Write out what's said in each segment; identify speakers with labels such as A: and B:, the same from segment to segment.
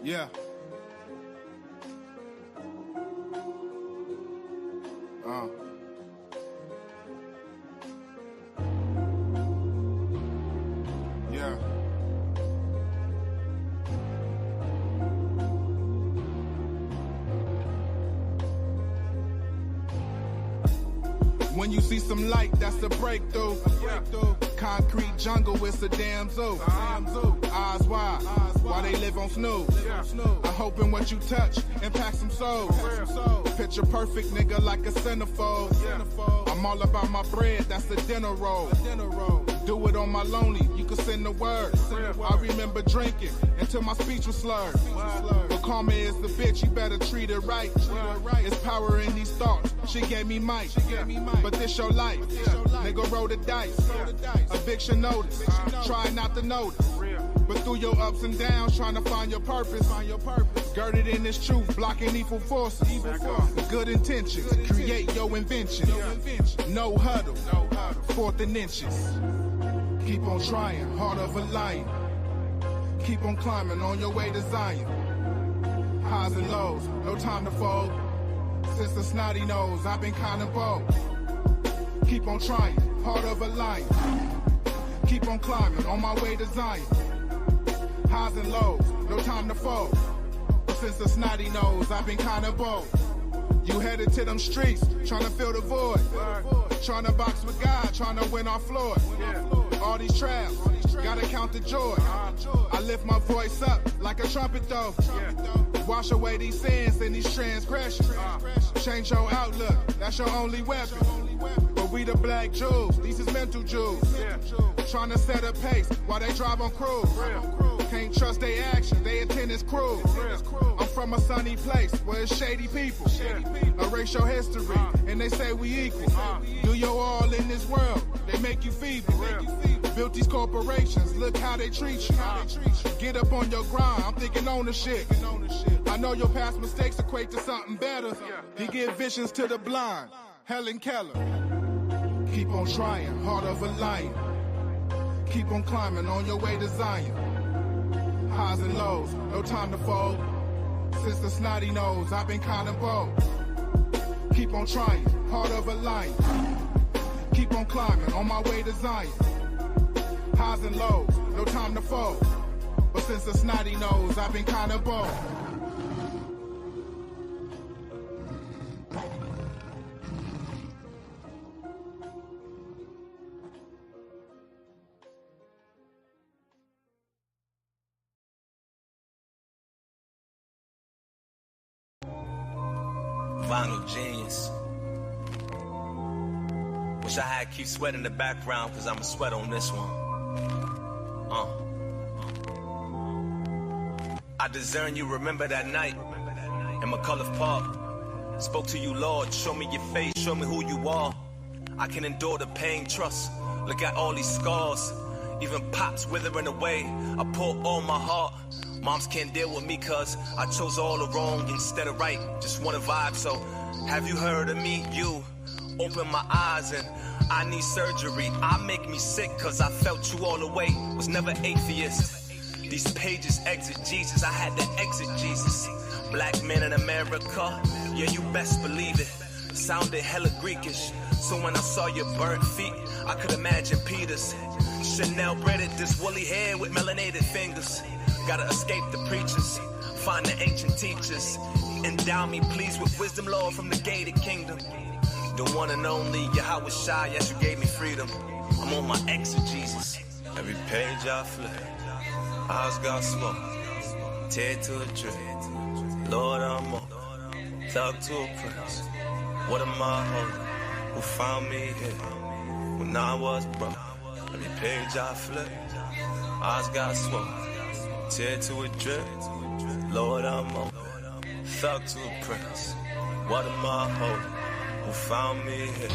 A: Yeah. Yeah. When you see some light, that's the breakthrough. Concrete jungle, it's a damn zoo. Eyes wide, while they live on snooze. I'm hoping what you touch impacts some souls. Picture perfect, nigga, like a centerfold. I'm all about my bread, that's the dinner roll. Do it on my lonely, you can send the word. I remember drinking until my speech was slurred. But karma is the bitch, you better treat it right. It's power in these thoughts, she gave me might. But this your life, nigga roll the dice. Eviction notice, try not to notice. But through your ups and downs, trying to find your purpose. Girded in this truth, blocking evil forces. Good intentions, create your invention. No huddle, fourth and inches. Keep on trying, heart of a lion. Keep on climbing on your way to Zion. Highs and lows, no time to fold. Since the snotty nose, I've been kind of bold. Keep on trying, heart of a lion. Keep on climbing on my way to Zion. Highs and lows, no time to fold. Since the snotty nose, I've been kind of bold. You headed to them streets, trying to fill the void. Trying to box with God, trying to win our Floyd. All these traps, gotta count the joy. I lift my voice up like a trumpet though. Wash away these sins and these transgressions. Change your outlook, that's your only weapon. But we the black Jews, these is mental Jews. Trying to set a pace while they drive on cruise. Can't trust their actions, they intent is cruel. I'm from a sunny place where it's shady people. Erase your history and they say we equal. Do your all in this world, they make you feeble. Built these corporations, look how they treat you. Get up on your grind, I'm thinking ownership. I know your past mistakes equate to something better. He give visions to the blind, Helen Keller. Keep on trying, heart of a lion. Keep on climbing on your way to Zion. Highs and lows, no time to fold. Since the snotty nose, I've been kind of bold. Keep on trying, heart of a lion. Keep on climbing on my way to Zion. Highs and lows, no time to fold. But since the snotty nose, I've been kind of bold.
B: Vinyl genius. Wish I had Keith Sweat in the background, cause I'ma sweat on this one. I discern you remember that night in McCullough Park. Spoke to you, Lord, show me your face, show me who you are. I can endure the pain, trust. Look at all these scars, even pops withering away. I pour all my heart. Moms can't deal with me cause I chose all the wrong instead of right. Just wanna vibe, so have you heard of me? You open my eyes and I need surgery. I make me sick cause I felt you all the way. Was never atheist. These pages exit Jesus, I had to exit Jesus. Black men in America, yeah, you best believe it. Sounded hella Greekish, so when I saw your burnt feet, I could imagine Peter's. Chanel braided this woolly hair with melanated fingers. Gotta escape the preachers, find the ancient teachers. Endow me, please, with wisdom, Lord, from the gated kingdom. The one and only YHWH, yes, you gave me freedom. I'm on my exegesis. Every page I flip, eyes got smoke, tear to a drip. Lord, I'm on, thug to a prince. What am I holding? Who found me here when I was broke? Every page I flip, eyes got smoke, tear to a drip. Lord, I'm open, thug to a prince. What am I holding? Who found me here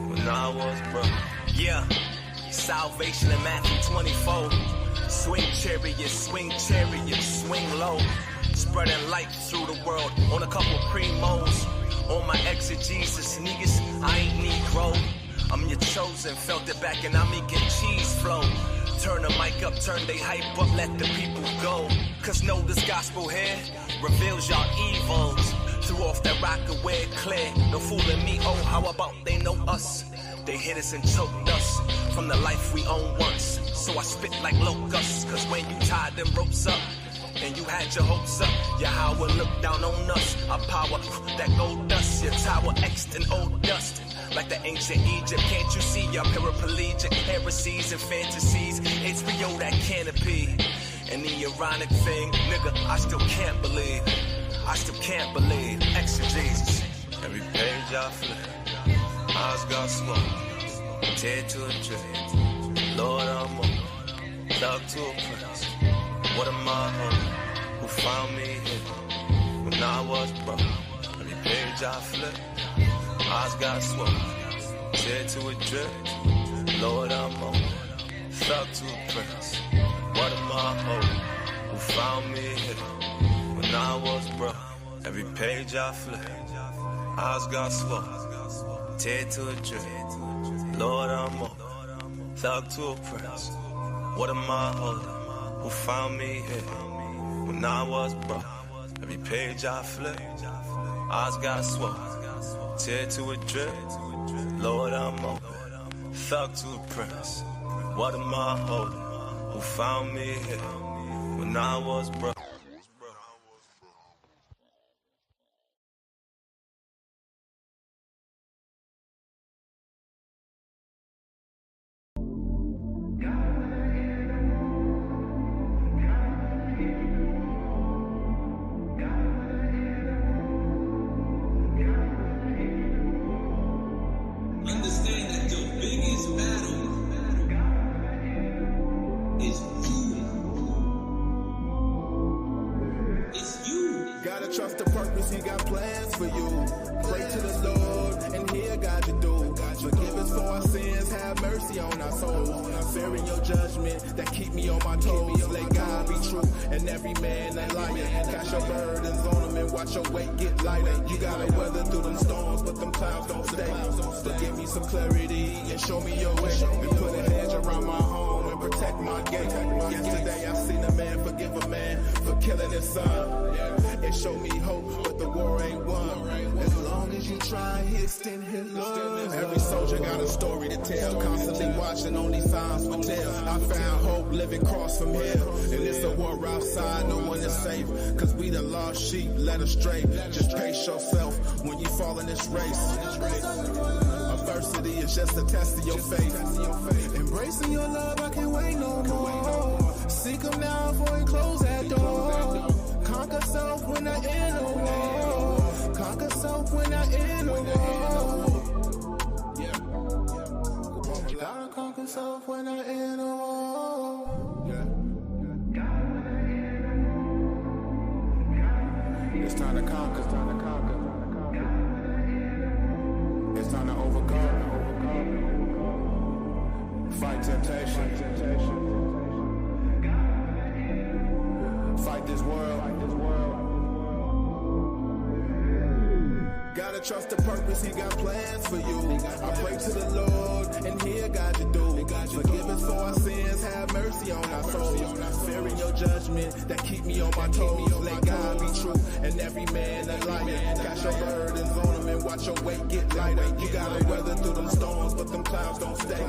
B: when I was broke? Yeah, salvation in Matthew 24. Swing chariot, swing low. Spreading light through the world on a couple primos. On my exegesis, niggas, I ain't Negro. I'm your chosen, felt it back and I'm eating cheese flow. Turn the mic up, turn they hype up, let the people go. Cause know this gospel here reveals y'all evils. Threw off that rock and wear it clear. No fooling me, oh, how about they know us? They hit us and choked us from the life we own once. So I spit like locusts, cause when you tied them ropes up and you had your hopes up, Yahweh looked down on us. Our power, that gold dust, your tower X'd in old dust. Like the ancient Egypt, can't you see your paraplegic heresies and fantasies? HBO, that canopy. And the ironic thing, nigga, I still can't believe. I still can't believe. Exegesis. Every page I flip, eyes got smoke, tear to a drip. Lord, I'm on, thug to a prince. What am I holding? Who found me here when I was broke? Every page I flip, eyes got smoke, tear to a drip. Lord, I'm on, thug to a prince. What am I holding? Who found me here when I was broke? Every page I flip, eyes got smoke, tear to a drip. Lord, I'm on, thug to a prince. What am I holding? Who found me here when I was broke? Every page I flip, eyes got smoke, tear to a drip. Lord, I'm open, thug to a prince. What am I holding? Who found me here when I was broke?
A: Trust the purpose, he got plans for you. Pray to the Lord, and he'll guide you through. Forgive us for our sins, have mercy on our souls. Fearing your judgment that keep me on my toes. Let God be true, and every man a liar. Cast your burdens on him and watch your weight get lighter. You gotta weather through them storms, but them clouds don't stay. So give me some clarity and show me your way. And put a hedge around my home and protect my gate. Yesterday I seen a man forgive a man for killing his son. It showed me hope, but the war ain't won. As long as you try, he extend his love. Every soldier got a story to tell. Constantly watching on these signs for tell. I found hope living cross from hell. And it's a war outside, no one is safe. Cause we the lost sheep, led astray. Just pace yourself when you fall in this race. Adversity is just a test of your faith. Embracing your love, I can't wait no more. Seek him now before he close that door. Conquer self when I in a war. Conquer self when I in a war. Gotta conquer self when I in a war. It's time to conquer. It's time to conquer. It's time to overcome. Fight temptation. Fight this world. Gotta trust the purpose, he got plans for you. I pray to the Lord, and he'll guide you through. Forgive us for our sins, have mercy on our souls. Fearing your judgment that keep me on my toes. Let God be true, and every man a liar. Cast your burdens on him and watch your weight get lighter. You gotta weather through them storms, but them clouds don't stay.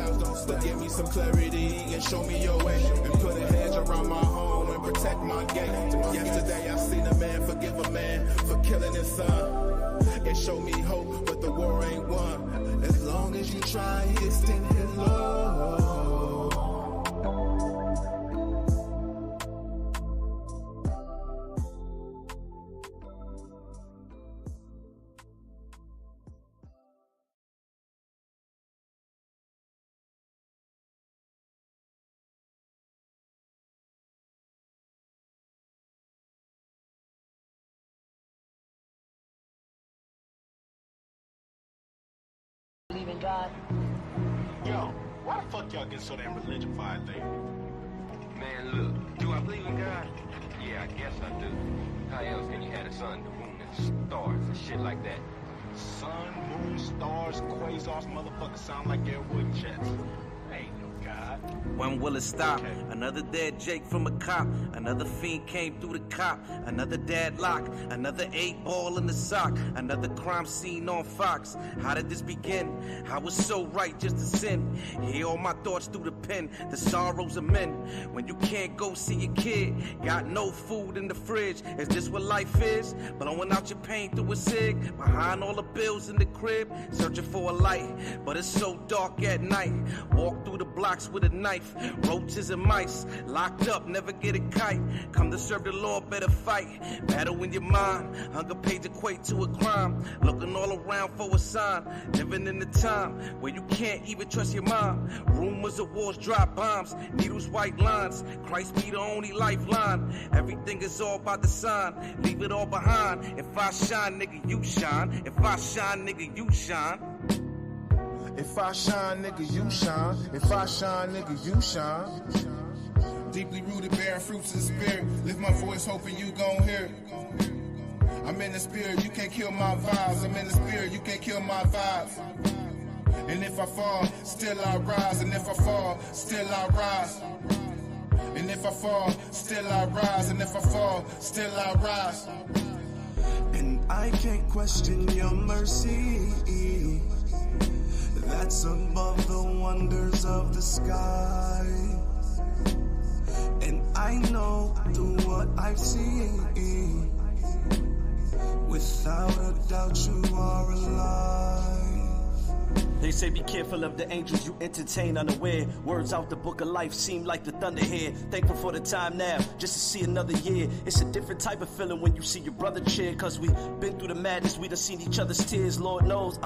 A: But give me some clarity and show me your way. And put a hedge around my home and protect my gate. Yesterday I seen a man forgive a man for killing his son. It showed me hope, but the war ain't won. As long as you try, he extend his love.
C: Believe in God.
D: Yo, why the fuck y'all get so damn religious-fied lately?
E: Man, look, do I believe in God? Yeah, I guess I do. How else can you have the sun, the moon, and the stars and shit like that?
D: Sun, moon, stars, quasars, motherfuckers sound like airwood jets. Ain't no God.
B: When will it stop? Another dead Jake from a cop. Another fiend came through the cop. Another deadlock. Another 8-ball in the sock. Another crime scene on Fox. How did this begin? I was so right just to sin. Hear all my thoughts through the pen. The sorrows of men. When you can't go see your kid. Got no food in the fridge. Is this what life is? Blowing out your pain through a cig. Behind all the bills in the crib. Searching for a light. But it's so dark at night. Walk through the blocks with a knife. Roaches and mice, locked up, never get a kite. Come to serve the Lord, better fight. Battle in your mind, hunger paid equate to a crime. Looking all around for a sign. Living in the time where you can't even trust your mom. Rumors of wars, drop bombs, needles, white lines. Christ be the only lifeline. Everything is all by the sign. Leave it all behind. If I shine, nigga, you shine. If I shine, nigga, you shine.
A: If I shine, nigga, you shine. If I shine, nigga, you shine. Deeply rooted, bearing fruits of the spirit. Lift my voice, hoping you gon' hear it. I'm in the spirit, you can't kill my vibes. I'm in the spirit, you can't kill my vibes. And if I fall, still I rise. And if I fall, still I rise. And if I fall, still I rise. And if I fall, still I rise.
F: And I can't question your mercy. That's above the wonders of the sky. And I know through what I've seen, without a doubt you are alive.
G: They say be careful of the angels you entertain unaware. Words out the book of life seem like the thunder here. Thankful for the time now, just to see another year. It's a different type of feeling when you see your brother cheer. Cause we been through the madness, we done seen each other's tears, Lord knows.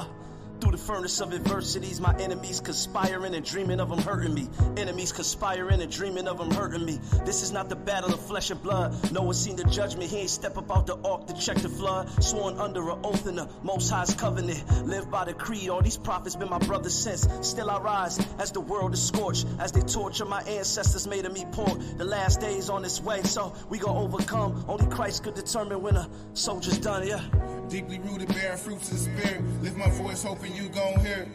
G: Through the furnace of adversities, my enemies conspiring and dreaming of them hurting me. Enemies conspiring and dreaming of them hurting me. This is not the battle of flesh and blood. No one seen the judgment. He ain't step up out the ark to check the flood. Sworn under an oath in the Most High's covenant. Live by the creed. All these prophets been my brothers since. Still I rise as the world is scorched. As they torture my ancestors, made of me poor. The last days on its way, so we gon' overcome. Only Christ could determine when a soldier's done, yeah.
A: Deeply rooted, bearing fruits of the spirit. Lift my voice, hoping you gon' hear it.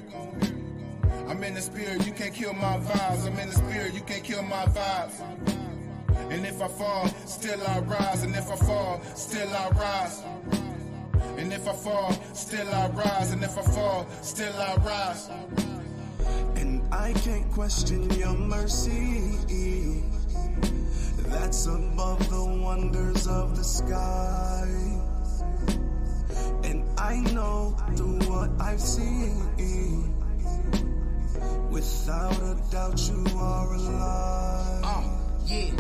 A: I'm in the spirit, you can't kill my vibes. I'm in the spirit, you can't kill my vibes. And if I fall, still I rise. And if I fall, still I rise. And if I fall, still I rise. And if I fall, still I rise.
F: And I can't question your mercy. That's above the wonders of the sky. And I know through what I've seen, without a doubt you are alive.
H: Yeah.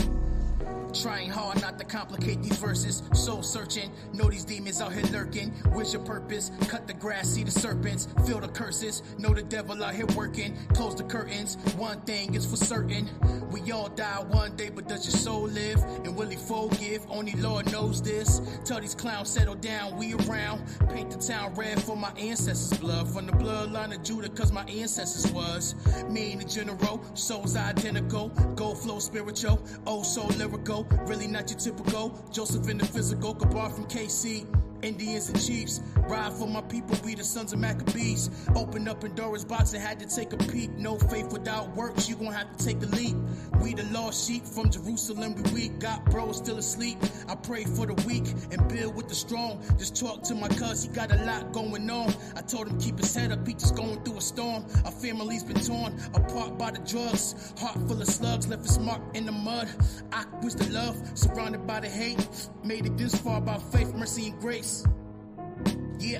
H: Trying hard not to complicate these verses. Soul searching, know these demons out here lurking. Where's your purpose? Cut the grass, see the serpents, feel the curses. Know the devil out here working. Close the curtains, one thing is for certain. We all die one day, but does your soul live? And will he forgive? Only Lord knows this. Tell these clowns settle down, we around. Paint the town red for my ancestors' blood. From the bloodline of Judah, cause my ancestors was. Me and the general, souls identical. Gold flow spiritual, oh so lyrical. Really not your typical Joseph in the physical, Gabaryam from KC. Indians and Chiefs, ride for my people, we the sons of Maccabees. Open up Pandora's box and had to take a peek. No faith without works, you gon' have to take the leap. We the lost sheep from Jerusalem, we weak. Got bros still asleep, I pray for the weak and build with the strong. Just talk to my cuz, he got a lot going on. I told him keep his head up, he just going through a storm. Our family's been torn apart by the drugs. Heart full of slugs, left his mark in the mud. I wish the love, surrounded by the hate. Made it this far by faith, mercy and grace. Yeah.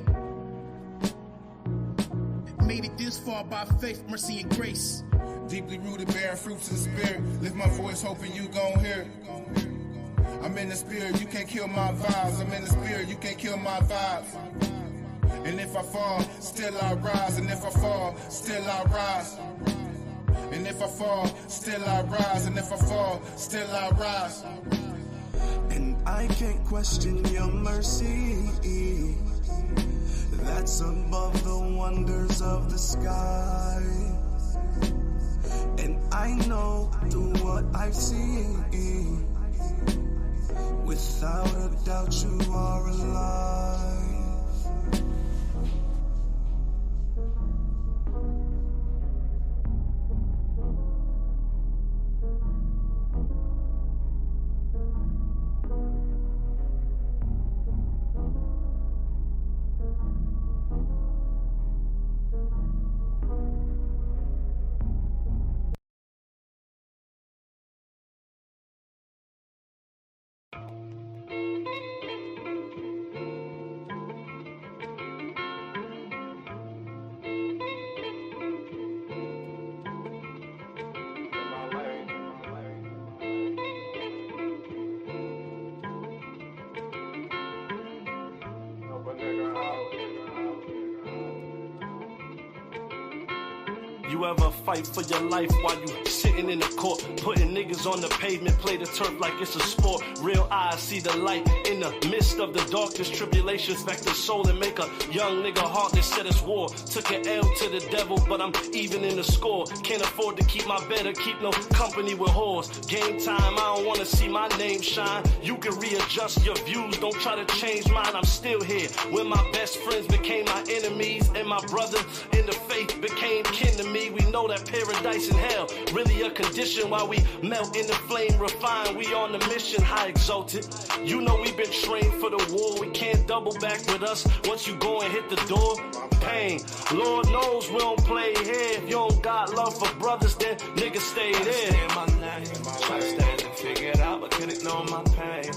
H: Made it this far by faith, mercy, and grace.
A: Deeply rooted, bearing fruits of the spirit. Lift my voice, hoping you gon' hear it. I'm in the spirit, you can't kill my vibes. I'm in the spirit, you can't kill my vibes. And if I fall, still I rise. And if I fall, still I rise. And if I fall, still I rise. And if I fall, still I rise.
F: And I can't question your mercy. That's above the wonders of the sky. And I know through what I've seen, without a doubt you are alive.
G: You ever fight for your life while you sitting in the court, putting niggas on the pavement, play the turf like it's a sport. Real eyes see the light in the midst of the darkest tribulations. Back the soul and make a young nigga heartless, set us war. Took an L to the devil, but I'm even in the score. Can't afford to keep my bed or keep no company with whores. Game time, I don't wanna see my name shine. You can readjust your views, don't try to change mine. I'm still here when my best friends became my enemies, and my brother in the faith became kin to me. We know that paradise and hell really a condition. While we melt in the flame refined, we on the mission, high exalted. You know we've been trained for the war. We can't double back with us. Once you go and hit the door, pain. Lord knows we don't play here. If you don't got love for brothers, then niggas stay there.
F: My name, try to stand and figure it out, but can't ignore my pain.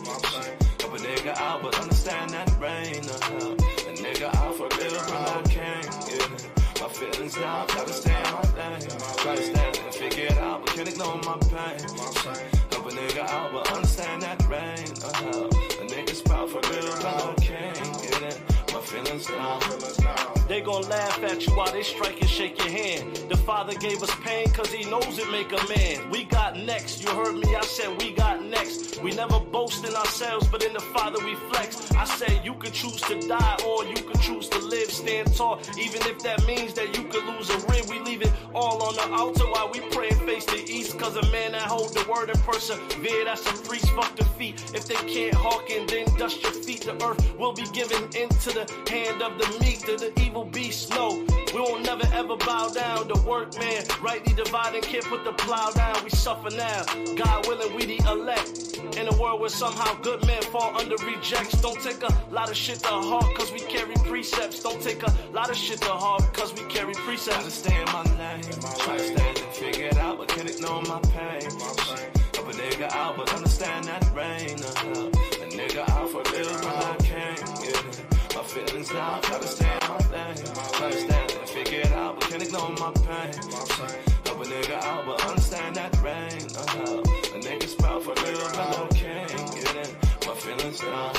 F: Help a nigga out, but understand that rain. A nigga out for real, but I can't get it. My feelings now, try to stay in my lane. Try to stand and figure it out, but can't ignore my pain. Help a nigga out, but understand that rain. A nigga's proud for real, but I can't get it. My feelings now.
G: They gon' laugh at you while they strike and shake your hand. The Father gave us pain cause he knows it make a man. We got next, you heard me, I said we got next. We never boast in ourselves, but in the Father we flex. I said you could choose to die or you could choose to live. Stand tall, even if that means that you could lose a rib. We leave it all on the altar while we pray and face the east. Cause a man that hold the word and persevere, that's a priest. Fuck the feet. If they can't hearken, then dust your feet. The earth will be given into the hand of the meek, to the evil beast. No, we won't never ever bow down. The workman rightly dividing, can't put the plow down. We suffer now, God willing we the elect. In a world where somehow good men fall under rejects. Don't take a lot of shit to heart cause we carry precepts. Don't take a lot of shit to heart cause we carry precepts.
F: Understand my name, try to stand and figure it out, but can't ignore my pain. Help a nigga out, but understand that rain. A nigga out for real, but I can't get it. My feelings now, try to stay in my lane. Try to stand and figure it out, but can't ignore my pain. Help a nigga out, but understand that rain. A nigga's proud for real, but I can't get it. My feelings now.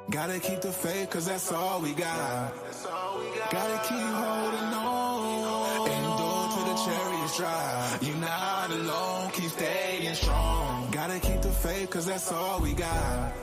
A: Gotta keep the faith, cause that's all we got. Gotta keep holding on. Endure till the chariots dry. You're not alone, keep staying strong. Gotta keep the faith, cause that's all we got.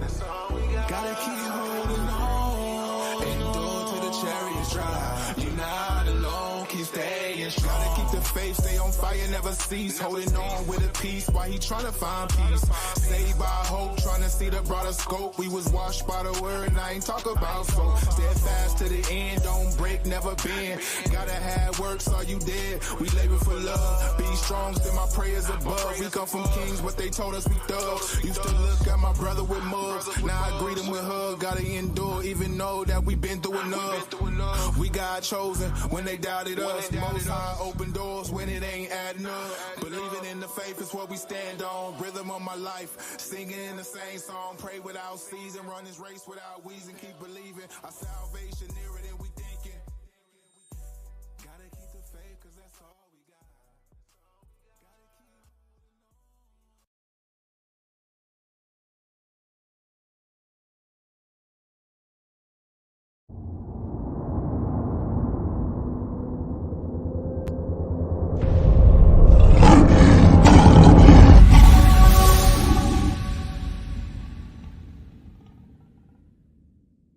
A: Gotta keep holding on. Endure till the chariots dry. You're not alone, keep staying strong. Gotta keep the faith, stay on fire, never cease. Holding on with a peace while he tryna find peace. Saved by hope, tryna see the broader scope. We was washed by the word, and I ain't talk about soap. Steadfast to the end, don't break, never bend. Gotta have works, are you dead? We labor for love, be strong, still my prayers above. We come from kings, but they told us we thugs. Used to look at my brother with mugs, now I greet him with hug. Gotta endure, even know that we been through enough. We got chosen when they doubted us. Most high open doors when it ain't adding up. Believing in the faith is what we stand on. Rhythm of my life, singing in the same song. Pray without ceasing, run this race without wheezing. Keep believing our salvation nearer than we thinking. Gotta keep the faith, cause that's all we got.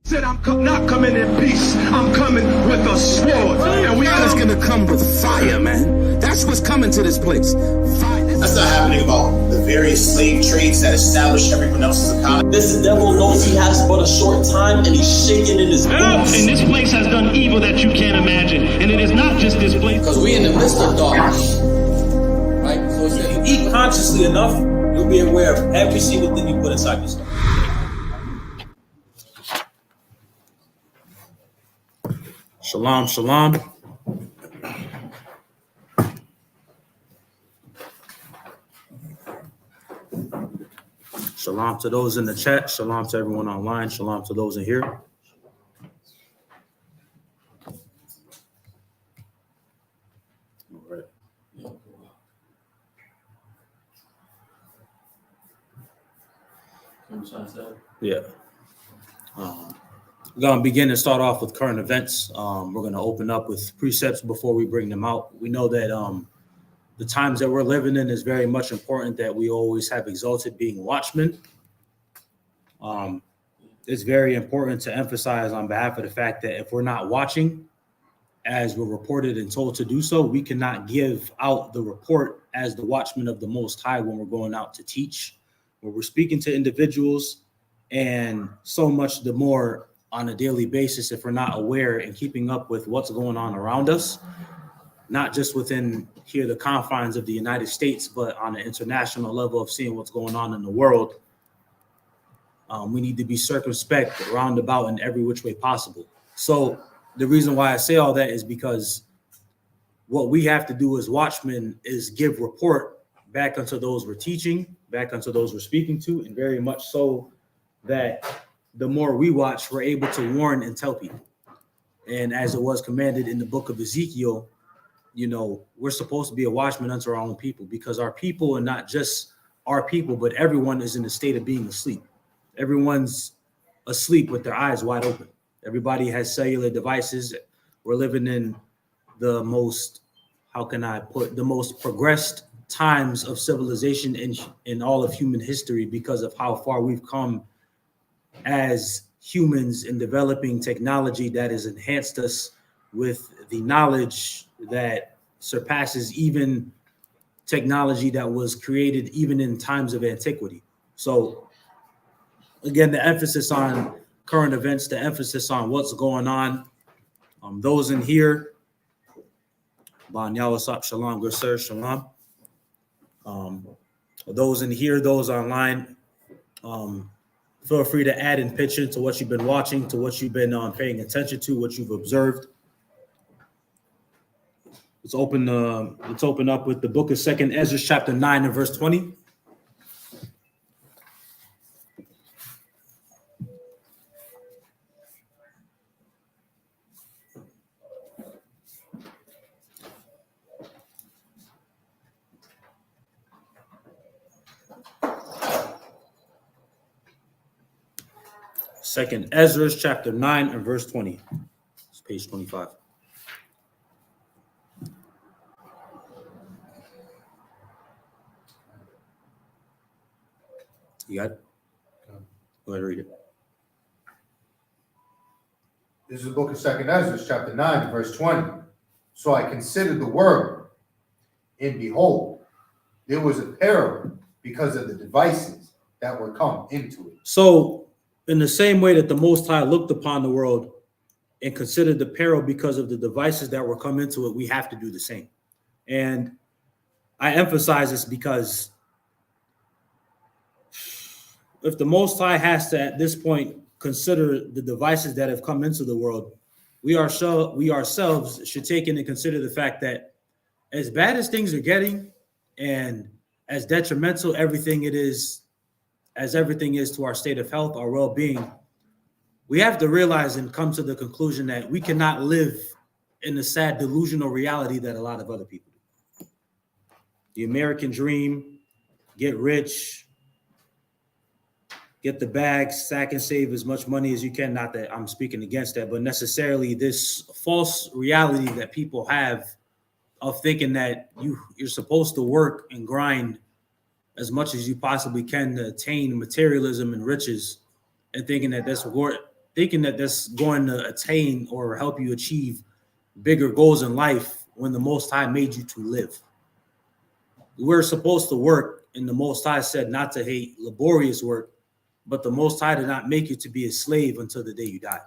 I: Said I'm not coming in peace, I'm coming with a sword. And we are gonna come with fire, man. That's what's coming to this place. Fire.
J: That's not happening about the various slave trades that established everyone else's economy.
K: This devil knows he has but a short time and he's shaking in his boots.
L: And this place has done evil that you can't imagine. And it is not just this place.
K: Because we in the midst of darkness. Right? So if you eat consciously enough, You'll be aware of every single thing you put inside yourself.
M: Shalom, shalom. Shalom to those in the chat. Shalom to everyone online. Shalom to those in here. All right. Yeah. We're going to begin and start off with current events. We're going to open up with precepts before we bring them out. We know that the times that we're living in is very much important that we always have exalted being watchmen. It's very important to emphasize on behalf of the fact that if we're not watching, as we're reported and told to do so, we cannot give out the report as the watchmen of the Most High when we're going out to teach, when we're speaking to individuals, and so much the more on a daily basis if we're not aware and keeping up with what's going on around us, not just within here the confines of the United States, but on an international level of seeing what's going on in the world. We need to be circumspect, roundabout in every which way possible. So the reason why I say all that is because what we have to do as watchmen is give report back unto those we're teaching, back unto those we're speaking to, and very much so that the more we watch, we're able to warn and tell people. And as it was commanded in the book of Ezekiel, you know, we're supposed to be a watchman unto our own people, because our people, and not just our people, but everyone is in a state of being asleep. Everyone's asleep with their eyes wide open. Everybody has cellular devices. We're living in the most, how can I put, the most progressed times of civilization in all of human history, because of how far we've come as humans in developing technology that has enhanced us with the knowledge that surpasses even technology that was created even in times of antiquity. So again, the emphasis on current events, the emphasis on what's going on. Those in here, Bon Yawasap, Shalom, good sir, Shalom. Those in here, those online, feel free to add and pitch into what you've been watching, to what you've been paying attention to, what you've observed. Let's open up with the book of 2nd Ezra, chapter 9 and verse 20. Second Ezra, chapter 9 and verse 20. It's page 25. You got it? Go ahead and read it.
N: This is the book of 2nd Ezra, chapter 9, verse 20. So I considered the word, and behold, there was a peril because of the devices that were come into it.
M: So in the same way that the Most High looked upon the world and considered the peril because of the devices that were come into it, we have to do the same. And I emphasize this because if the Most High has to, at this point, consider the devices that have come into the world, we ourselves should take into consider the fact that as bad as things are getting and as detrimental everything is to our state of health, our well-being, we have to realize and come to the conclusion that we cannot live in the sad delusional reality that a lot of other people do. The American dream, get rich, get the bag, stack and save as much money as you can. Not that I'm speaking against that, but necessarily this false reality that people have of thinking that you're supposed to work and grind as much as you possibly can to attain materialism and riches, and thinking that that's going to attain or help you achieve bigger goals in life when the Most High made you to live. We're supposed to work, and the Most High said not to hate laborious work, but the Most High did not make you to be a slave until the day you die.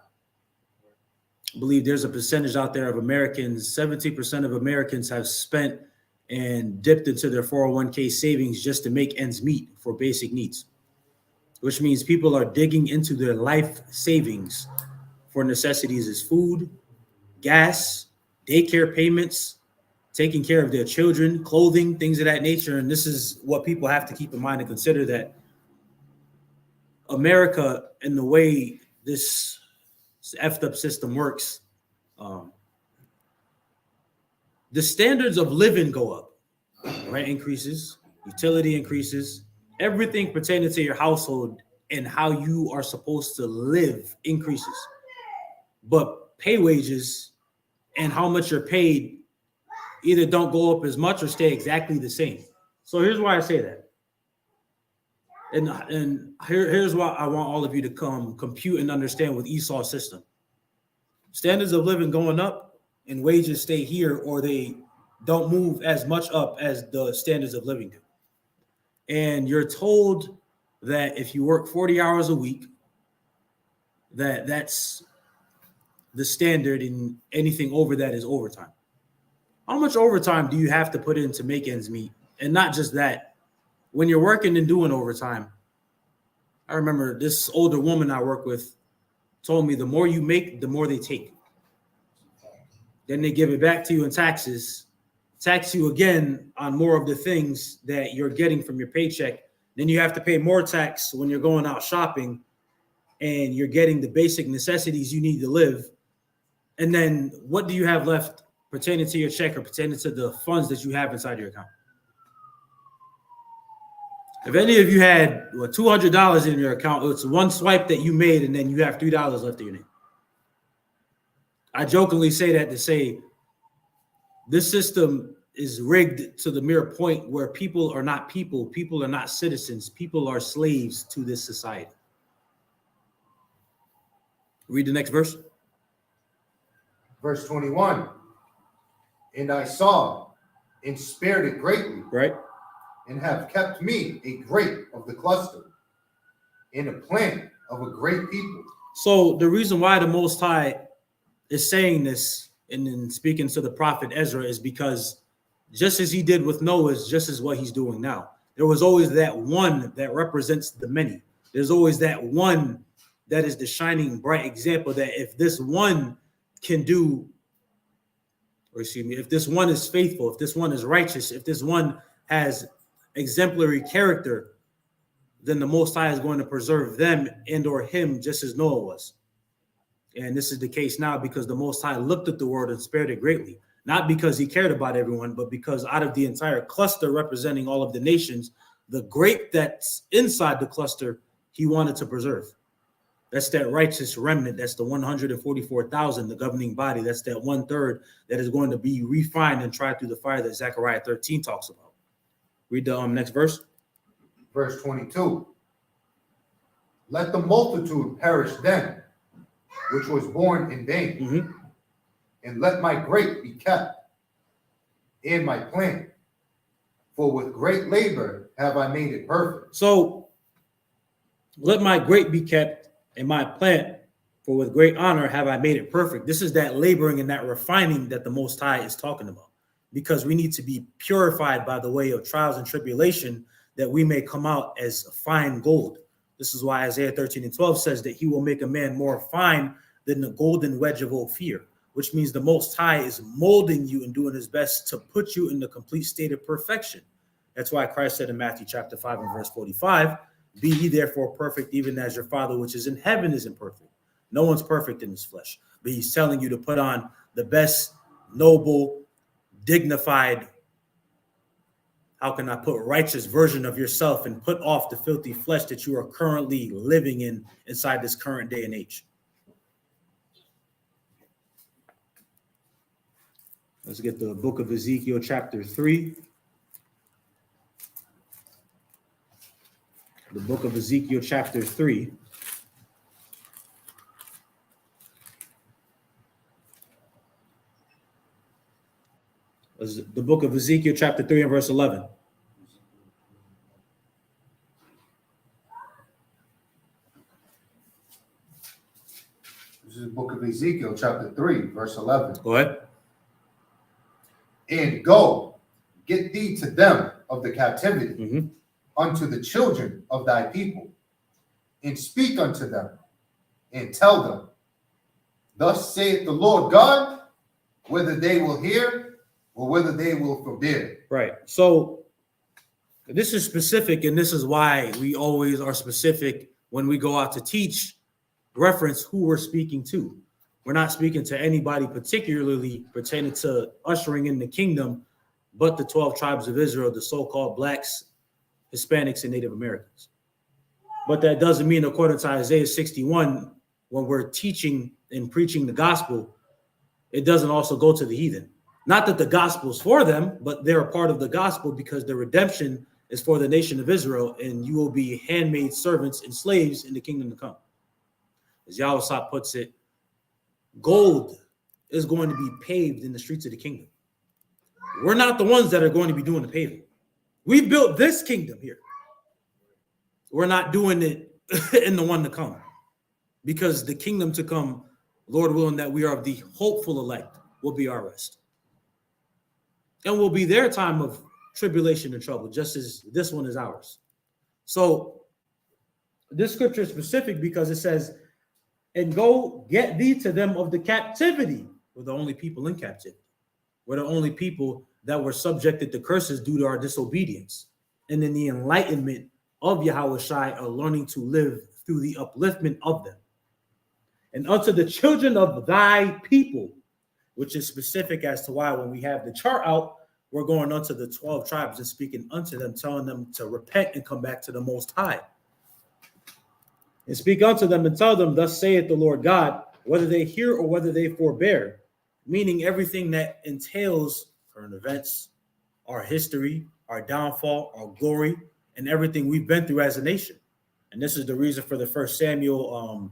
M: I believe there's a percentage out there of Americans, 70% of Americans have spent and dipped into their 401k savings just to make ends meet for basic needs, which means people are digging into their life savings for necessities as food, gas, daycare payments, taking care of their children, clothing, things of that nature. And this is what people have to keep in mind and consider, that America and the way this effed up system works, the standards of living go up. Rent increases, utility increases, everything pertaining to your household and how you are supposed to live increases. But pay wages and how much you're paid either don't go up as much or stay exactly the same. So here's why I say that. And here's why I want all of you to come compute and understand with Esau's system. Standards of living going up and wages stay here, or they don't move as much up as the standards of living do. And you're told that if you work 40 hours a week, that's the standard, and anything over that is overtime. How much overtime do you have to put in to make ends meet? And not just that, when you're working and doing overtime, I remember this older woman I work with told me the more you make, the more they take. Then they give it back to you in taxes, tax you again on more of the things that you're getting from your paycheck. Then you have to pay more tax when you're going out shopping and you're getting the basic necessities you need to live. And then what do you have left pertaining to your check or pertaining to the funds that you have inside your account? If any of you had $200 in your account, it's one swipe that you made, and then you have $3 left in your name. I jokingly say that to say this system is rigged to the mere point where people are not people, people are not citizens, people are slaves to this society. Read the next verse.
N: Verse 21. And I saw and spared it greatly.
M: Right.
N: And have kept me a grape of the cluster, and a plant of a great people.
M: So the reason why the Most High is saying this and then speaking to the prophet Ezra is because just as he did with Noah, is just as what he's doing now. There was always that one that represents the many. There's always that one that is the shining bright example, that if this one can do, or excuse me, if this one is faithful, if this one is righteous, if this one has exemplary character, then the Most High is going to preserve them and or him just as Noah was. And this is the case now because the Most High looked at the world and spared it greatly, not because he cared about everyone, but because out of the entire cluster representing all of the nations, the grape that's inside the cluster, he wanted to preserve. That's that righteous remnant. That's the 144,000, the governing body. That's that 1/3 that is going to be refined and tried through the fire that Zechariah 13 talks about. Read the next verse.
N: Verse 22. Let the multitude perish then, which was born in vain, and let my grape be kept in my plant, for with great labor have I made it perfect.
M: So let my grape be kept in my plant, for with great honor have I made it perfect. This is that laboring and that refining that the Most High is talking about, because we need to be purified by the way of trials and tribulation, that we may come out as fine gold. This is why Isaiah 13:12 says that he will make a man more fine than the golden wedge of Ophir, which means the Most High is molding you and doing his best to put you in the complete state of perfection. That's why Christ said in Matthew chapter 5 and verse 45, be ye therefore perfect, even as your Father which is in heaven is perfect. No one's perfect in this flesh, but he's telling you to put on the best, noble, dignified, how can I put, righteous version of yourself, and put off the filthy flesh that you are currently living in inside this current day and age. Let's get the book of Ezekiel chapter 3. The book of Ezekiel chapter 3. The book of Ezekiel chapter 3 and verse 11.
N: This is the book of Ezekiel chapter 3, verse 11.
M: Go ahead.
N: And go, get thee to them of the captivity, unto the children of thy people, and speak unto them, and tell them, thus saith the Lord God, whether they will hear or whether they will forbid.
M: Right. So this is specific, and this is why we always are specific when we go out to teach, reference who we're speaking to. We're not speaking to anybody particularly pertaining to ushering in the kingdom, but the 12 tribes of Israel, the so-called blacks, Hispanics, and Native Americans. But that doesn't mean, according to Isaiah 61, when we're teaching and preaching the gospel, it doesn't also go to the heathen. Not that the gospel is for them, but they're a part of the gospel because the redemption is for the nation of Israel, and you will be handmaid servants and slaves in the kingdom to come. As Yawasap puts it, gold is going to be paved in the streets of the kingdom. We're not the ones that are going to be doing the paving. We built this kingdom here. We're not doing it in the one to come, because the kingdom to come, Lord willing, that we are of the hopeful elect, will be our rest. And will be their time of tribulation and trouble, just as this one is ours. So this scripture is specific because it says, and go get thee to them of the captivity. We're the only people in captivity. We're the only people that were subjected to curses due to our disobedience. And in the enlightenment of YHWH are learning to live through the upliftment of them. And unto the children of thy people, which is specific as to why when we have the chart out, we're going unto the 12 tribes and speaking unto them, telling them to repent and come back to the Most High. And speak unto them and tell them, thus saith the Lord God, whether they hear or whether they forbear, meaning everything that entails current events, our history, our downfall, our glory, and everything we've been through as a nation. And this is the reason for the First Samuel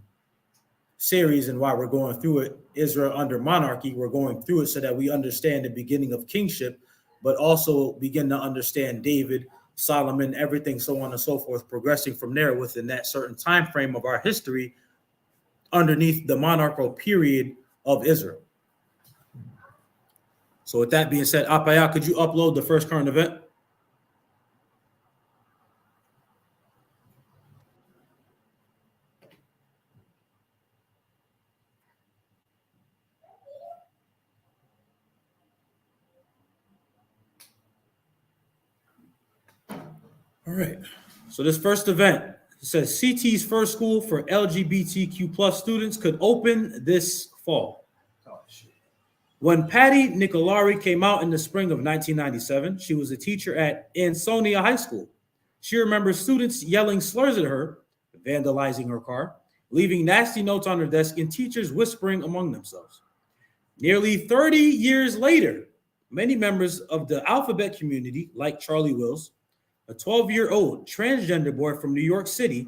M: series and why we're going through it. Israel under monarchy, we're going through it so that we understand the beginning of kingship, but also begin to understand David, Solomon, everything, so on and so forth, progressing from there within that certain time frame of our history underneath the monarchical period of Israel. So with that being said, Apaya, could you upload the first current event? All right. So this first event, it says CT's first school for LGBTQ plus students could open this fall. When Patty Nicolari came out in the spring of 1997, she was a teacher at Ansonia High School. She remembers students yelling slurs at her, vandalizing her car, leaving nasty notes on her desk, and teachers whispering among themselves. Nearly 30 years later, many members of the alphabet community, like Charlie Wills, a 12-year-old transgender boy from New York City,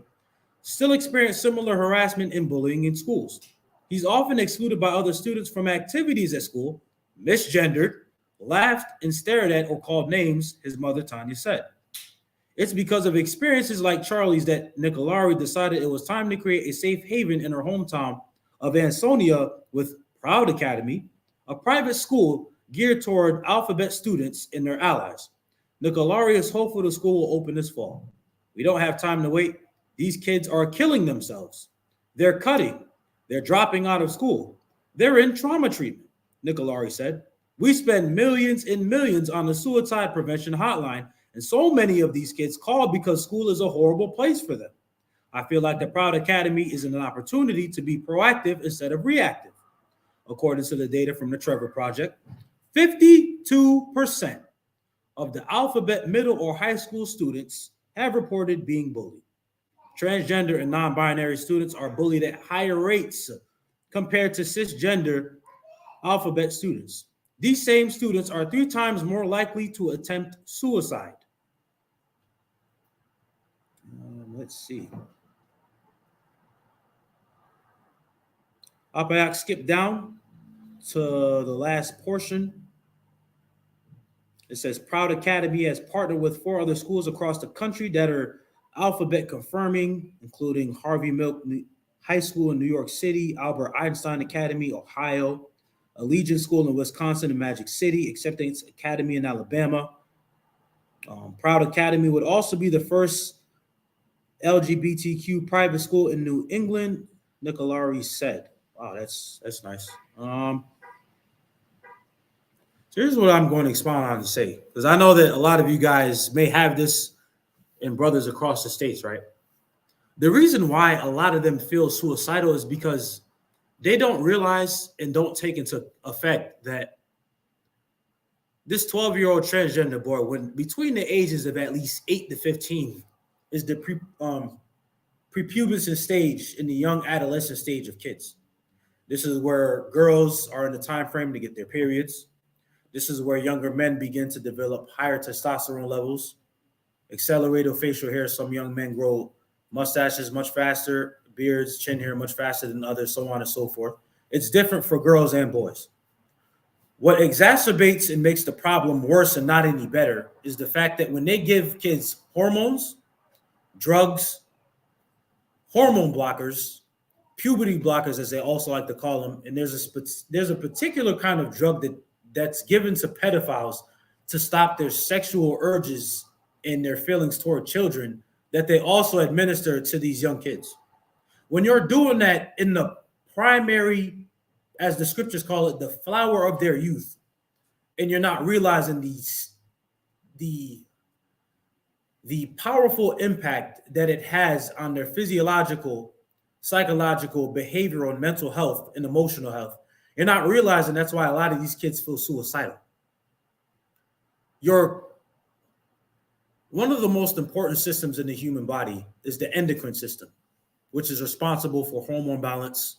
M: still experience similar harassment and bullying in schools. He's often excluded by other students from activities at school, misgendered, laughed, and stared at or called names, his mother Tanya said. It's because of experiences like Charlie's that Nicolari decided it was time to create a safe haven in her hometown of Ansonia with Proud Academy, a private school geared toward alphabet students and their allies. Nicolari is hopeful the school will open this fall. We don't have time to wait. These kids are killing themselves. They're cutting. They're dropping out of school. They're in trauma treatment, Nicolari said. We spend millions and millions on the suicide prevention hotline, and so many of these kids call because school is a horrible place for them. I feel like the Proud Academy is an opportunity to be proactive instead of reactive. According to the data from the Trevor Project, 52% of the alphabet middle or high school students have reported being bullied. Transgender and non-binary students are bullied at higher rates compared to cisgender alphabet students. These same students are 3 times more likely to attempt suicide. Let's see. Apayak, skip down to the last portion. It says Proud Academy has partnered with 4 other schools across the country that are alphabet confirming, including Harvey Milk High School in New York City, Albert Einstein Academy, Ohio, Allegiance School in Wisconsin and Magic City, Acceptance Academy in Alabama, Proud Academy would also be the first LGBTQ private school in New England, Nicolari said. Wow, that's nice. So here's what I'm going to expound on and say, because I know that a lot of you guys may have this in brothers across the states, right? The reason why a lot of them feel suicidal is because they don't realize and don't take into effect that this 12-year-old transgender boy, when between the ages of at least 8 to 15, is the prepubescent stage in the young adolescent stage of kids. This is where girls are in the time frame to get their periods. This is where younger men begin to develop higher testosterone levels, accelerated facial hair. Some young men grow mustaches much faster, beards, chin hair much faster than others, so on and so forth. It's different for girls and boys. What exacerbates and makes the problem worse and not any better is the fact that when they give kids hormones, drugs, hormone blockers, puberty blockers, as they also like to call them, and there's a particular kind of drug that's given to pedophiles to stop their sexual urges and their feelings toward children that they also administer to these young kids. When you're doing that in the primary, as the scriptures call it, the flower of their youth, and you're not realizing the powerful impact that it has on their physiological, psychological, behavioral, and mental health and emotional health, you're not realizing that's why a lot of these kids feel suicidal. One of the most important systems in the human body is the endocrine system, which is responsible for hormone balance,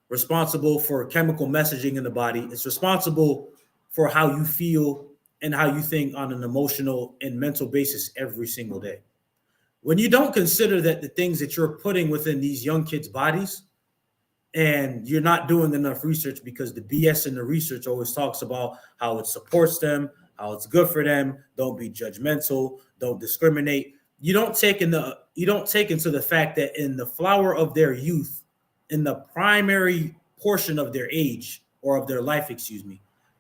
M: responsible for chemical messaging in the body. It's responsible for how you feel and how you think on an emotional and mental basis every single day. When you don't consider that the things that you're putting within these young kids' bodies, and you're not doing enough research, because the BS in the research always talks about how it supports them, how it's good for them, don't be judgmental, don't discriminate. You don't take into the fact that in the flower of their youth, in the primary portion of their age or of their life,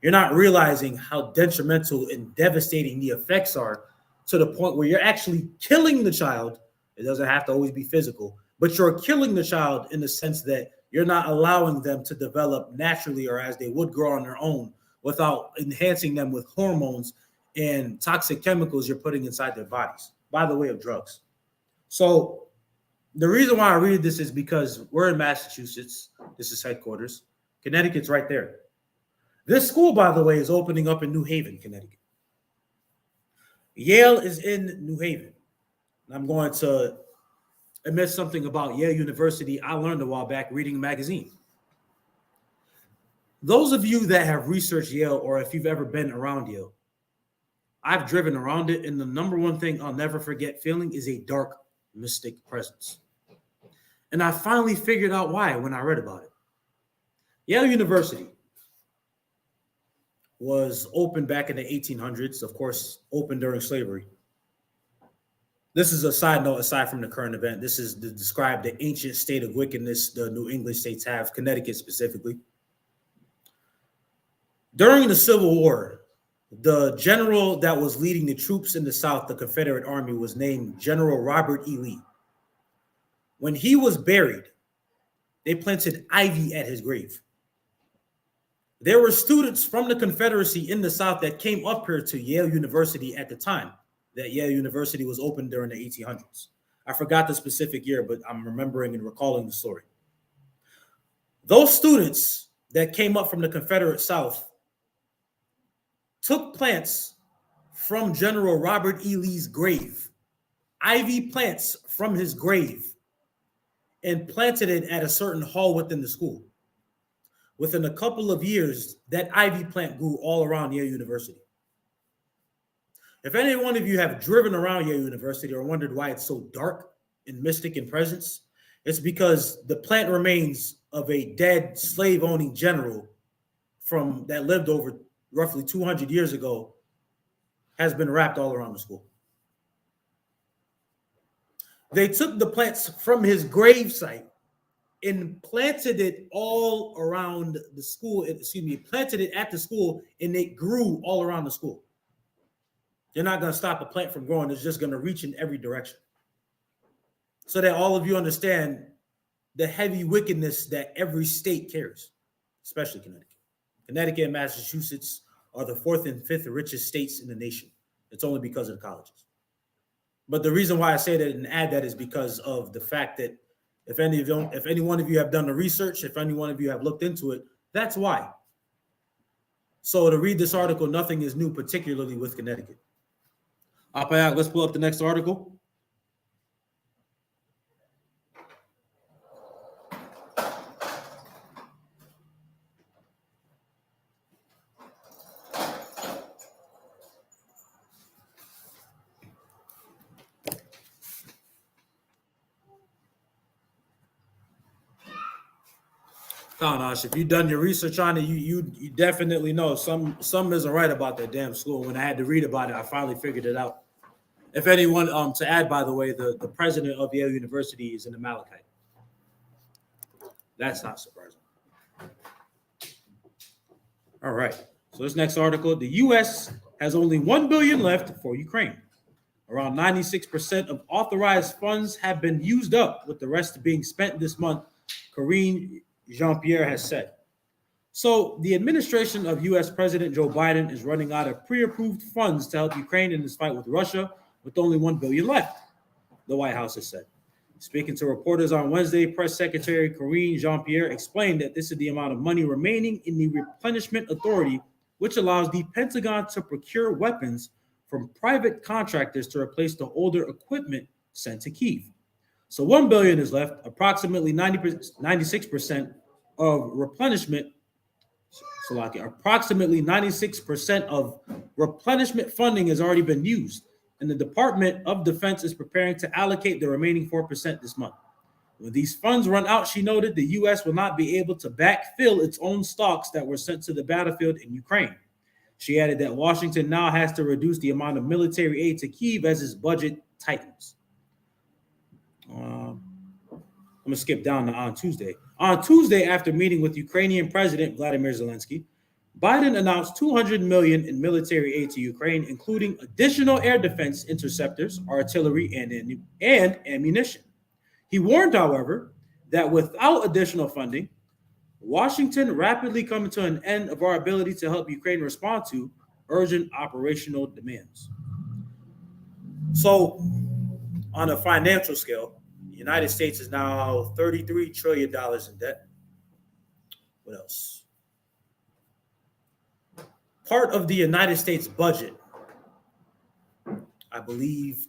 M: you're not realizing how detrimental and devastating the effects are, to the point where you're actually killing the child. It doesn't have to always be physical, but you're killing the child in the sense that you're not allowing them to develop naturally or as they would grow on their own without enhancing them with hormones and toxic chemicals you're putting inside their bodies by the way of drugs. So the reason why I read this is because we're in Massachusetts. This is headquarters. Connecticut's right there. This school, by the way, is opening up in New Haven, Connecticut. Yale is in New Haven. I'm going to admit something about Yale University I learned a while back reading a magazine. Those of you that have researched Yale, or if you've ever been around Yale, I've driven around it, and the number one thing I'll never forget feeling is a dark, mystic presence. And I finally figured out why when I read about it. Yale University was opened back in the 1800s, of course, opened during slavery. This is a side note aside from the current event. This is to describe the ancient state of wickedness the New England states have, Connecticut specifically. During the Civil War, the general that was leading the troops in the South, the Confederate Army, was named General Robert E. Lee. When he was buried, they planted ivy at his grave. There were students from the Confederacy in the South that came up here to Yale University at the time that Yale University was opened during the 1800s. I forgot the specific year, but I'm remembering and recalling the story. Those students that came up from the Confederate South took plants from General Robert E. Lee's grave, ivy plants from his grave, and planted it at a certain hall within the school. Within a couple of years, that ivy plant grew all around Yale University. If any one of you have driven around Yale University or wondered why it's so dark and mystic in presence, it's because the plant remains of a dead slave-owning general that lived over roughly 200 years ago has been wrapped all around the school. They took the plants from his gravesite and planted it all around the school, planted it at the school, and it grew all around the school. You're not going to stop a plant from growing. It's just going to reach in every direction. So that all of you understand the heavy wickedness that every state carries, especially Connecticut. Connecticut and Massachusetts are the 4th and 5th richest states in the nation. It's only because of the colleges. But the reason why I say that and add that is because of the fact that if any one of you have done the research, if any one of you have looked into it, that's why. So to read this article, nothing is new, particularly with Connecticut. Apayak, let's pull up the next article. Kanash, if you've done your research on it, you definitely know some isn't right about that damn school. When I had to read about it, I finally figured it out. If anyone, to add, by the way, the president of Yale University is an Amalekite. That's not surprising. All right. So this next article, the U.S. has only $1 billion left for Ukraine. Around 96% of authorized funds have been used up, with the rest being spent this month, Karine Jean-Pierre has said. So the administration of U.S. President Joe Biden is running out of pre-approved funds to help Ukraine in this fight with Russia, with only $1 billion left, the White House has said. Speaking to reporters on Wednesday, Press Secretary Karine Jean-Pierre explained that this is the amount of money remaining in the replenishment authority, which allows the Pentagon to procure weapons from private contractors to replace the older equipment sent to Kyiv. So $1 billion is left, approximately 96% of replenishment. Approximately 96% of replenishment funding has already been used, and the Department of Defense is preparing to allocate the remaining 4% this month. When these funds run out, she noted, the U.S. will not be able to backfill its own stocks that were sent to the battlefield in Ukraine. She added that Washington now has to reduce the amount of military aid to Kyiv as its budget tightens. I'm going to skip down to on Tuesday. On Tuesday, after meeting with Ukrainian President Vladimir Zelensky, Biden announced $200 million in military aid to Ukraine, including additional air defense interceptors, artillery, and ammunition. He warned, however, that without additional funding, Washington rapidly coming to an end of our ability to help Ukraine respond to urgent operational demands. So, on a financial scale, the United States is now $33 trillion in debt. What else? Part of the United States budget, I believe,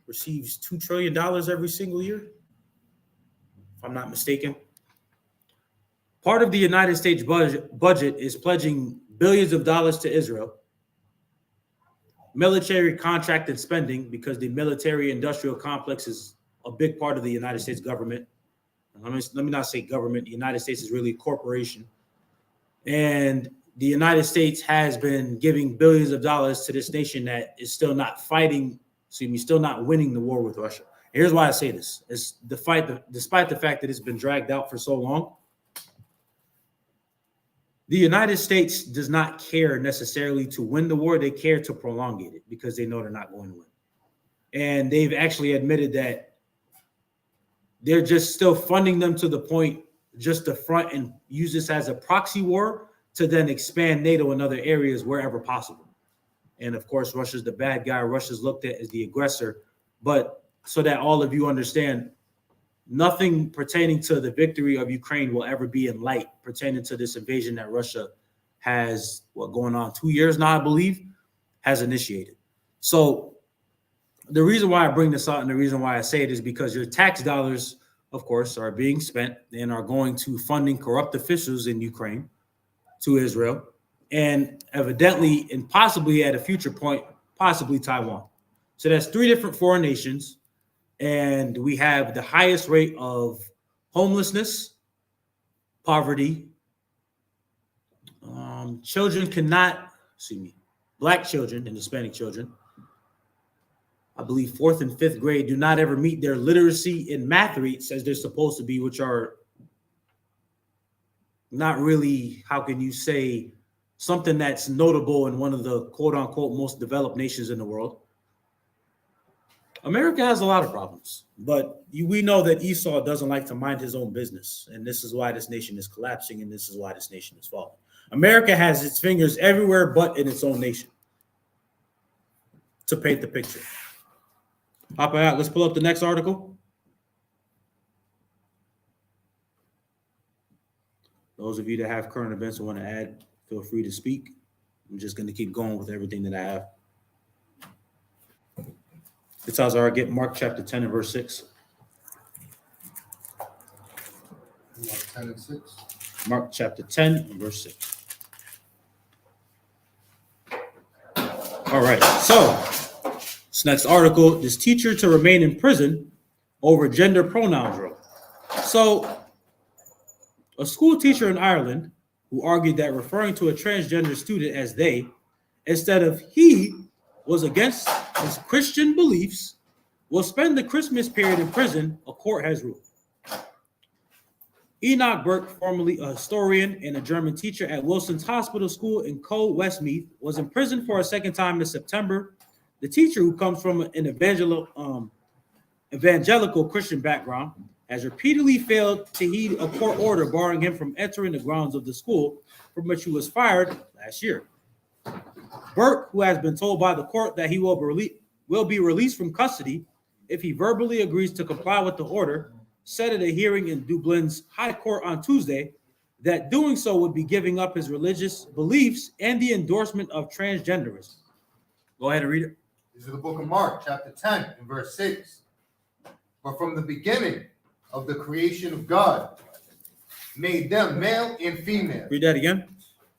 M: receives $2 trillion every single year, if I'm not mistaken. Part of the United States budget is pledging billions of dollars to Israel. Military contract and spending, because the military-industrial complex is a big part of the United States government. Let me not say government. The United States is really a corporation. And the United States has been giving billions of dollars to this nation that is still not still not winning the war with Russia. And here's why I say this. It's despite the fact that it's been dragged out for so long, the United States does not care necessarily to win the war. They care to prolong it because they know they're not going to win. And they've actually admitted that they're just still funding them to the point just to front and use this as a proxy war to then expand NATO in other areas wherever possible. And of course, Russia's the bad guy. Russia's looked at as the aggressor. But so that all of you understand, nothing pertaining to the victory of Ukraine will ever be in light pertaining to this invasion that Russia has, going on 2 years now, I believe, has initiated. So the reason why I bring this out and the reason why I say it is because your tax dollars, of course, are being spent and are going to funding corrupt officials in Ukraine, to Israel, and evidently and possibly at a future point, possibly Taiwan. So that's 3 different foreign nations. And we have the highest rate of homelessness, poverty. Children cannot, Black children and Hispanic children, I believe 4th and 5th grade, do not ever meet their literacy and math rates as they're supposed to be, which are not really, how can you say, something that's notable in one of the quote unquote most developed nations in the world. America has a lot of problems, but we know that Esau doesn't like to mind his own business. And this is why this nation is collapsing. And this is why this nation is falling. America has its fingers everywhere but in its own nation, to paint the picture. Hop out. Let's pull up the next article. Those of you that have current events and want to add, feel free to speak. I'm just going to keep going with everything that I have. It's how I get Mark chapter 10 and verse 6.
N: Mark 10 and 6.
M: Mark chapter 10 and verse 6. All right, so this next article, this teacher to remain in prison over gender pronoun drill. So a school teacher in Ireland who argued that referring to a transgender student as they instead of he was against his Christian beliefs will spend the Christmas period in prison, a court has ruled. Enoch Burke, formerly a historian and a German teacher at Wilson's Hospital School in Coe, Westmeath, was in prison for a second time in September. The teacher, who comes from an evangelical Christian background, has repeatedly failed to heed a court order barring him from entering the grounds of the school from which he was fired last year. Burke, who has been told by the court that he will be released from custody if he verbally agrees to comply with the order, said at a hearing in Dublin's High Court on Tuesday that doing so would be giving up his religious beliefs and the endorsement of transgenderism. Go ahead and read it.
N: This is the book of Mark, chapter 10, and verse 6. But from the beginning of the creation of God, made them male and female.
M: Read that again.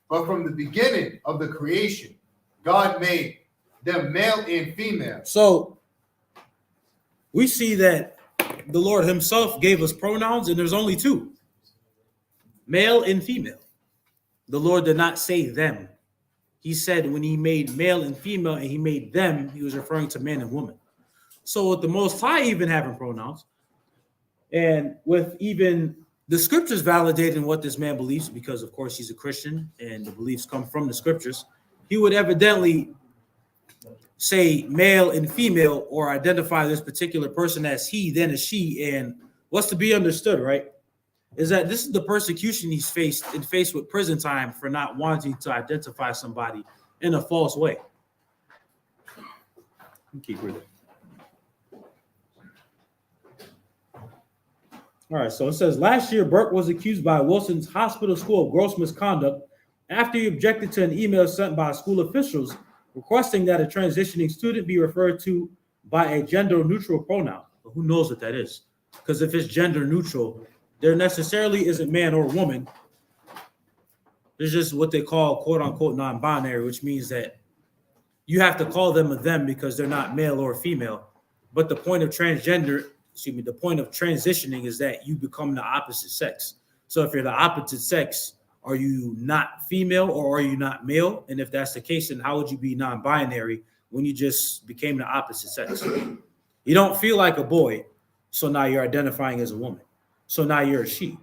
N: But from the beginning of the creation, God made them male and female.
M: So we see that the Lord himself gave us pronouns, and there's only two, male and female. The Lord did not say them. He said when he made male and female and he made them, he was referring to man and woman. So with the Most High even having pronouns, and with even the scriptures validating what this man believes, because of course he's a Christian and the beliefs come from the scriptures, he would evidently say male and female or identify this particular person as he, then as she. And what's to be understood, right, is that this is the persecution he's faced with prison time for not wanting to identify somebody in a false way. Keep reading. All right, so it says, last year, Burke was accused by Wilson's Hospital School of gross misconduct after he objected to an email sent by school officials requesting that a transitioning student be referred to by a gender-neutral pronoun. But who knows what that is? Because if it's gender-neutral, there necessarily isn't man or woman. There's just what they call quote-unquote non-binary, which means that you have to call them a them because they're not male or female. But the point of the point of transitioning is that you become the opposite sex. So if you're the opposite sex, are you not female or are you not male? And if that's the case, then how would you be non-binary when you just became the opposite sex? You don't feel like a boy, so now you're identifying as a woman. So now you're a she.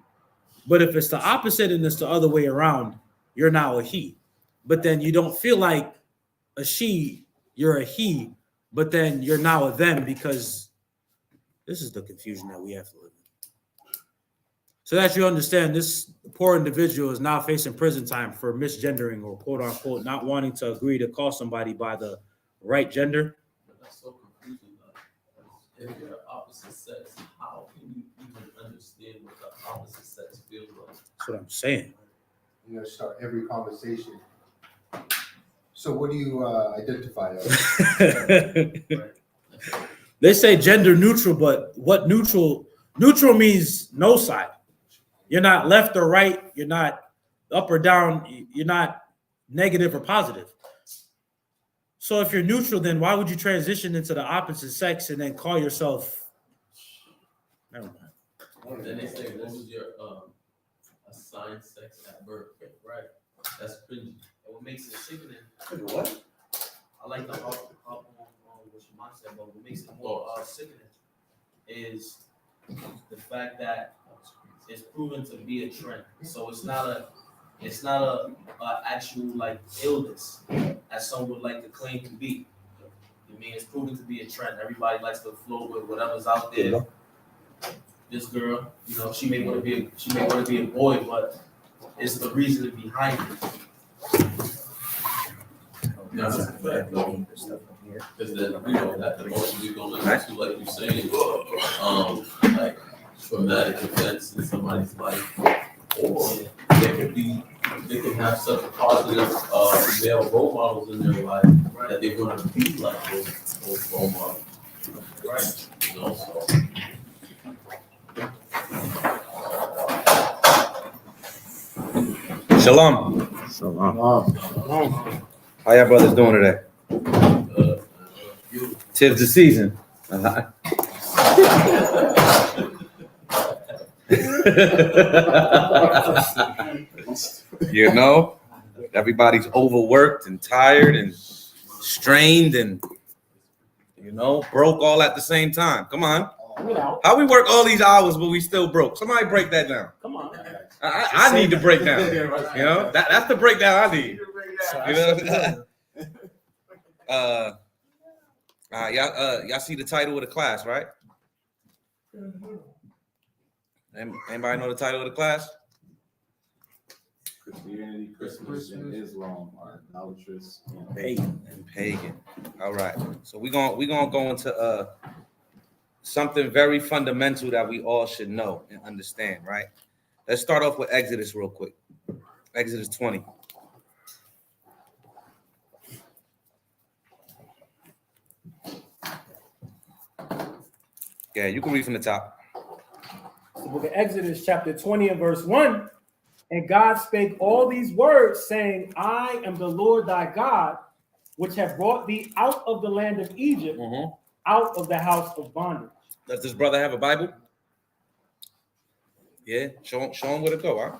M: But if it's the opposite and it's the other way around, you're now a he. But then you don't feel like a she, you're a he, but then you're now a them, because this is the confusion that we have to live in. So that you understand, this poor individual is now facing prison time for misgendering or quote unquote not wanting to agree to call somebody by the right gender.
O: That's so confusing. If you're opposite sex, how can you even understand what the opposite sex feels like?
M: That's what I'm saying.
N: You know, start every conversation. So what do you identify as?
M: They say gender neutral, but what neutral? Neutral means no side. You're not left or right. You're not up or down. You're not negative or positive. So if you're neutral, then why would you transition into the opposite sex and then call yourself? Never mind.
O: Then they say, what was your assigned sex at birth? Right. That's cringy. And what makes it sickening? What? I like the what your mom said, but what makes it more sickening is the fact that it's proven to be a trend. So it's not It's not a actual like illness as some would like to claim to be. I mean, it's proven to be a trend. Everybody likes to float with whatever's out there. This girl, you know, she may want to be a boy, but it's the reason behind it.
F: That's a fact, though. Because then, you know, that can also be going to, like you're saying, like traumatic events in somebody's life, or they can have such positive male role models in their life that they're going to be like those role models, right? You know, so.
P: Shalom. Shalom. How y'all brothers doing today? Tis the season. You know, everybody's overworked and tired and strained and, you know, broke all at the same time. Come on. How we work all these hours but we still broke? Somebody break that down. Come on. I need to break down. You know, that's the breakdown I need. You know? Y'all see the title of the class, right? Anybody know the title of the class?
Q: Christianity, Christmas, and Islam are idolatrous
P: and pagan. All right. So we're gonna go into something very fundamental that we all should know and understand, right? Let's start off with Exodus real quick. Exodus 20. Yeah, you can read from the top.
R: The book of Exodus, chapter 20 and verse 1. And God spake all these words, saying, I am the Lord thy God, which have brought thee out of the land of Egypt, out of the house of bondage.
P: Does this brother have a Bible? Yeah, show him where to go, huh?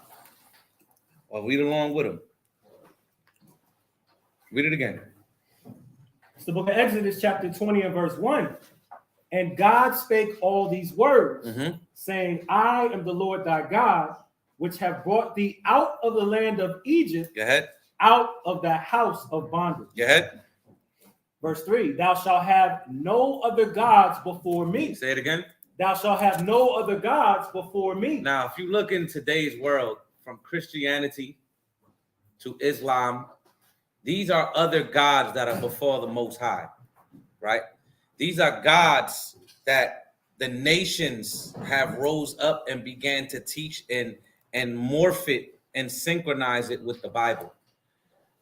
P: Or read along with him. Read it again.
R: It's the book of Exodus, chapter 20 and verse 1. And God spake all these words, saying, I am the Lord thy God, which have brought thee out of the land of Egypt, out of the house of bondage.
P: Go ahead.
R: Verse 3, thou shalt have no other gods before me.
P: Say it again.
R: Thou shalt have no other gods before me.
P: Now, if you look in today's world, from Christianity to Islam, these are other gods that are before the Most High, right? These are gods that the nations have rose up and began to teach and morph it and synchronize it with the Bible.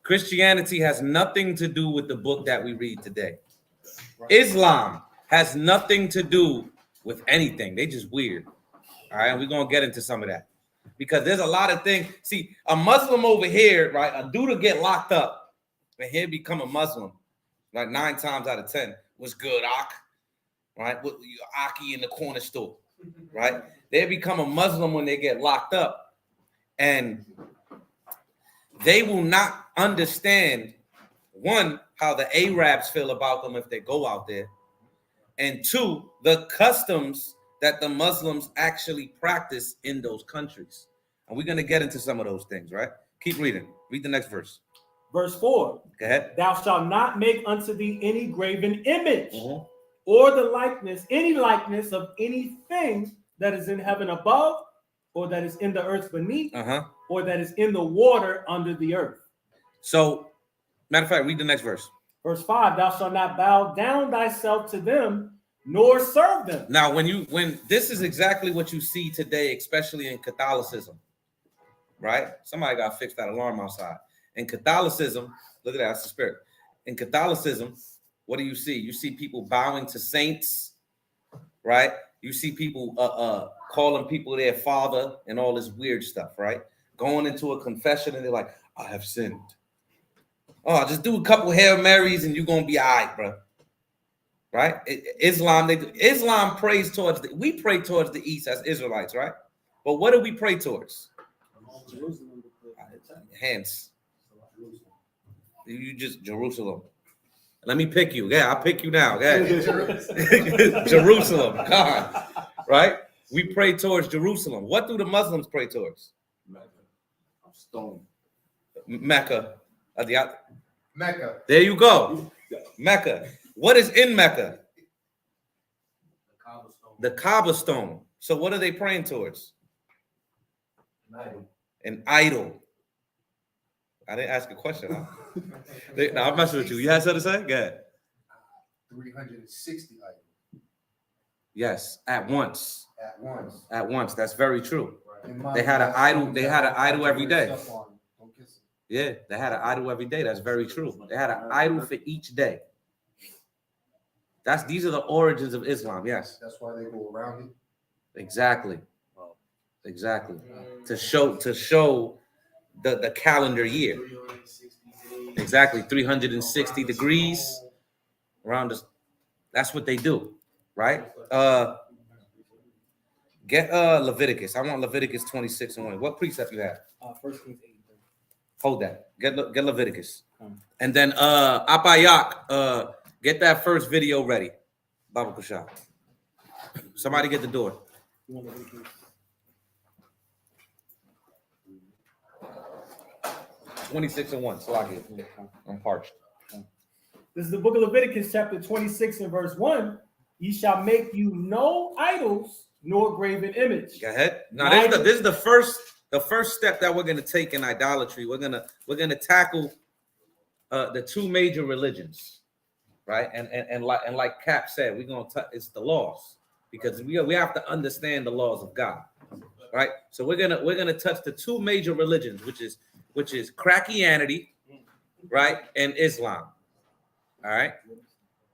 P: Christianity has nothing to do with the book that we read today. Islam has nothing to do with anything. They just weird. All right, and we're going to get into some of that. Because there's a lot of things. See, a Muslim over here, right, a dude will get locked up and he'll become a Muslim. Like 9 times out of 10. What's good, Ak? Right? With Aki in the corner store. Right? They become a Muslim when they get locked up. And they will not understand, one, how the Arabs feel about them if they go out there. And 2, the customs that the Muslims actually practice in those countries. And we're going to get into some of those things, right? Keep reading. Read the next verse.
R: Verse 4.
P: Go ahead.
R: Thou shalt not make unto thee any graven image or the likeness, any likeness of anything that is in heaven above, or that is in the earth beneath, or that is in the water under the earth.
P: So, matter of fact, read the next verse.
R: Verse 5, thou shalt not bow down thyself to them, nor serve them.
P: Now, when this is exactly what you see today, especially in Catholicism, right? Somebody got to fix that alarm outside. In Catholicism, look at that, that's the spirit. In Catholicism, what do you see? You see people bowing to saints, right? You see people calling people their father and all this weird stuff, right? Going into a confession and they're like, I have sinned. Oh, just do a couple Hail Marys and you're going to be all right, bro. Right? Islam prays towards, we pray towards the east as Israelites, right? But what do we pray towards? Hands. You just Jerusalem. Let me pick you. Yeah, I'll pick you now. Yeah. Jerusalem. God. Right? We pray towards Jerusalem. What do the Muslims pray towards?
Q: Stone.
P: Mecca.
N: Mecca.
P: There you go. Mecca. What is in Mecca? The cobblestone. So what are they praying towards? An idol. I didn't ask a question. No, I'm messing with you. You had something to say? Go ahead.
N: 360 items.
P: Yes, at once.
N: At once.
P: At once. That's very true.
N: Right.
P: They had an idol. They had an idol every day. Yeah, they had an idol every day. That's very true. They had an idol for each day. These are the origins of Islam. Yes.
N: That's why they go around it.
P: Exactly. Exactly. To show the calendar year. Exactly. 360 degrees around us. That's what they do, right? Get Leviticus. I want Leviticus 26:1. What precept you have?
R: 1 Kings 8.
P: Hold that. Get Leviticus. And then Apayak, get that first video ready. Baba Kusha. Somebody get the door. 26:1. Slagi. I'm parched.
R: This is the book of Leviticus, chapter 26 and verse 1. Ye shall make you no idols nor graven image.
P: Go ahead. Now this is the first step that we're gonna take in idolatry. We're gonna tackle the two major religions, right? And like Cap said, we're gonna it's the laws, because we have to understand the laws of God, right? So we're gonna touch the two major religions, which is Christianity, right, and Islam. All right,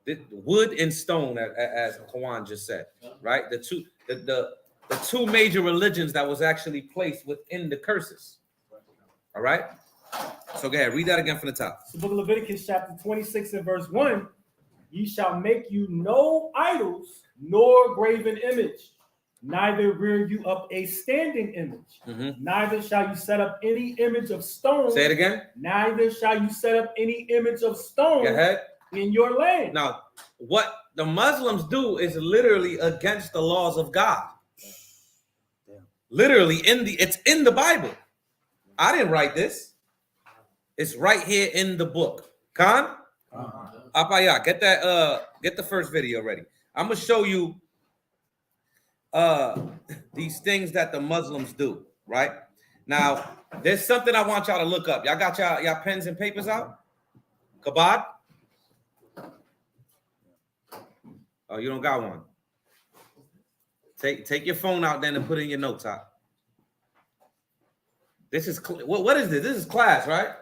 P: the wood and stone, as Kawan just said, right? The two major religions that was actually placed within the curses. All right. So go ahead, read that again from the top.
R: The book of Leviticus, chapter 26 and verse 1. Ye shall make you no idols nor graven image, neither rear you up a standing image, neither shall you set up any image of stone.
P: Say it again.
R: Neither shall you set up any image of stone.
P: Go ahead.
R: In your land.
P: Now, what the Muslims do is literally against the laws of God. Literally it's in the Bible. I didn't write this. It's right here in the book. Khan? Apaya, get the first video ready. I'm gonna show you these things that the Muslims do, right? Now, there's something I want y'all to look up. Y'all got y'all pens and papers out? Kabad? Oh, you don't got one. Take your phone out then and put in your notes out. This is what is this? This is class, right?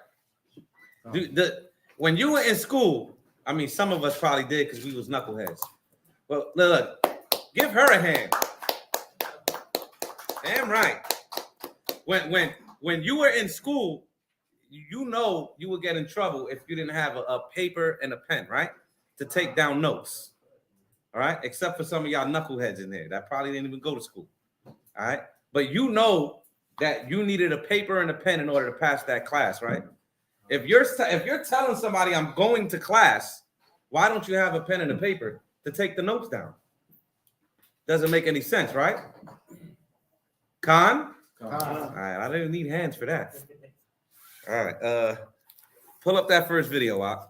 P: When you were in school, I mean, some of us probably did because we was knuckleheads. But look, give her a hand. Damn right. When you were in school, you know you would get in trouble if you didn't have a paper and a pen, right? To take down notes. All right, except for some of y'all knuckleheads in there that probably didn't even go to school. All right, but you know that you needed a paper and a pen in order to pass that class, right? If you're telling somebody I'm going to class, why don't you have a pen and a paper to take the notes down? Doesn't make any sense, right? Khan? All right, I didn't need hands for that. All right, pull up that first video, Op.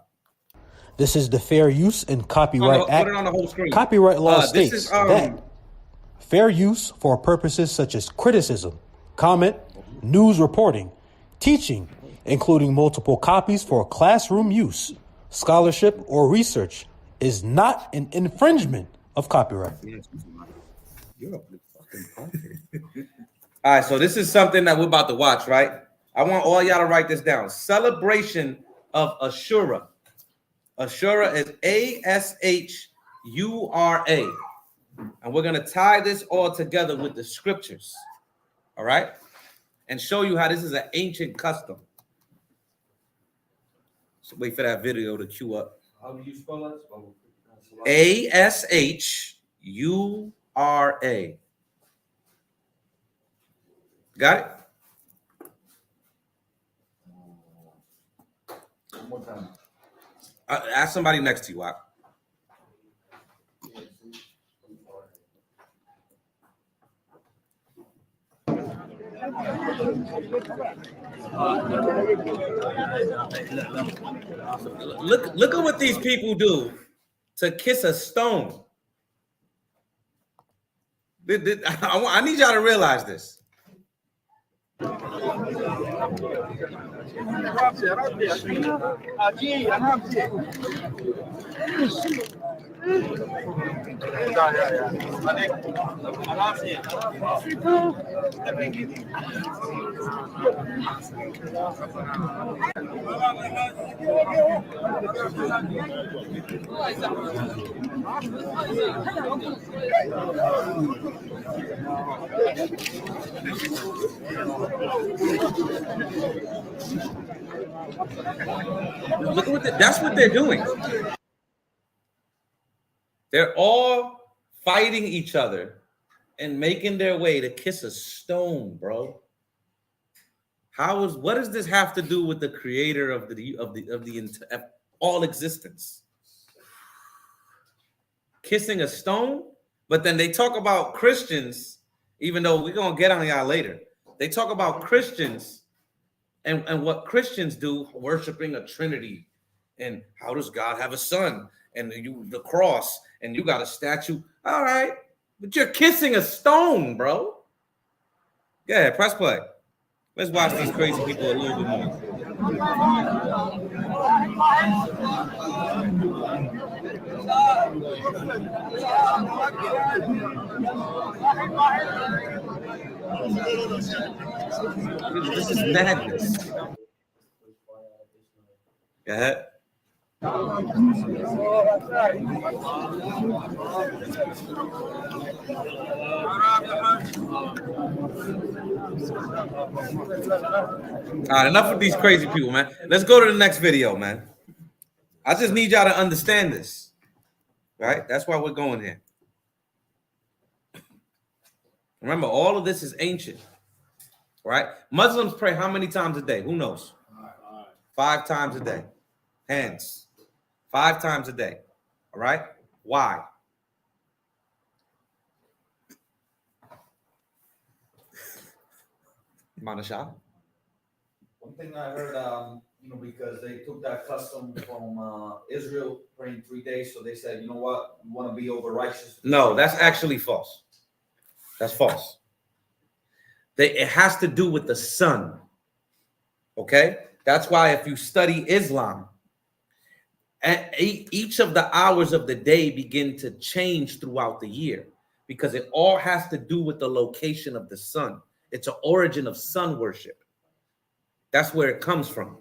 S: This is the Fair Use and Copyright Act.
P: Put it on the whole screen.
S: Copyright law states that fair use for purposes such as criticism, comment, news reporting, teaching, including multiple copies for classroom use, scholarship, or research, is not an infringement of copyright.
P: You're a fucking pumpkin. All right, so this is something that we're about to watch, right? I want all y'all to write this down. Celebration of Ashura. Ashura is A-S-H-U-R-A. And we're going to tie this all together with the scriptures. All right? And show you how this is an ancient custom. So wait for that video to queue up.
O: How do you spell that?
P: A-S-H-U-R-A. Got it?
Q: One more time.
P: Ask somebody next to you, Wak. Look at what these people do to kiss a stone. I need y'all to realize this. Look at that's what they're doing. They're all fighting each other and making their way to kiss a stone, bro. What does this have to do with the creator of all existence? Kissing a stone? But then they talk about Christians, even though we're gonna get on y'all later. They talk about Christians and what Christians do, worshiping a Trinity. And how does God have a son? And the cross, and you got a statue. All right, but you're kissing a stone, bro. Yeah, press play. Let's watch these crazy people a little bit more. This is madness. Go ahead. All right, enough of these crazy people, man. Let's go to the next video, man. I just need y'all to understand this, right? That's why we're going here. Remember, all of this is ancient, right? Muslims pray how many times a day? Who knows? 5 times a day. Hands. 5 times a day. All right? Why? Manasha?
T: One thing I heard, because they took that custom from Israel, praying 3 days, so they said, you know what, you want to be over righteous.
P: No, that's actually false. That's false. It has to do with the sun. Okay? That's why if you study Islam, each of the hours of the day begin to change throughout the year because it all has to do with the location of the sun. It's an origin of sun worship. That's where it comes from.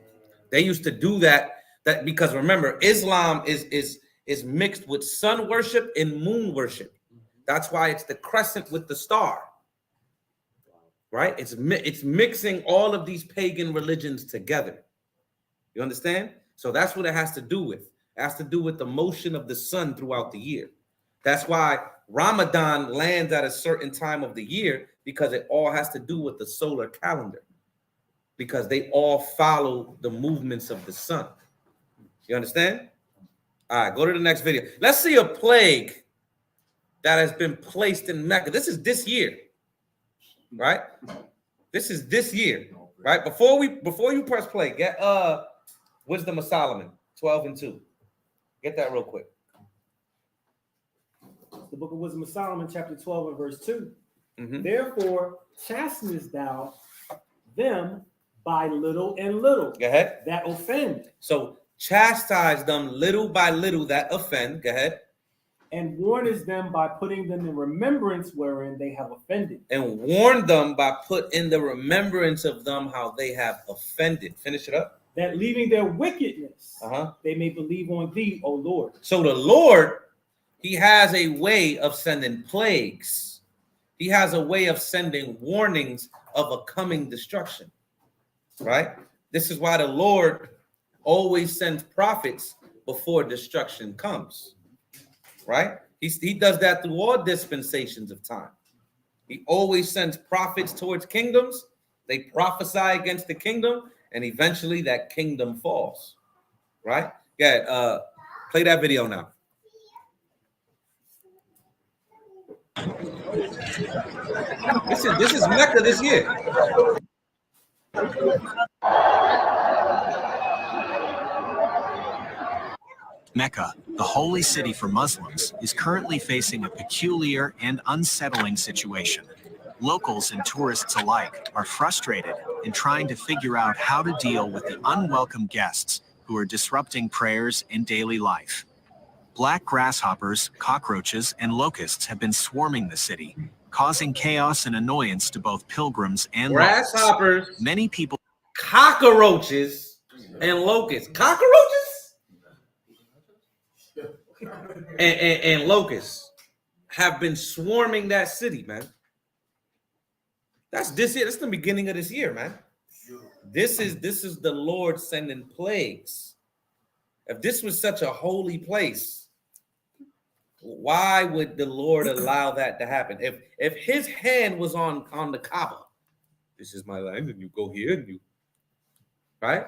P: They used to do that because remember, Islam is mixed with sun worship and moon worship. That's why it's the crescent with the star. Right? It's mixing all of these pagan religions together. You understand? So that's what it has to do with. It has to do with the motion of the sun throughout the year. That's why Ramadan lands at a certain time of the year because it all has to do with the solar calendar. Because they all follow the movements of the sun. You understand? All right, go to the next video. Let's see a plague that has been placed in Mecca. This is this year, right? This is this year, right? Before you press play, get Wisdom of Solomon 12:2. Get that real quick.
R: The book of Wisdom of Solomon, chapter 12 and verse 2. Mm-hmm. Therefore, chastenest thou them by little and little.
P: Go ahead.
R: That offend.
P: So chastise them little by little that offend. Go ahead.
R: And warnest them by putting them in remembrance wherein they have offended.
P: And warn them by put in the remembrance of them how they have offended. Finish it up.
R: That leaving their wickedness, they may believe on thee, O Lord.
P: So the Lord, he has a way of sending plagues. He has a way of sending warnings of a coming destruction. Right? This is why the Lord always sends prophets before destruction comes. Right? He does that through all dispensations of time. He always sends prophets towards kingdoms. They prophesy against the kingdom, and eventually that kingdom falls. Right? Yeah, play that video now. This is Mecca this year.
U: Mecca, the holy city for Muslims, is currently facing a peculiar and unsettling situation. Locals and tourists alike are frustrated in trying to figure out how to deal with the unwelcome guests who are disrupting prayers and daily life. Black grasshoppers, cockroaches, and locusts have been swarming the city, causing chaos and annoyance to both pilgrims and
P: grasshoppers.
U: locals. Many people,
P: cockroaches, and locusts. Cockroaches and locusts have been swarming that city, man. That's this year. That's the beginning of this year, man. This is the Lord sending plagues. If this was such a holy place, why would the Lord allow that to happen? If his hand was on the Kaaba, this is my land, and you go here and you, right?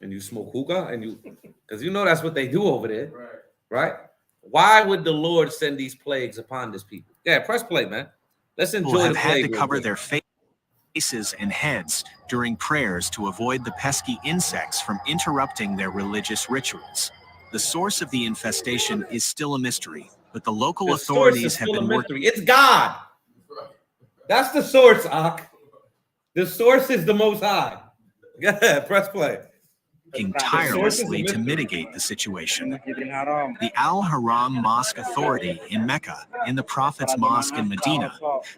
P: And you smoke hookah, and you, because you know that's what they do over there, right? Why would the Lord send these plagues upon this people? Yeah, press play, man. Let's enjoy
U: have
P: the
U: had
P: plague
U: to cover their faces and heads during prayers to avoid the pesky insects from interrupting their religious rituals. The source of the infestation is still a mystery, but the local authorities have been working.
P: It's God. That's the source, Ak. The source is the Most High. Yeah, press play.
U: Tirelessly to mitigate the situation. The Al-Haram Mosque Authority in Mecca and the Prophet's Mosque in Medina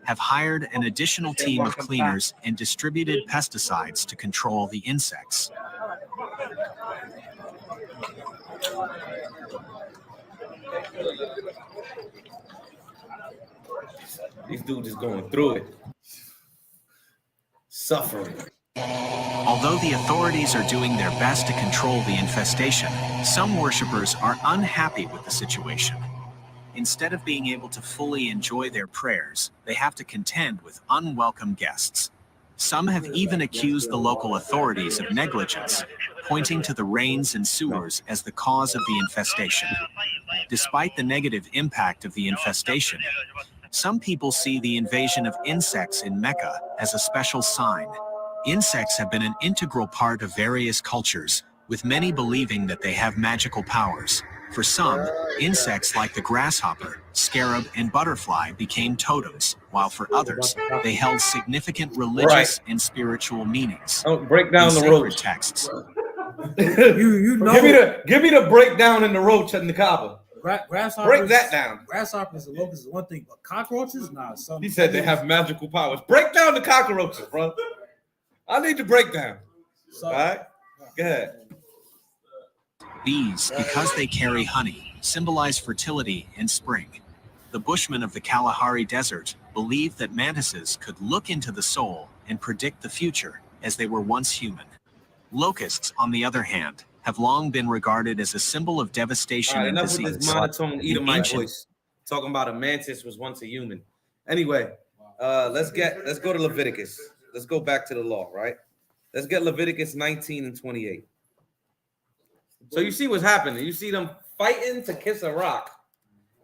U: have hired an additional team of cleaners and distributed pesticides to control the insects.
P: These dudes is going through it. Suffering.
U: Although the authorities are doing their best to control the infestation, some worshippers are unhappy with the situation. Instead of being able to fully enjoy their prayers, they have to contend with unwelcome guests. Some have even accused the local authorities of negligence, pointing to the rains and sewers as the cause of the infestation. Despite the negative impact of the infestation, some people see the invasion of insects in Mecca as a special sign. Insects have been an integral part of various cultures, with many believing that they have magical powers. For some, insects like the grasshopper, scarab, and butterfly became totems, while for others, they held significant religious and spiritual meanings.
P: Oh, break down the roach
U: texts.
R: you know.
P: Give me the breakdown in the roach and the Kaaba.
R: Grasshoppers,
P: break that down.
R: Grasshoppers and locusts is one thing, but cockroaches, nah.
P: He said they have magical powers. Break down the cockroaches, bro. I need to break down. All right? Go ahead.
U: Bees, because they carry honey, symbolize fertility and spring. The Bushmen of the Kalahari Desert believed that mantises could look into the soul and predict the future, as they were once human. Locusts, on the other hand, have long been regarded as a symbol of devastation and disease.
P: Enough with this monotone Edomite voice. Talking about a mantis was once a human. Anyway, let's go to Leviticus. Let's go back to the law, right? Let's get Leviticus 19 and 28. So you see what's happening. You see them fighting to kiss a rock.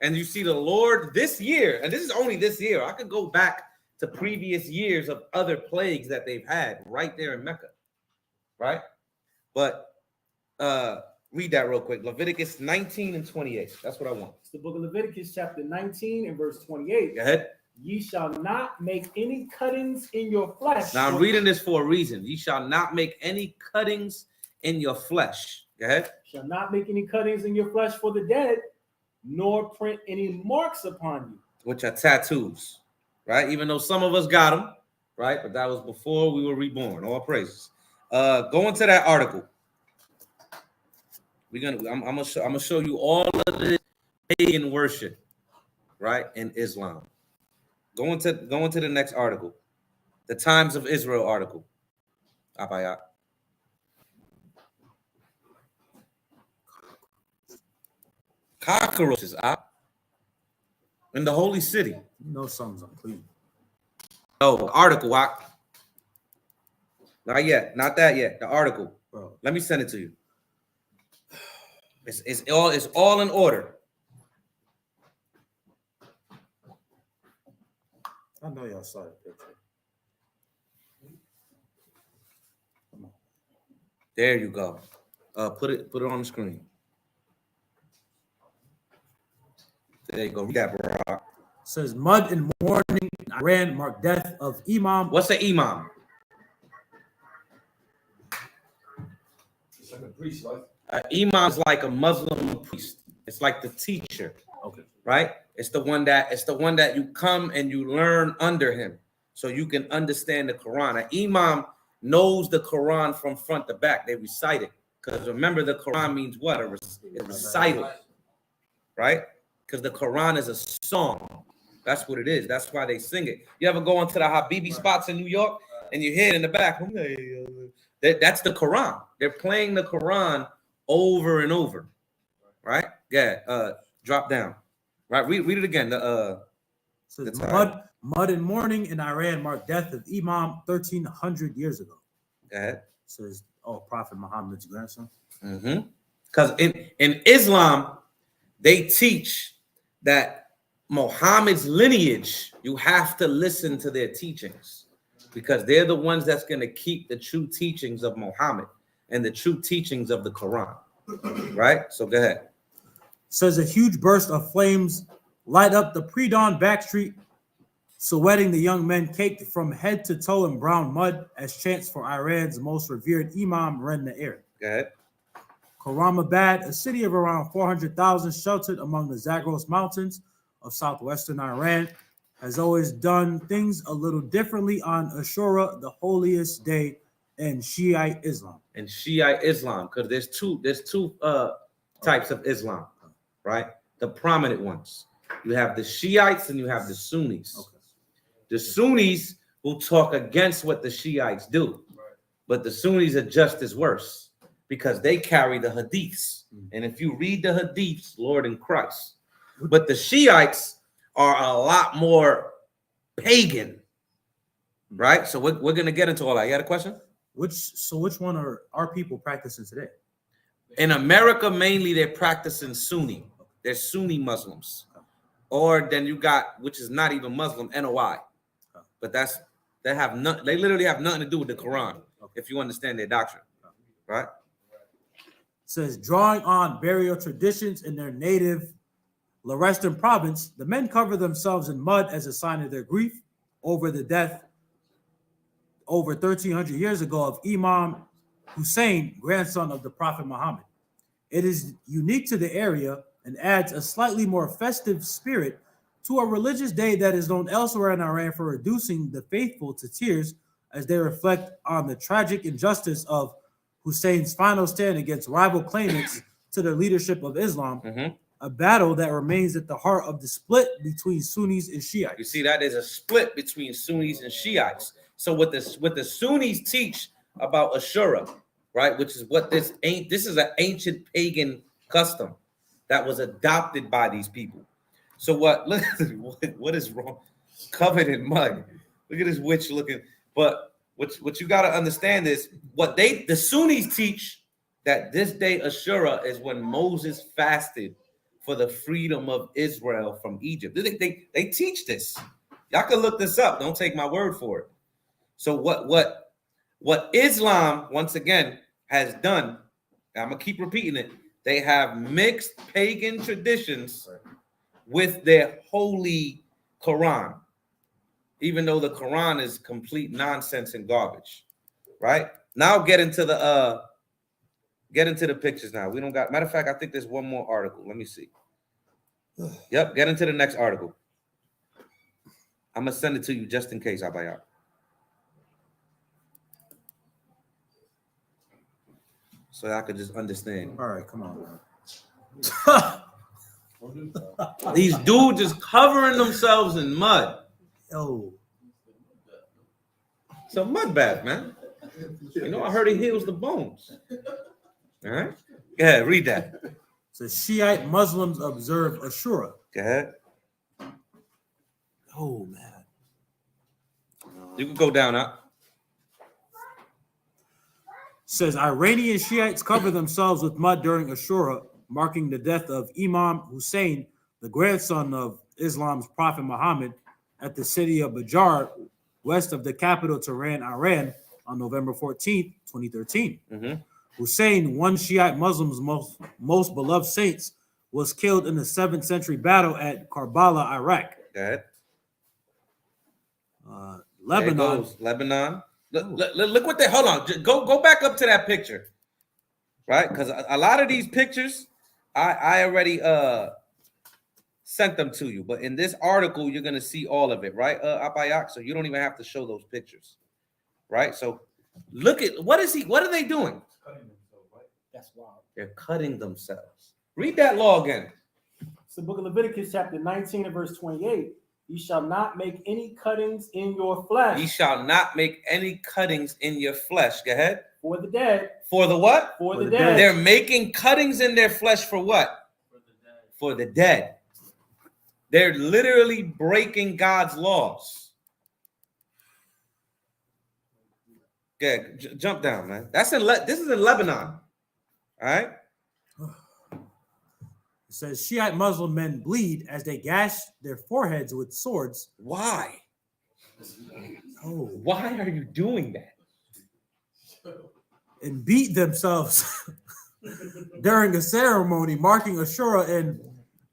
P: And you see the Lord this year, and this is only this year. I could go back to previous years of other plagues that they've had right there in Mecca, right? But read that real quick. Leviticus 19 and 28. That's what I want.
R: It's the book of Leviticus, chapter 19 and verse 28.
P: Go ahead.
R: Ye shall not make any cuttings in your flesh.
P: Now I'm reading this for a reason. Ye shall not make any cuttings in your flesh. Go ahead.
R: Shall not make any cuttings in your flesh for the dead, nor print any marks upon you.
P: Which are tattoos, right? Even though some of us got them, right? But that was before we were reborn. All praises. Go into that article. I'm gonna show you all of the pagan worship, right? In Islam. Go into the next article, the Times of Israel article. Abayat. Cockroaches in the holy city.
R: You know something's unclean.
P: Oh, article. Not yet. Not that yet. The article. Bro. Let me send it to you. It's all in order.
M: I know y'all saw the picture. Come on.
P: There you go. Put it on the screen. There you go. Read that, bro.
S: Says mud and mourning in Iran marked death of Imam.
P: What's the Imam?
T: It's like a priest, right?
P: Imam's like a Muslim priest. It's like the teacher.
S: Okay.
P: Right? It's the one that you come and you learn under him, so you can understand the Quran. An Imam knows the Quran from front to back. They recite it. Because remember, the Quran means what? A recital. Right? Because the Quran is a song. That's what it is. That's why they sing it. You ever go into the Habibi spots in New York and you hear it in the back? That's the Quran. They're playing the Quran over and over. Right? Yeah. Drop down. Right. Read it again.
S: So mud and mourning in Iran marked death of Imam 1,300 years ago.
P: Go ahead.
S: Says, Prophet Muhammad's grandson.
P: Because in Islam, they teach that Muhammad's lineage, you have to listen to their teachings, because they're the ones that's going to keep the true teachings of Muhammad and the true teachings of the Quran. Right? So go ahead.
S: Says a huge burst of flames light up the pre-dawn backstreet, sweating the young men caked from head to toe in brown mud as chants for Iran's most revered Imam rend the air.
P: Go ahead.
S: Karamabad, a city of around 400,000 sheltered among the Zagros Mountains of southwestern Iran, has always done things a little differently on Ashura, the holiest day in Shiite Islam.
P: And Shiite Islam, because there's two types of Islam, right? The prominent ones. You have the Shiites and you have the Sunnis. Okay. The Sunnis will talk against what the Shiites do, but the Sunnis are just as worse because they carry the hadiths. And if you read the hadiths, Lord in Christ, but the Shiites are a lot more pagan, right? So we're going to get into all that. You had a question?
S: Which one are our people practicing today?
P: In America, mainly they're practicing Sunni. They're Sunni Muslims. Or then you got, which is not even Muslim, NOI. But they literally have nothing to do with the Quran, if you understand their doctrine, right?
S: Says, drawing on burial traditions in their native Lorestan province, the men cover themselves in mud as a sign of their grief over the death over 1,300 years ago of Imam Hussein, grandson of the Prophet Muhammad. It is unique to the area and adds a slightly more festive spirit to a religious day that is known elsewhere in Iran for reducing the faithful to tears as they reflect on the tragic injustice of Hussein's final stand against rival claimants to the leadership of Islam, a battle that remains at the heart of the split between Sunnis and Shiites.
P: You see that there's a split between Sunnis and Shiites. So what the Sunnis teach about Ashura, right, which is what this is an ancient pagan custom that was adopted by these people. So what is wrong? Covered in mud. Look at this witch looking. But what you got to understand is the Sunnis teach that this day Ashura is when Moses fasted for the freedom of Israel from Egypt. They teach this. Y'all can look this up. Don't take my word for it. So what Islam once again has done, I'm gonna keep repeating it. They have mixed pagan traditions with their holy Quran, even though the Quran is complete nonsense and garbage. Right now, get into the pictures. Now we don't got. Matter of fact, I think there's one more article. Let me see. Yep, get into the next article. I'm gonna send it to you just in case, Abayat. So I could just understand.
S: All right, come on,
P: man. These dudes just covering themselves in mud.
S: Yo.
P: It's a mud bath, man. You know, I heard it heals the bones. All right? Go ahead, read that.
S: So Shiite Muslims observe Ashura.
P: Go ahead.
S: Oh, man.
P: You can go down, huh?
S: Says Iranian Shiites cover themselves with mud during Ashura, marking the death of Imam Hussein, the grandson of Islam's Prophet Muhammad,
M: at the city of Bajar, west of the capital Tehran, Iran, on November 14th, 2013. Hussein, one Shiite Muslim's most beloved saints, was killed in the 7th century battle at Karbala, Iraq. Lebanon.
P: Lebanon. Look what they. Hold on. Go back up to that picture, right? Because a lot of these pictures, I already sent them to you. But in this article, you're gonna see all of it, right? Abayak. So you don't even have to show those pictures, right? So look at what are they doing?
R: That's wild.
P: They're cutting themselves. Read that law again.
R: It's the book of Leviticus, chapter 19 and verse 28. You shall not make any cuttings in your flesh.
P: Ye shall not make any cuttings in your flesh. Go ahead.
R: For the dead.
P: For the what?
R: For the dead.
P: They're making cuttings in their flesh for what? For the dead. They're literally breaking God's laws. Yeah, jump down, man. This is in Lebanon. All right.
M: It says Shiite Muslim men bleed as they gash their foreheads with swords.
P: Why?
M: Oh,
P: why are you doing that?
M: And beat themselves during a ceremony marking Ashura in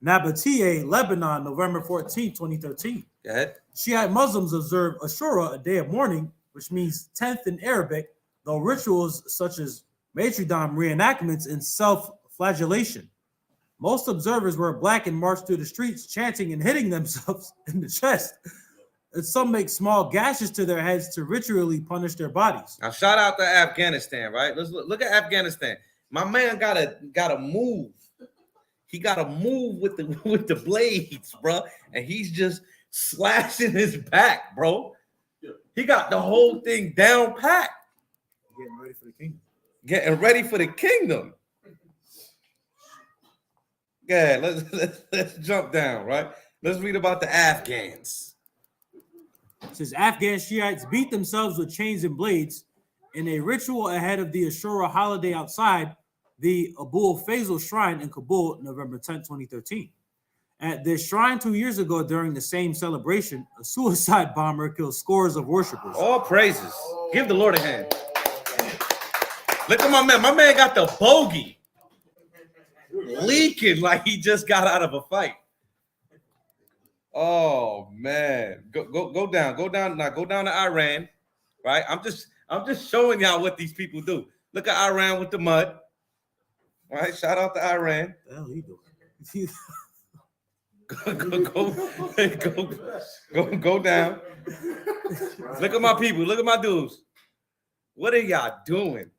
M: Nabatea, Lebanon, November 14, 2013.
P: Go ahead.
M: Shiite Muslims observe Ashura, a day of mourning, which means 10th in Arabic, though rituals such as martyrdom reenactments and self-flagellation. Most observers wear black and march through the streets chanting and hitting themselves in the chest. And some make small gashes to their heads to ritually punish their bodies.
P: Now shout out to Afghanistan, right? Let's look at Afghanistan. My man gotta move. He gotta move with the blades, bro. And he's just slashing his back, bro. He got the whole thing down packed.
M: Getting ready for the kingdom.
P: Getting ready for the kingdom. Yeah, let's jump down, right? Let's read about the Afghans.
M: It says Afghan Shiites beat themselves with chains and blades in a ritual ahead of the Ashura holiday outside the Abul Fazl Shrine in Kabul, November 10, 2013. At this shrine 2 years ago, during the same celebration, a suicide bomber killed scores of worshipers.
P: All praises. Give the Lord a hand. Look at my man. My man got the bogey leaking like he just got out of a fight. Oh man, go down now. Go down to Iran, right? I'm just showing y'all what these people do. Look at Iran with the mud. All right, shout out to Iran.
M: What the hell are you doing?
P: Go down. Look at my people. Look at my dudes. What are y'all doing?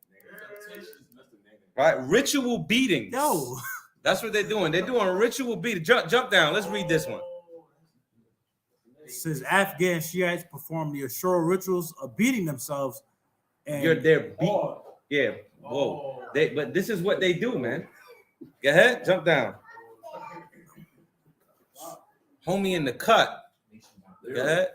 P: Right, ritual beatings.
M: No,
P: that's what they're doing. They're doing ritual beating. Jump down. Let's read this one.
M: It says Afghan Shiites perform the Ashura rituals of beating themselves. And
P: they're beat. Yeah. Whoa. But this is what they do, man. Go ahead. Jump down. Homie in the cut. Go ahead.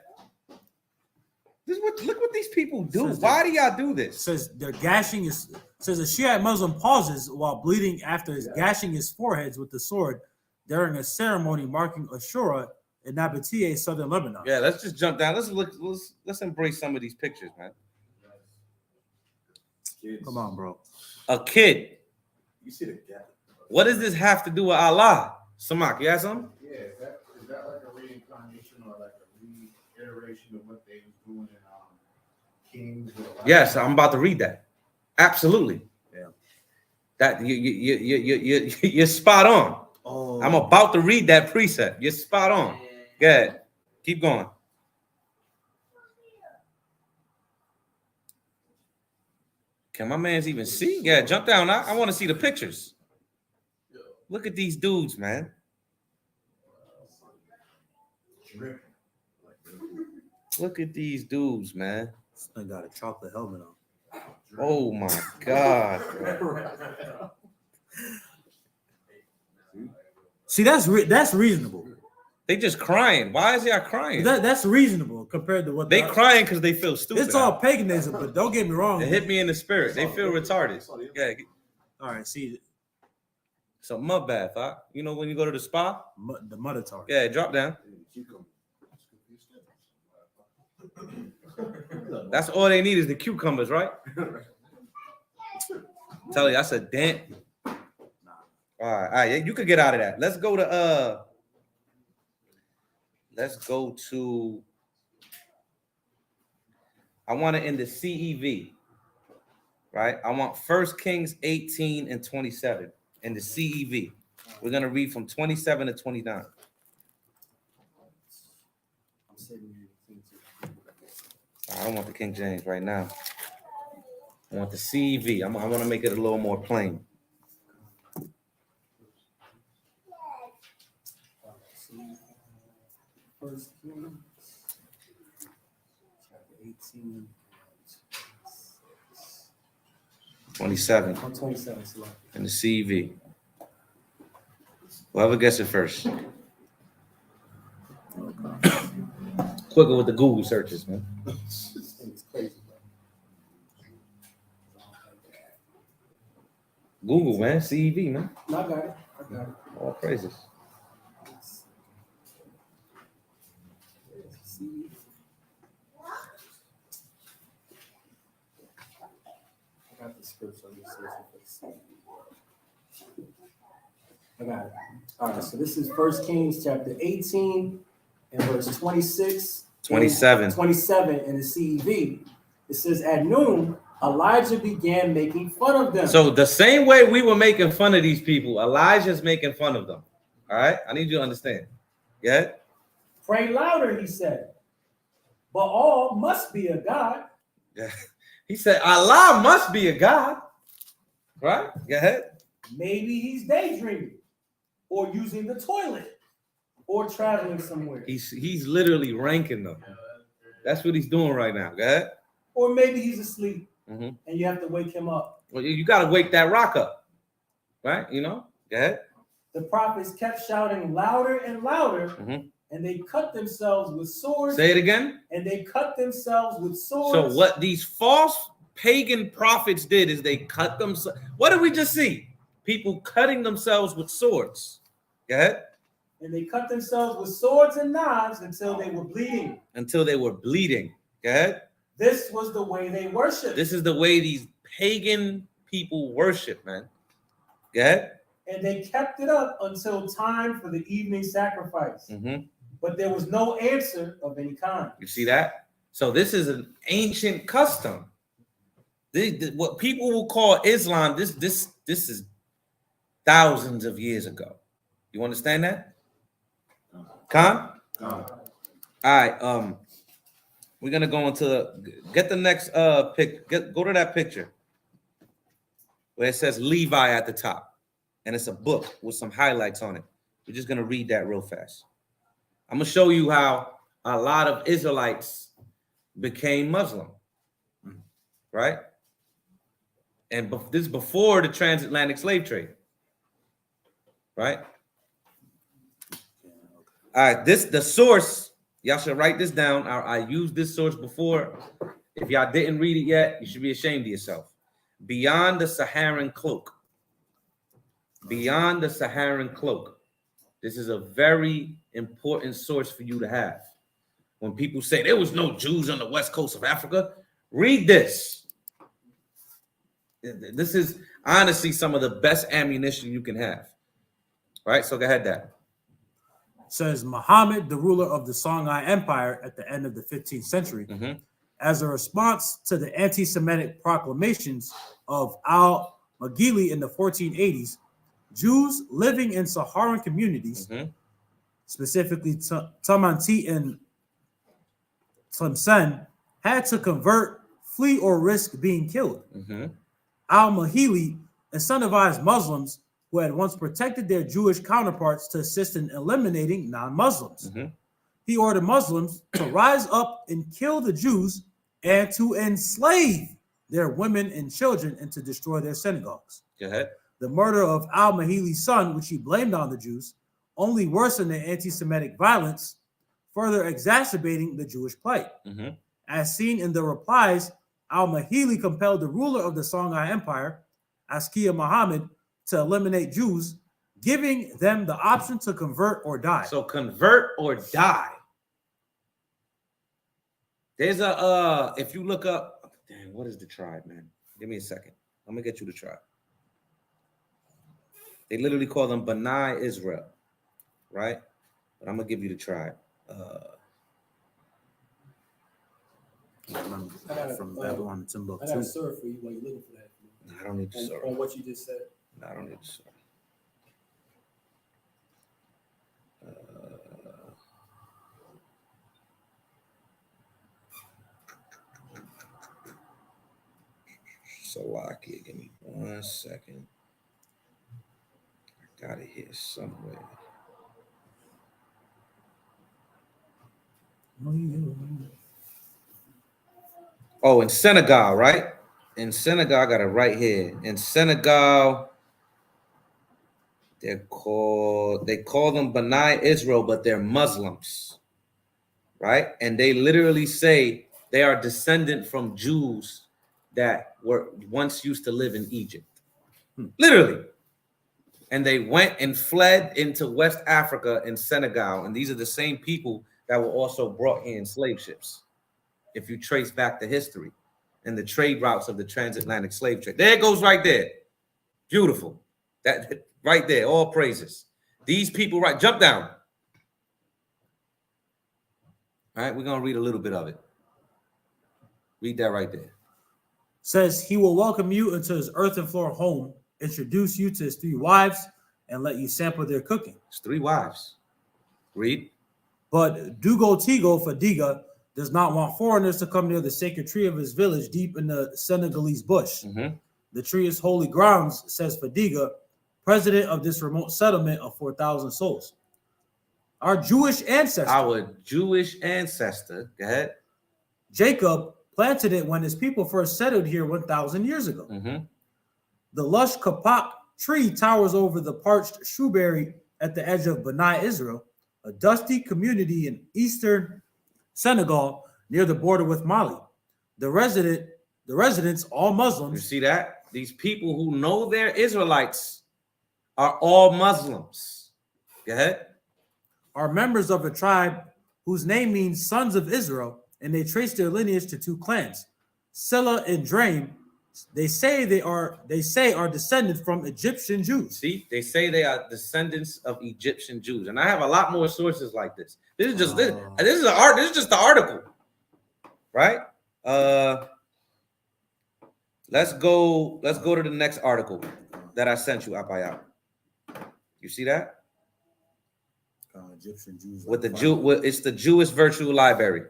P: Look what these people do. Why do y'all do this?
M: Says they're gashing his. Says a Shiite Muslim pauses while bleeding after gashing his foreheads with the sword during a ceremony marking Ashura in Nabatea, southern Lebanon.
P: Yeah, let's just jump down. Let's embrace some of these pictures, man.
M: Come on, bro.
P: A kid.
Q: You see the gap.
P: What does this have to do with Allah? Samak, you have something?
D: Yeah, is that like a reincarnation or like a reiteration of what they was doing in Kings?
P: Yes, I'm about to read that. Absolutely. Yeah. That you're spot on.
M: Oh.
P: I'm about to read that precept. You're spot on. Go ahead. Keep going. Can my man's even see? Yeah, jump down. I want to see the pictures. Look at these dudes, man. Look at these dudes, man.
M: I got a chocolate helmet on.
P: Oh my God.
M: See, that's reasonable.
P: They just crying. Why is y'all crying?
M: That's reasonable compared to what
P: they crying because they feel stupid.
M: It's all paganism, but don't get me wrong.
P: It hit me in the spirit. They feel retarded. Yeah.
M: All right, see.
P: It's a mud bath, huh? You know when you go to the spa?
M: The mud tar.
P: Yeah, drop down. That's all they need is the cucumbers, right? Tell you, that's a dent. All right, you could get out of that. Let's go to I want it in the CEV, right? I want 1 Kings 18 and 27 in the CEV. We're gonna read from 27 to 29. I don't want the King James right now. I want the CEV. I want to make it a little more plain.
R: First Kings, chapter 18,
P: 27.
R: 27, select.
P: In the CEV. Whoever gets it first. Quicker with the Google searches, man.
R: It's crazy, bro.
P: Google, man. CEV, man.
R: No, I got it.
P: All praises.
R: I got the scripture. I got it. All right, so this is 1 Kings chapter 18 and verse 26.
P: 27.
R: 27 in the CEV. It says, at noon, Elijah began making fun of them.
P: So the same way we were making fun of these people, Elijah's making fun of them. All right? I need you to understand. Yeah?
R: Pray louder, he said. Baal must be a god.
P: Yeah. He said, Allah must be a god. Right? Go ahead.
R: Maybe he's daydreaming or using the toilet or traveling somewhere.
P: He's literally ranking them. That's what he's doing right now. Go ahead.
R: Or maybe he's asleep and you have to wake him up.
P: Well, you got to wake that rock up. Right? You know? Go ahead.
R: The prophets kept shouting louder and louder, and they cut themselves with swords.
P: Say it again.
R: And they cut themselves with swords.
P: So what these false pagan prophets did is they cut themselves. What did we just see? People cutting themselves with swords. Go ahead.
R: And they cut themselves with swords and knives until they were bleeding.
P: Until they were bleeding. Go ahead.
R: This was the way they worshiped.
P: This is the way these pagan people worship, man. Go ahead.
R: And they kept it up until time for the evening sacrifice. But there was no answer of any kind.
P: You see that? So this is an ancient custom. What people will call Islam, this is thousands of years ago. You understand that? Khan? All right. We're gonna go into get the next go to that picture where it says Levi at the top, and it's a book with some highlights on it. We're just gonna read that real fast. I'm gonna show you how a lot of Israelites became Muslim, right? And this is before the transatlantic slave trade, right? All right, the source, y'all should write this down. I used this source before. If y'all didn't read it yet, you should be ashamed of yourself. Beyond the Saharan Cloak. Beyond the Saharan Cloak. This is a very important source for you to have. When people say there was no Jews on the west coast of Africa, read this. This is honestly some of the best ammunition you can have. Right? So go ahead, Dad.
S: Says Muhammad, the ruler of the Songhai Empire at the end of the 15th century, as a response to the anti-Semitic proclamations of al-Maghili in the 1480s, Jews living in Saharan communities, specifically Tamanti and Tlemcen, had to convert, flee, or risk being killed. Al-Maghili incentivized Muslims who had once protected their Jewish counterparts to assist in eliminating non-Muslims. He ordered Muslims to rise up and kill the Jews and to enslave their women and children and to destroy their synagogues.
P: Go ahead.
S: The murder of al-Maghili's son, which he blamed on the Jews, only worsened the anti-Semitic violence, further exacerbating the Jewish plight. As seen in the replies, al-Maghili compelled the ruler of the Songhai Empire, Askia Muhammad, to eliminate Jews, giving them the option to convert or die.
P: So convert or die. There's a if you look up, damn, what is the tribe, man? Give me a second. I'm gonna get you the tribe. They literally call them B'nai Israel, right? But I'm gonna give you the tribe.
M: From Babylon to Timbuktu.
R: I got a sword for you while you're looking for that.
P: No, I don't need the sword.
R: On what you just said.
P: No, I don't need the sword. Salakia, give me 1 second. I got it here somewhere. Oh, in Senegal, right? In Senegal, I got it right here. In Senegal, they call them B'nai Israel, but they're Muslims, right? And they literally say they are descendant from Jews that were once used to live in Egypt. Literally. And they went and fled into West Africa and Senegal. And these are the same people that were also brought here in slave ships. If you trace back the history and the trade routes of the transatlantic slave trade. There it goes right there. Beautiful. That right there, all praises. These people, right, jump down. All right, we're going to read a little bit of it. Read that right there.
S: Says he will welcome you into his earthen floor home, introduce you to his 3 wives, and let you sample their cooking.
P: It's 3 wives. Read.
S: But Dugo Tigo Fadiga does not want foreigners to come near the sacred tree of his village deep in the Senegalese bush. The tree is holy grounds, says Fadiga, president of this remote settlement of 4,000 souls. Our Jewish ancestor. Go ahead. Jacob planted it when his people first settled here 1,000 years ago. The lush kapak tree towers over the parched shoeberry at the edge of B'nai Israel, a dusty community in eastern Senegal near the border with Mali. The residents, all Muslims.
P: You see that? These people who know they're Israelites are all Muslims. Go ahead.
S: Are members of a tribe whose name means sons of Israel, and they trace their lineage to 2 clans, Sela and Draim. They say are descended from Egyptian Jews.
P: See, they say they are descendants of Egyptian Jews, and I have a lot more sources like this. This is just this is just the article, right? Let's go to the next article that I sent you, Apayat. You see that?
M: Egyptian Jews
P: with the Jew, it's the Jewish Virtual Library.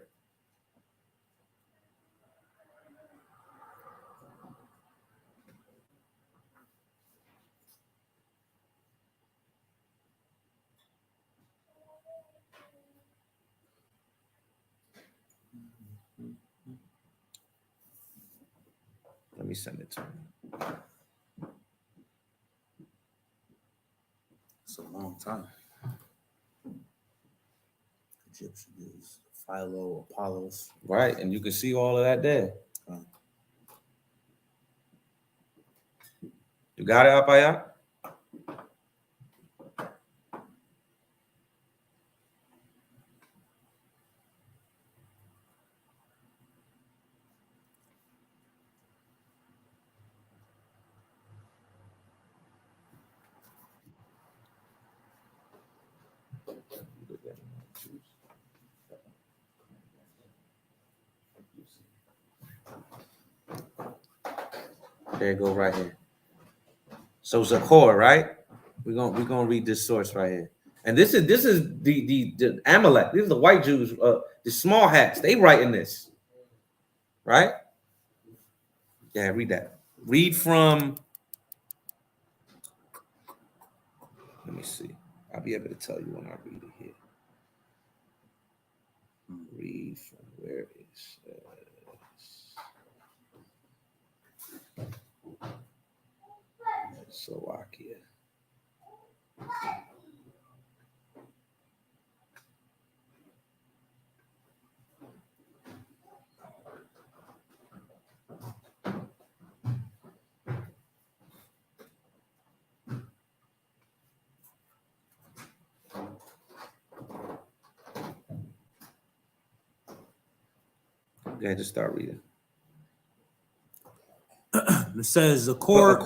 P: Let me send it to you.
M: It's a long time. Egyptian Jews, Philo, Apollos.
P: Right, and you can see all of that there. You got it, Apaya? There you go, right here. So Zakor, right? We're gonna read this source right here. And this is the Amalek. These are the white Jews, the small hats. They writing this, right? Yeah, read that. Read from. Let me see. I'll be able to tell you when I read it here. Read from where is Slovakia. Yeah, just start reading.
M: It says according.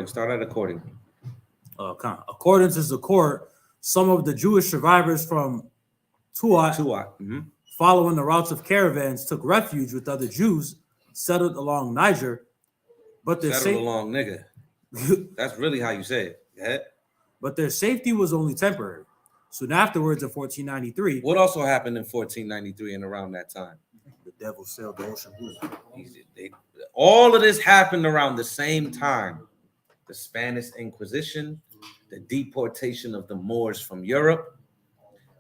P: Start at according.
M: According to Zakor, some of the Jewish survivors from Tuat, following the routes of caravans, took refuge with other Jews settled along Niger. But their
P: along, nigga. That's really how you say it. Yeah.
M: But their safety was only temporary. Soon afterwards, in 1493.
P: What also happened in 1493 and around that time?
M: The devil sailed the ocean blue.
P: All of this happened around the same time. The Spanish Inquisition, the deportation of the Moors from Europe,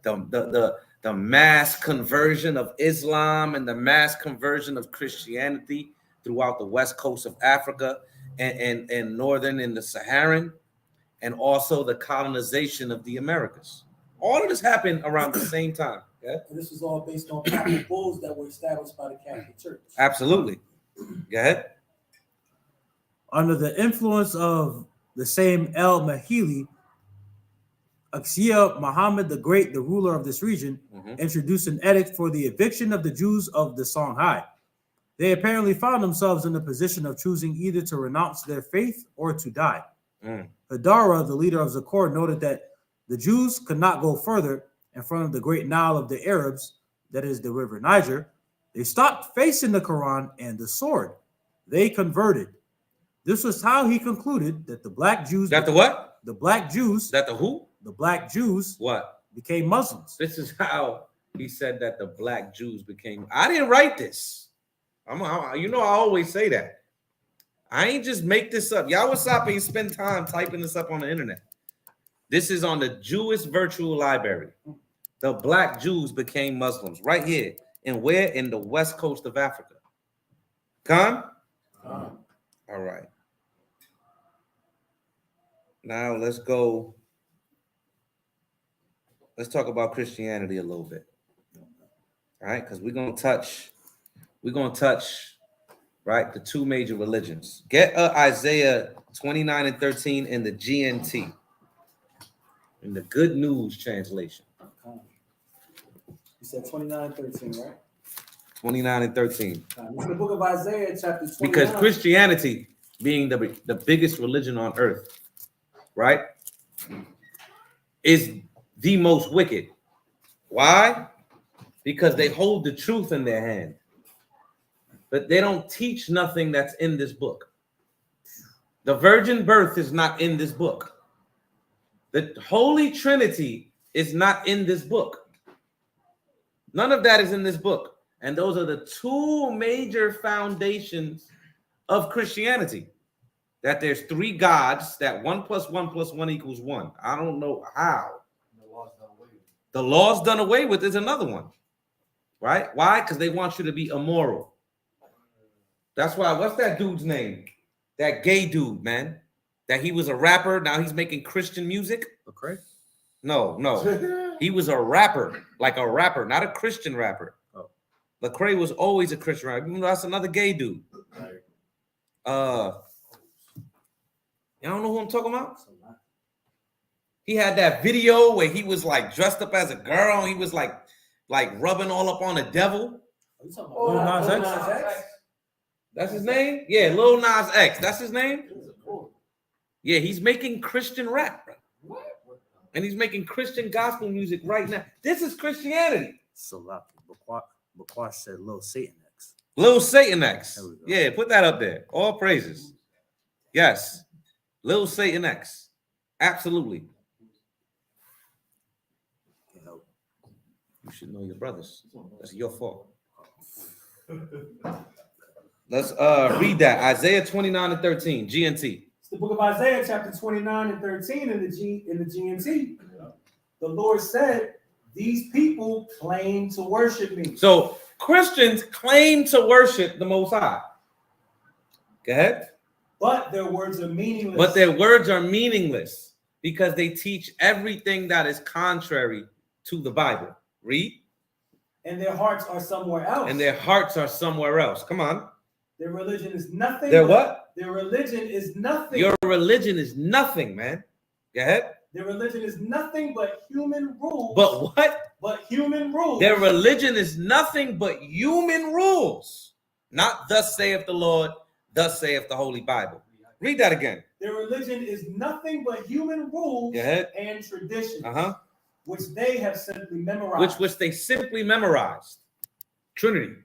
P: the mass conversion of Islam and the mass conversion of Christianity throughout the west coast of Africa and northern in the Saharan, and also the colonization of the Americas. All of this happened around the same time. Yeah?
C: And this was all based on Catholic bulls that were established by the Catholic Church.
P: Absolutely. Go ahead.
M: Under the influence of the same El Mahili, Axia Muhammad the Great, the ruler of this region, introduced an edict for the eviction of the Jews of the Songhai. They apparently found themselves in the position of choosing either to renounce their faith or to die. Hadara, the leader of Zakor, noted that the Jews could not go further in front of the great Nile of the Arabs, that is the river Niger. They stopped facing the Quran and the sword. They converted. This was how he concluded that the black Jews...
P: That the what?
M: The black Jews...
P: That the who?
M: The black Jews...
P: What?
M: Became Muslims.
P: This is how he said that the black Jews became... I didn't write this. You know I always say that. I ain't just make this up. Yawasap ain't spend time typing this up on the internet. This is on the Jewish Virtual Library. The black Jews became Muslims right here. And where? In the west coast of Africa. Come? All right. Now let's go. Let's talk about Christianity a little bit. All right, because we're gonna touch, right, the two major religions. Get Isaiah 29 and 13 in the GNT, in the Good News translation.
C: You said 29:13, right?
P: 29 and 13.
C: This is the book of Isaiah, chapter 29.
P: Because Christianity, being the biggest religion on earth, right, is the most wicked. Why? Because they hold the truth in their hand, but they don't teach nothing that's in this book. The virgin birth is not in this book. The Holy Trinity is not in this book. None of that is in this book. And those are the two major foundations of Christianity. That there's three gods, that 1 + 1 + 1 = 1. I don't know how. The law's done away with is another one. Right? Why? Because they want you to be immoral. That's why, what's that dude's name? That gay dude, man. That he was a rapper, now he's making Christian music.
M: Okay.
P: No. He was a rapper, like a rapper, not a Christian rapper.
M: Oh.
P: Lecrae was always a Christian rapper. That's another gay dude. You don't know who I'm talking about? He had that video where he was like dressed up as a girl. And he was like rubbing all up on the devil.
M: Lil Nas X?
P: That's his name? Yeah, Lil Nas X. That's his name? Yeah, he's making Christian rap. What? And he's making Christian gospel music right now. This is Christianity.
M: Salaki. Bakwash said Lil Satan X.
P: Lil Satan X. Yeah, put that up there. All praises. Yes. Lil Satan X. Absolutely. You should know your brothers. That's your fault. Let's read that. Isaiah 29 and 13, GNT.
C: It's the book of Isaiah, chapter 29 and 13 in the GNT. The Lord said, these people claim to worship me.
P: So Christians claim to worship the Most High. Go ahead.
C: But their words are meaningless.
P: But their words are meaningless because they teach everything that is contrary to the Bible. Read.
C: And their hearts are somewhere else.
P: And their hearts are somewhere else. Come on.
C: Their religion is nothing.
P: Their what?
C: Their religion is nothing.
P: Your religion is nothing, man. Go ahead.
C: Their religion is nothing but human rule.
P: But what?
R: but human rules.
P: Their religion is nothing but human rules. Not thus saith the Lord, thus saith the Holy Bible. Read that again.
R: Their religion is nothing but human rules and traditions, which they have simply memorized.
P: Which they simply memorized. Trinity.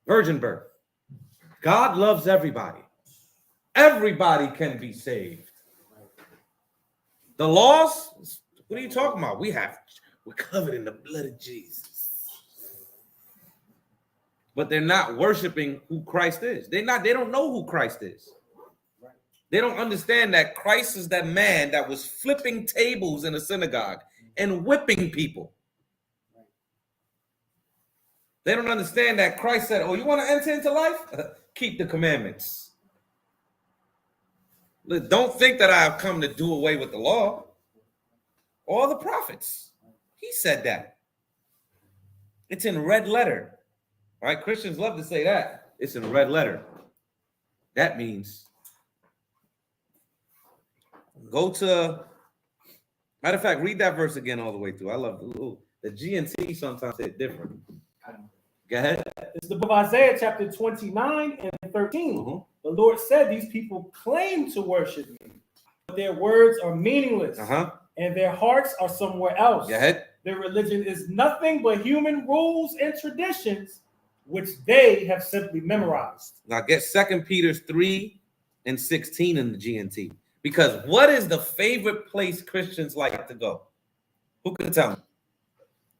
P: Virgin birth. God loves everybody. Everybody can be saved. The laws, what are you talking about? We're covered in the blood of Jesus. But they're not worshiping who Christ is. They don't know who Christ is. They don't understand that Christ is that man that was flipping tables in a synagogue and whipping people. They don't understand that Christ said, oh, you want to enter into life? Keep the commandments. Don't think that I have come to do away with the law or the prophets. He said that. It's in red letter. Right? Christians love to say that. It's in red letter. That means go to, matter of fact, read that verse again all the way through. I love the GNT sometimes say it different. Go ahead.
R: It's the book of Isaiah, chapter 29 and 13. The Lord said, these people claim to worship me, but their words are meaningless, and their hearts are somewhere else.
P: Go ahead.
R: Their religion is nothing but human rules and traditions, which they have simply memorized.
P: Now get 2 Peter 3 and 16 in the GNT. Because what is the favorite place Christians like to go? Who can tell me?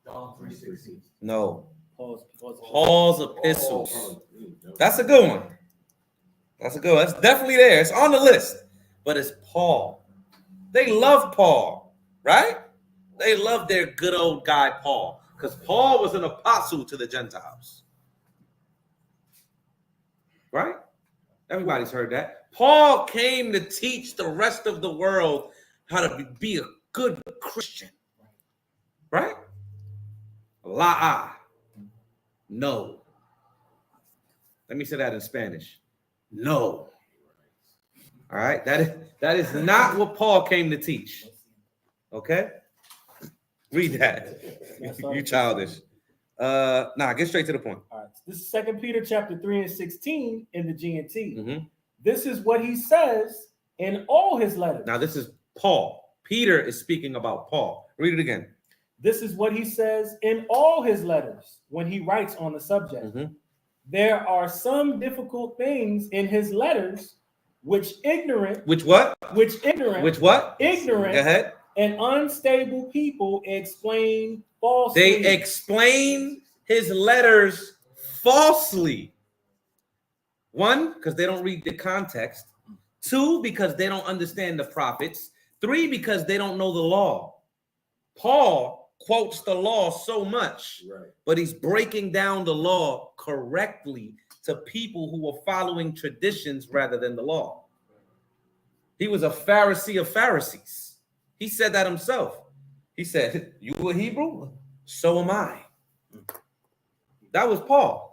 T: John 3:16.
P: No. Paul's epistles. That's a good one. That's a good one. That's definitely there. It's on the list. But it's Paul. They love Paul, right? They love their good old guy Paul. Because Paul was an apostle to the Gentiles. Right? Everybody's heard that. Paul came to teach the rest of the world how to be a good Christian. Right? La. No. Let me say that in Spanish. No. All right? That is not what Paul came to teach. Okay? Read that. You childish. Get straight to the point.
R: All right. This is 2 Peter chapter 3 and 16 in the GNT. This is what he says in all his letters.
P: Now, this is Paul. Peter is speaking about Paul. Read it again.
R: This is what he says in all his letters when he writes on the subject. There are some difficult things in his letters which ignorant.
P: Which what?
R: Which ignorant.
P: Which what?
R: Ignorant.
P: Go ahead.
R: And unstable people explain falsely.
P: They explain his letters falsely. One, because they don't read the context. Two, because they don't understand the prophets. Three, because they don't know the law. Paul quotes the law so much, but he's breaking down the law correctly to people who were following traditions rather than the law. He was a Pharisee of Pharisees. He said that himself. He said, you a Hebrew? So am I. That was Paul.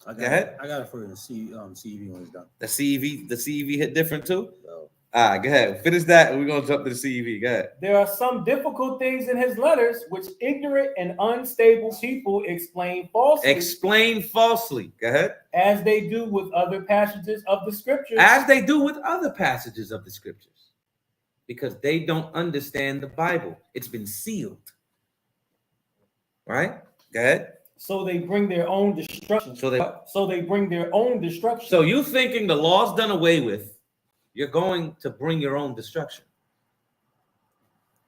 M: Go
P: ahead.
M: I got it for the CEV when it's done.
P: The CEV hit different too? No. All right, go ahead. Finish that and we're going to jump to the CEV. Go ahead.
R: There are some difficult things in his letters which ignorant and unstable people explain falsely.
P: Explain falsely. Go ahead.
R: As they do with other passages of the scriptures.
P: As they do with other passages of the scriptures. Because they don't understand the Bible. It's been sealed. Right? Go ahead.
R: So they bring their own destruction. So they bring their own destruction.
P: So you thinking the law's done away with, you're going to bring your own destruction.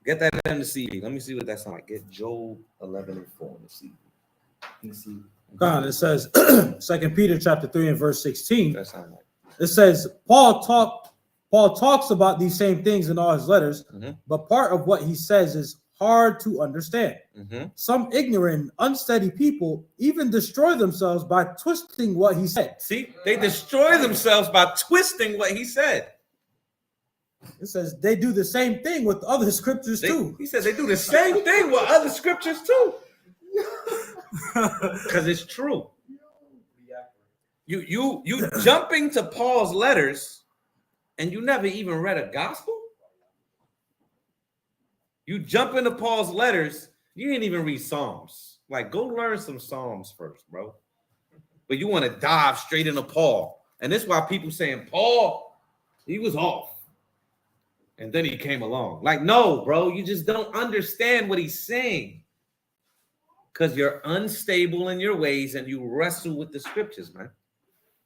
P: Get that in the CV. Let me see what that sounds like. Get Job 11 and 4 in the CV.
M: God, it says 2 Peter chapter 3 and verse 16.
P: That sounds like.
M: It says Paul talks about these same things in all his letters, but part of what he says is hard to understand. Some ignorant, unsteady people even destroy themselves by twisting what he said.
P: See, they destroy themselves by twisting what he said.
M: It says they do the same thing with other scriptures too.
P: He said they do the same thing with other scriptures too. Because it's true. You jumping to Paul's letters and you never even read a gospel? You jump into Paul's letters, you didn't even read Psalms. Like, go learn some Psalms first, bro. But you want to dive straight into Paul. And this is why people saying, Paul, he was off. And then he came along. Like, no, bro, you just don't understand what he's saying. Because you're unstable in your ways and you wrestle with the scriptures, man.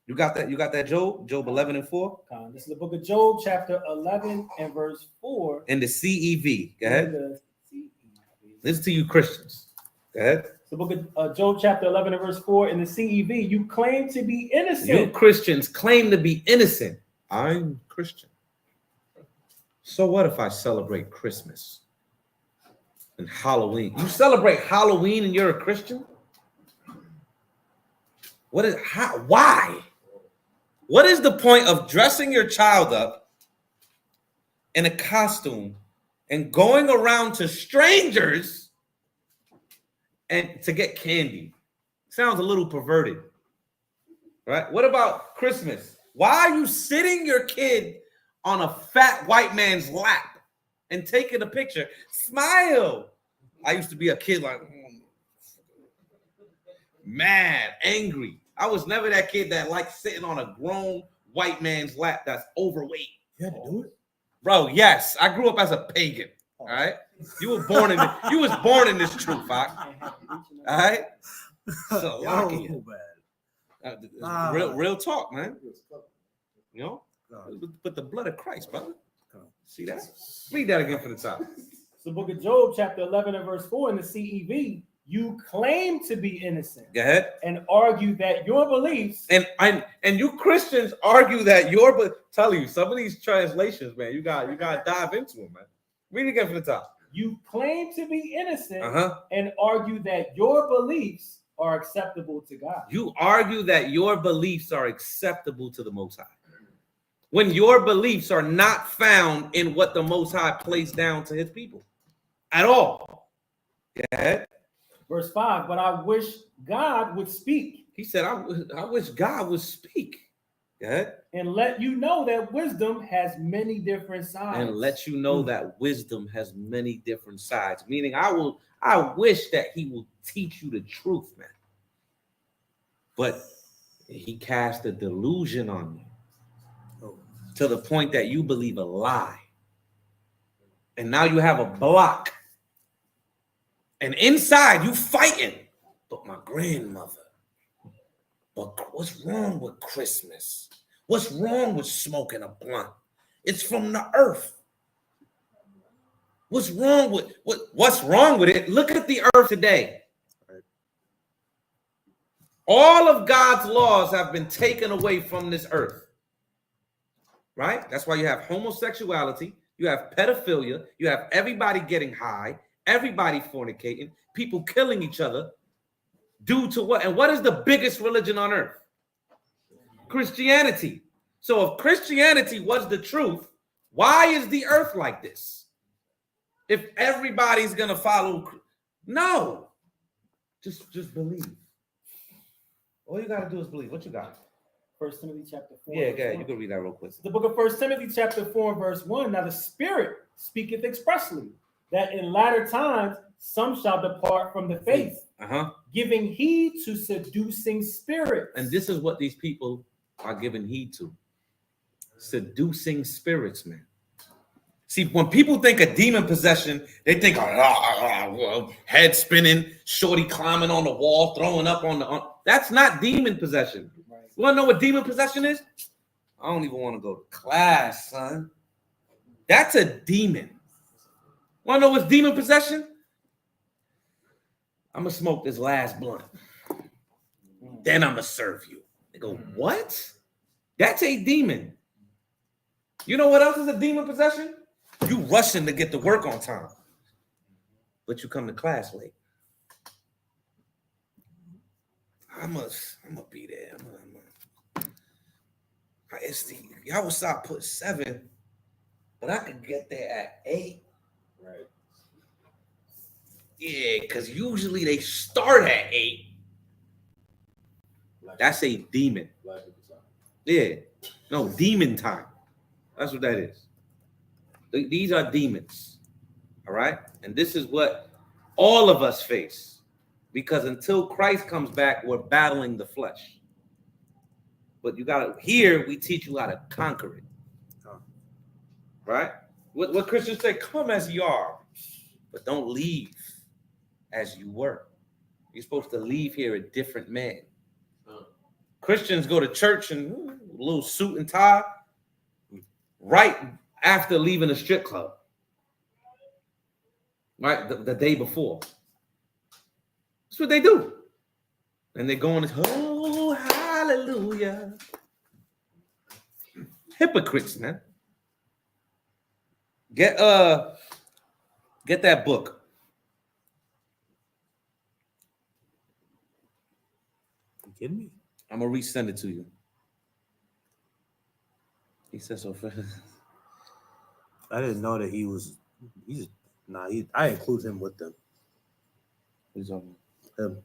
P: You got that? You got that, Job? Job 11 and 4?
R: This is the book of Job, chapter 11 and verse 4.
P: In the CEV. Go ahead. Listen to you Christians. Go ahead.
R: The book of Job, chapter 11 and verse 4 in the CEV. You claim to be innocent.
P: You Christians claim to be innocent. I'm Christian. So what if I celebrate Christmas and Halloween? You celebrate Halloween and you're a Christian? Why? What is the point of dressing your child up in a costume and going around to strangers and to get candy? Sounds a little perverted, right? What about Christmas? Why are you sitting your kid on a fat white man's lap and taking a picture? Smile. I used to be a kid like, mad, angry. I was never that kid that liked sitting on a grown white man's lap that's overweight.
M: You had to do it?
P: Bro, yes. I grew up as a pagan. All right. You was born in this truth, Fox. All right. So real talk, man. You know? But the blood of Christ, brother. See that? Read that again for the top.
R: It's the book of Job, chapter 11 and verse 4 in the CEV. You claim to be innocent.
P: Go ahead.
R: And argue that your beliefs.
P: And you Christians argue that tell you some of these translations, man, you got to dive into them, man. Read it again from the top.
R: You claim to be innocent and argue that your beliefs are acceptable to God.
P: You argue that your beliefs are acceptable to the Most High, when your beliefs are not found in what the Most High placed down to his people at all. Go ahead.
R: Verse 5, but I wish God would speak.
P: He said, I wish God would speak. Go ahead.
R: And let you know that wisdom has many different sides.
P: And let you know that wisdom has many different sides. Meaning, I wish that he will teach you the truth, man. But he cast a delusion on you to the point that you believe a lie. And now you have a block. And inside you fighting. But my grandmother. But what's wrong with Christmas? What's wrong with smoking a blunt? It's from the earth. What's wrong with it? Look at the earth today. All of God's laws have been taken away from this earth. Right? That's why you have homosexuality, you have pedophilia, you have everybody getting high, everybody fornicating, people killing each other due to what? And what is the biggest religion on earth? Christianity. So if Christianity was the truth, why is the earth like this? If everybody's gonna follow, no, just believe. All you gotta do is believe. What you got?
R: 1 Timothy chapter 4.
P: Yeah, go ahead. You can read that real quick.
R: The book of 1 Timothy chapter 4 verse 1. Now the Spirit speaketh expressly that in latter times some shall depart from the faith, giving heed to seducing spirits.
P: And this is what these people are giving heed to. Seducing spirits, man. See, when people think of demon possession, they think head spinning, shorty climbing on the wall, throwing up on the... That's not demon possession. Right. You want to know what demon possession is? I don't even want to go to class, son. That's a demon. Want to know what's demon possession? I'm going to smoke this last blunt. Then I'm going to serve you. They go, what? That's a demon. You know what else is a demon possession? You rushing to get to work on time, but you come to class late. I'm gonna be there. It's the Yawasap put 7, but I could get there at 8. Right. Yeah, because usually they start at 8. That's a demon. Yeah. No, demon time. That's what that is. These are demons. All right. And this is what all of us face, because until Christ comes back, we're battling the flesh. But you got to, here we teach you how to conquer it. Right? What Christians say, come as you are, but don't leave as you were. You're supposed to leave here a different man. Christians go to church in a little suit and tie right after leaving a strip club. Right? The day before. That's what they do. And they go on this, oh, hallelujah. Hypocrites, man. Get that book.
M: You kidding me?
P: I'm gonna resend it to you. He said so.
M: I didn't know that I include him with them.
P: Who's on
M: him?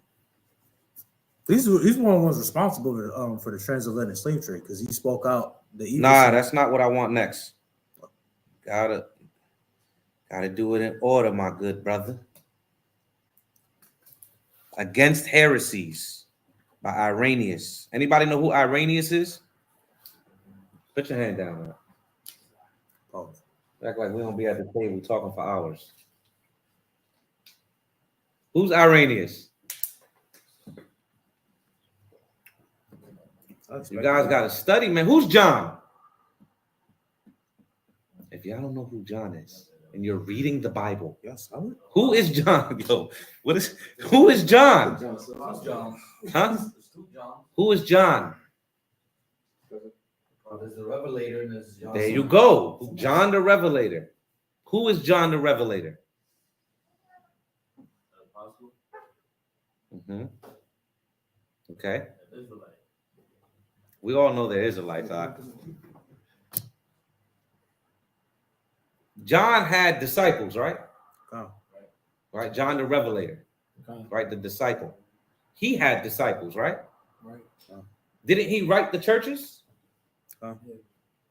M: He's one of the ones responsible for the transatlantic slave trade because he spoke out the evil.
P: Nah, that's not what I want next. Gotta do it in order, my good brother. Against Heresies by Irenaeus. Anybody know who Irenaeus is? Put your hand down, man. Oh. Act like we don't be at the table talking for hours. Who's Irenaeus? You guys got to study, man. Who's John? If y'all don't know who John is, and you're reading the Bible,
M: yes, I would.
P: Who is John? Yo, who is John? Huh? Who is John?
T: There's the Revelator and there's John.
P: There you go. John the Revelator. Who is John the Revelator? Mm-hmm. Okay. We all know there is a light. John had disciples, right?
M: Oh.
P: Right. John the Revelator.
M: Okay.
P: Right. The disciple. He had disciples, right?
M: Right. Oh.
P: Didn't he write the churches?
M: Oh.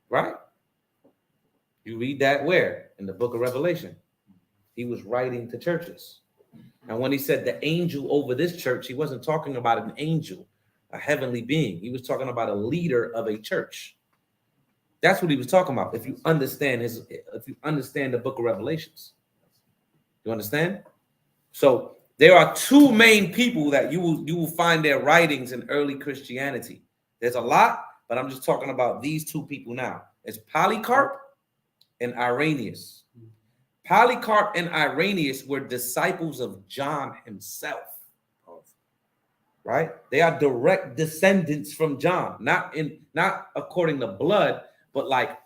P: Right. You read that where? In the book of Revelation. He was writing to churches. And when he said the angel over this church, he wasn't talking about an angel, a heavenly being. He was talking about a leader of a church. That's what he was talking about. If you understand the book of Revelations, you understand? So there are two main people that you will find their writings in early Christianity. There's a lot, but I'm just talking about these two people now. It's Polycarp and Irenaeus. Polycarp and Irenaeus were disciples of John himself. Right? They are direct descendants from John, not according to blood, but like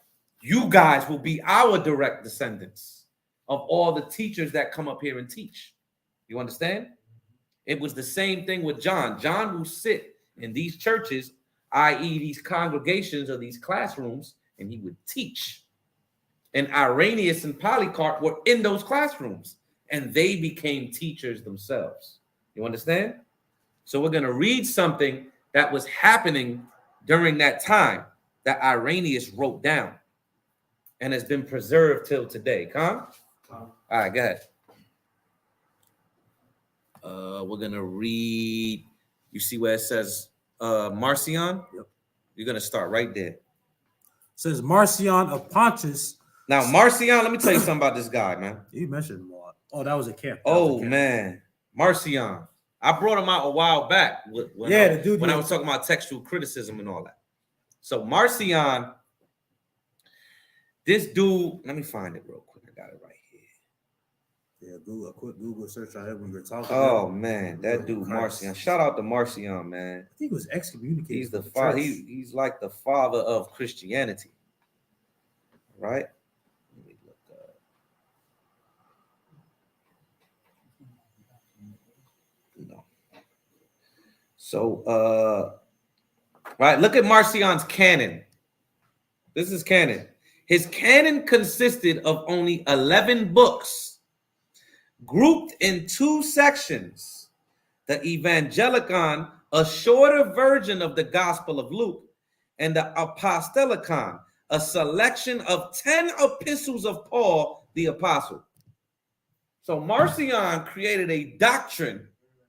P: you guys will be our direct descendants of all the teachers that come up here and teach. You understand? It was the same thing with John. John will sit in these churches, i.e. these congregations or these classrooms, and he would teach. And Irenaeus and Polycarp were in those classrooms, and they became teachers themselves. You understand? So we're going to read something that was happening during that time that Irenaeus wrote down and has been preserved till today. Come? All right, go ahead. We're going to read. You see where it says Marcion?
M: Yep.
P: You're going to start right there. It
M: says Marcion of Pontus.
P: Now, Marcion, let me tell you something about this guy, man.
M: You mentioned him a lot. Oh, that was a camp.
P: Man. Marcion. I brought him out a while back when I was talking about textual criticism and all that. So Marcion, this dude, let me find it real quick. I got it right here.
M: Yeah, a quick Google search on it when we were talking.
P: Oh man, that dude Marcion. Shout out to Marcion, man.
M: I think he was excommunicated.
P: He's the father. He's like the father of Christianity, right? Let me look up. No. So, right, look at Marcion's canon. This is canon. His canon consisted of only 11 books, grouped in two sections. The Evangelicon, a shorter version of the Gospel of Luke, and the Apostolicon, a selection of 10 epistles of Paul the Apostle. So Marcion created a doctrine,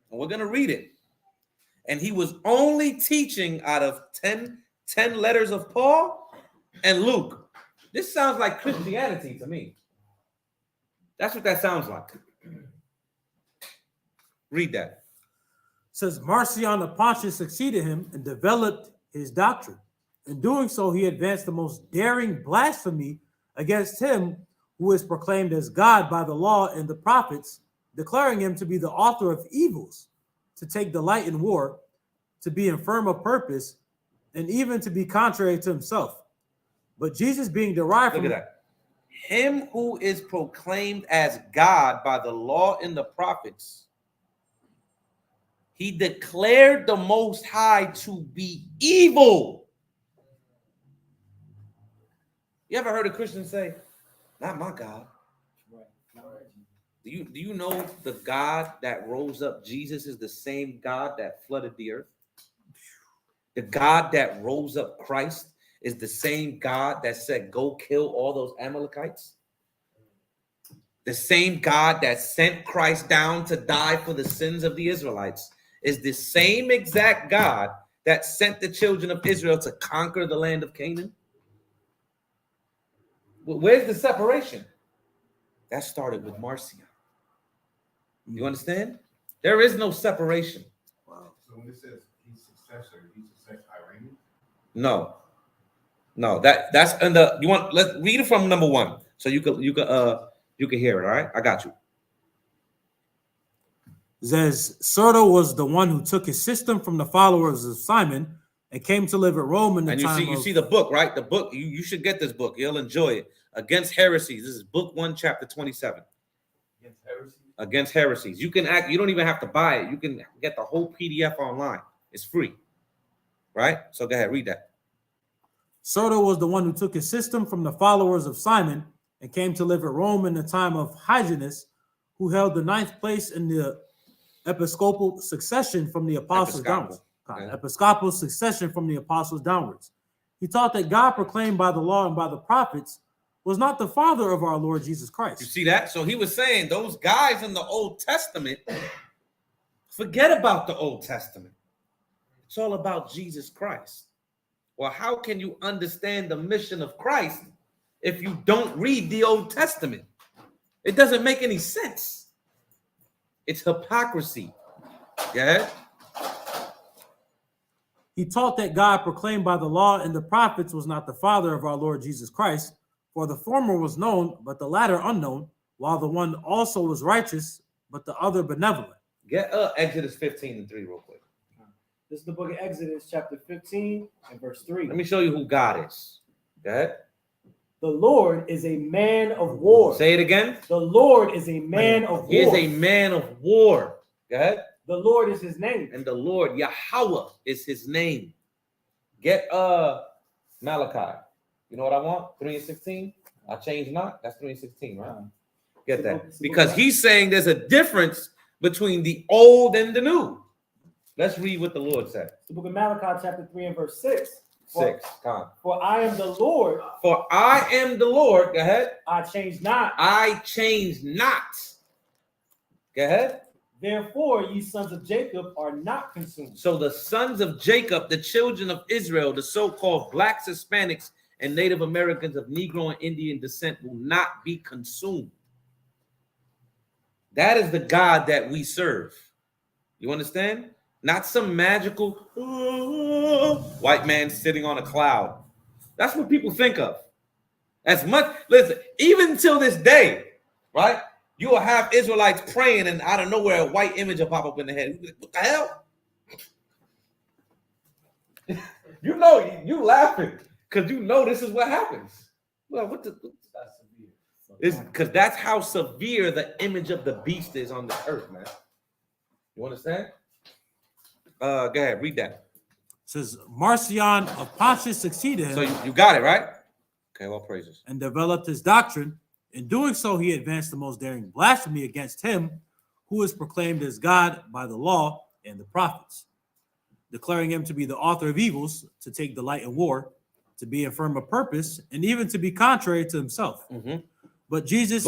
P: and we're going to read it. And he was only teaching out of 10 letters of Paul and Luke. This sounds like Christianity to me. That's what that sounds like. Read that.
S: Says Marcion of Pontus succeeded him and developed his doctrine. In doing so, he advanced the most daring blasphemy against him who is proclaimed as God by the law and the prophets, declaring him to be the author of evils, to take delight in war, to be infirm of purpose, and even to be contrary to himself. But Jesus being derived from...
P: Look at that. Him who is proclaimed as God by the law and the prophets, he declared the Most High to be evil. You ever heard a Christian say, not my God? Do you know the God that rose up Jesus is the same God that flooded the earth? The God that rose up Christ is the same God that said, go kill all those Amalekites. The same God that sent Christ down to die for the sins of the Israelites is the same exact God that sent the children of Israel to conquer the land of Canaan. Where's the separation? That started with Marcion. You understand? There is no separation.
D: Wow. So when it says he's successor, he's a sex Iranian?
P: No. That's in the let's read it from number 1 so you can hear it. All right, I got you.
S: Says Serto was the one who took his system from the followers of Simon and came to live at Rome in the time
P: you see the book, right? The book, you should get this book. You'll enjoy it. Against Heresies. This is book 1, chapter 27.
T: Against heresies.
P: Against Heresies. You don't even have to buy it. You can get the whole PDF online. It's free. Right? So go ahead, read that.
S: Serto was the one who took his system from the followers of Simon and came to live at Rome in the time of Hyginus, who held the 9th place in the episcopal succession from the apostles downwards. Episcopal succession from the apostles downwards. He taught that God proclaimed by the law and by the prophets was not the father of our Lord Jesus Christ.
P: You see that? So he was saying those guys in the Old Testament, forget about the Old Testament. It's all about Jesus Christ. Well, how can you understand the mission of Christ if you don't read the Old Testament? It doesn't make any sense. It's hypocrisy. Yeah.
S: He taught that God proclaimed by the law and the prophets was not the father of our Lord Jesus Christ, for the former was known, but the latter unknown, while the one also was righteous, but the other benevolent.
P: Get Exodus 15:3 real quick.
R: This is the book of Exodus, chapter 15 and verse 3.
P: Let me show you who God is. Go ahead.
R: The Lord is a man of war.
P: Say it again.
R: The Lord is a man of war.
P: He is a man of war. Go ahead.
R: The Lord is his name.
P: And the Lord, YHWH, is his name. Get Malachi. You know what I want? 3:16. I changed not. That's 3:16, right? Get that. Because he's saying there's a difference between the old and the new. Let's read what the Lord said.
R: The book of Malachi, chapter 3 and verse 6.
P: 6. Come on.
R: For I am the Lord.
P: For I am the Lord. Go ahead.
R: I change not.
P: I change not. Go ahead.
R: Therefore, ye sons of Jacob are not consumed.
P: So the sons of Jacob, the children of Israel, the so-called blacks, Hispanics, and Native Americans of Negro and Indian descent will not be consumed. That is the God that we serve. You understand? Not some magical white man sitting on a cloud. That's what people think of. As much, listen, even till this day, right? You will have Israelites praying, and out of nowhere, a white image will pop up in the head. What the hell? You know, you laughing because you know this is what happens. Well, that's severe. It's because that's how severe the image of the beast is on the earth, man. You understand? Go ahead, read that.
S: It says Marcion of Pontus succeeded him.
P: So you got it, right? Okay, well, praises.
S: And developed his doctrine. In doing so, he advanced the most daring blasphemy against him who is proclaimed as God by the law and the prophets, declaring him to be the author of evils, to take delight in war, to be infirm of purpose, and even to be contrary to himself.
P: Mm-hmm.
S: But Jesus,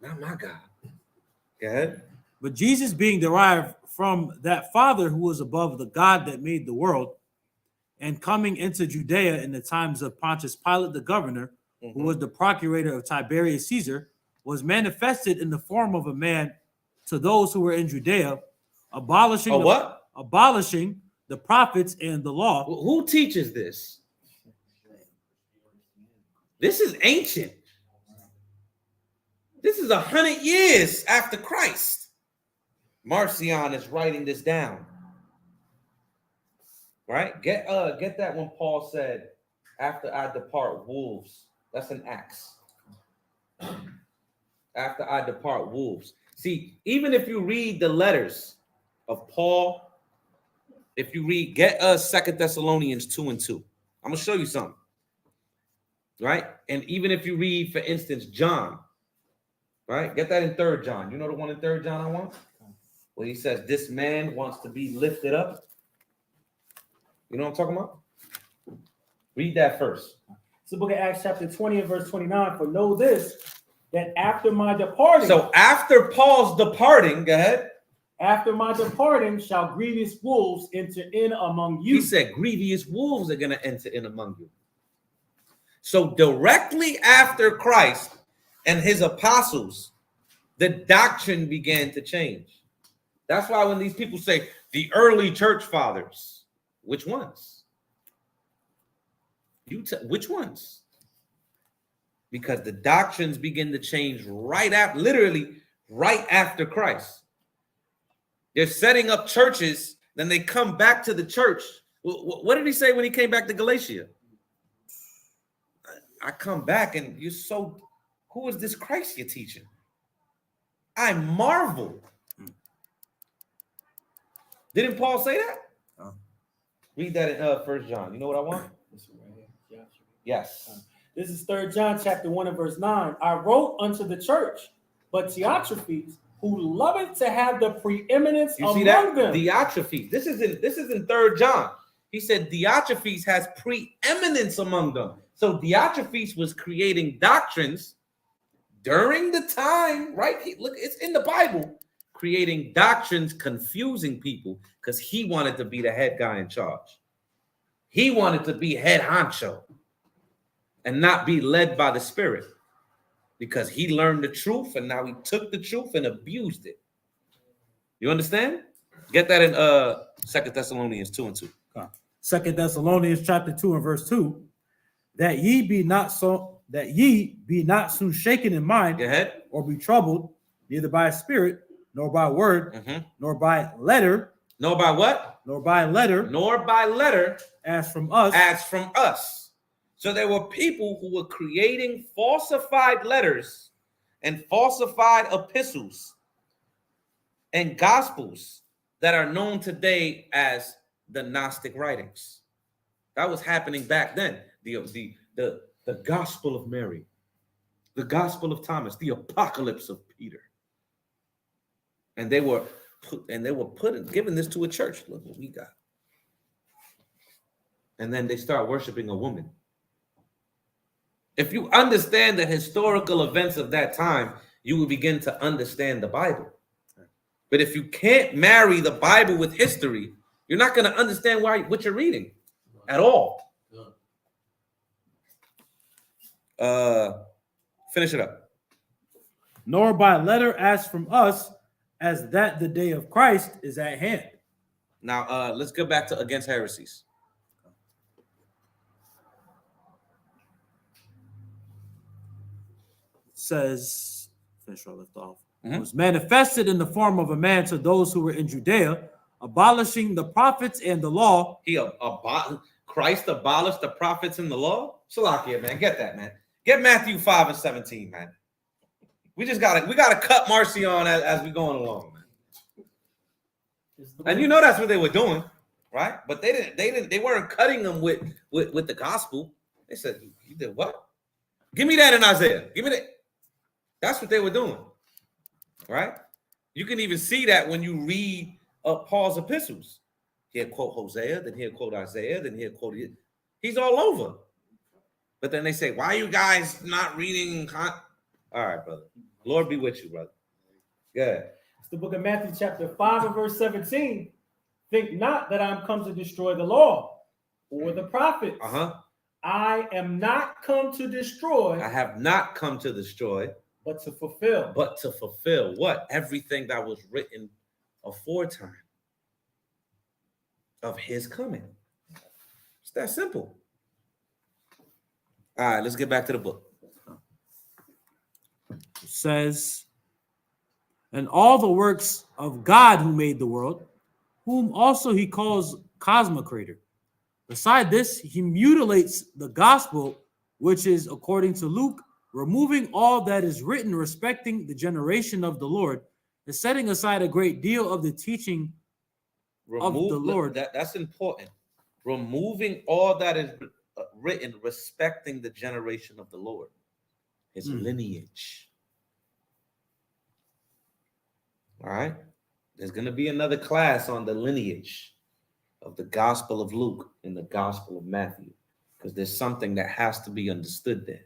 P: Not my God. Go ahead.
M: But Jesus being derived from that Father who was above the God that made the world, and coming into Judea in the times of Pontius Pilate the governor, who was the procurator of Tiberius Caesar, was manifested in the form of a man to those who were in Judea, abolishing the prophets and the law.
P: Who teaches this? This is ancient. This is 100 years after Christ. Marcion is writing this down. Right? Get that when Paul said, after I depart, wolves. That's an Acts. After I depart, wolves. See, even if you read the letters of Paul, if you read, get us 2 Thessalonians 2:2. I'm going to show you something. Right? And even if you read, for instance, John, right? Get that in 3 John. You know the one in 3 John I want? Where he says, this man wants to be lifted up. You know what I'm talking about? Read that first.
R: It's the book of Acts chapter 20 and verse 29. For know this, that after my departing.
P: So after Paul's departing, go ahead.
R: After my departing shall grievous wolves enter in among you.
P: He said grievous wolves are going to enter in among you. So directly after Christ and his apostles, the doctrine began to change. That's why when these people say the early church fathers, which ones? Which ones? Because the doctrines begin to change literally right after Christ. They're setting up churches, then they come back to the church. What did he say when he came back to Galatia? I come back and you're so, who is this Christ you're teaching? I marvel. Didn't Paul say that? Read that in 1 John. You know what I want? Yes.
R: This is 3 John chapter 1 and verse 9. I wrote unto the church, but Diotrephes, who loveth to have the preeminence among them.
P: Diotrephes. This is in 3 John. He said Diotrephes has preeminence among them. So Diotrephes was creating doctrines during the time, right? Look, it's in the Bible. Creating doctrines, confusing people, because he wanted to be the head guy in charge. He wanted to be head honcho and not be led by the Spirit, because he learned the truth and now he took the truth and abused it. You understand? Get that in 2 Thessalonians 2:2.
M: 2 Thessalonians chapter 2 and verse 2. That ye be not soon shaken in mind, or be troubled, neither by spirit, nor by word, nor by letter.
P: Nor by what?
M: Nor by letter.
P: Nor by letter.
M: As from us.
P: As from us. So there were people who were creating falsified letters and falsified epistles and gospels that are known today as the Gnostic writings. That was happening back then. The Gospel of Mary, the Gospel of Thomas, the Apocalypse of Peter. And they were giving this to a church. Look what we got. And then they start worshiping a woman. If you understand the historical events of that time, you will begin to understand the Bible. But if you can't marry the Bible with history, you're not going to understand what you're reading at all. Finish it up.
M: Nor by letter as from us, as that the day of Christ is at hand.
P: Now, let's go back to against heresies.
M: Says, finish where I left off. Was manifested in the form of a man to those who were in Judea, abolishing the prophets and the law.
P: Christ abolished the prophets and the law. Salakia, man, get that, man. Get Matthew 5 and 17, man. We gotta cut Marcion as we going along, man. And you know that's what they were doing, right? But they weren't cutting them with the gospel. They said, you did what? Give me that in Isaiah. Give me that. That's what they were doing, right? You can even see that when you read Paul's epistles. He'll quote Hosea, then he'll quote Isaiah, then he'll quote it. He's all over. But then they say, why are you guys not reading? All right, brother. Lord be with you, brother. Good.
R: It's the book of Matthew, chapter 5 and verse 17. Think not that I am come to destroy the law or the prophets. I am not come to destroy.
P: I have not come to destroy,
R: but to fulfill.
P: But to fulfill what? Everything that was written aforetime of his coming. It's that simple. All right, let's get back to the book.
M: It says, and all the works of God who made the world, whom also he calls Cosmocrator. Beside this, he mutilates the gospel, which is, according to Luke, removing all that is written respecting the generation of the Lord, and setting aside a great deal of the teaching of the Lord.
P: That's important. Removing all that is written respecting the generation of the Lord, his lineage. All right. There's going to be another class on the lineage of the Gospel of Luke and the Gospel of Matthew, because there's something that has to be understood there.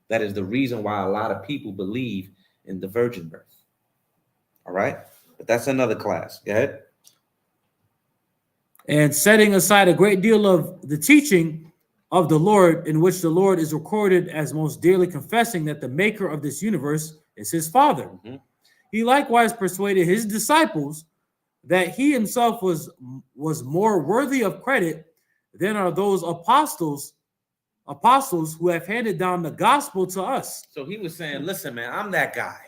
P: That is the reason why a lot of people believe in the virgin birth. All right. But that's another class. Go ahead.
M: And setting aside a great deal of the teaching of the Lord, in which the Lord is recorded as most dearly confessing that the maker of this universe is his Father. He likewise persuaded his disciples that he himself was more worthy of credit than are those apostles who have handed down the gospel to us.
P: So he was saying, listen, man, I'm that guy.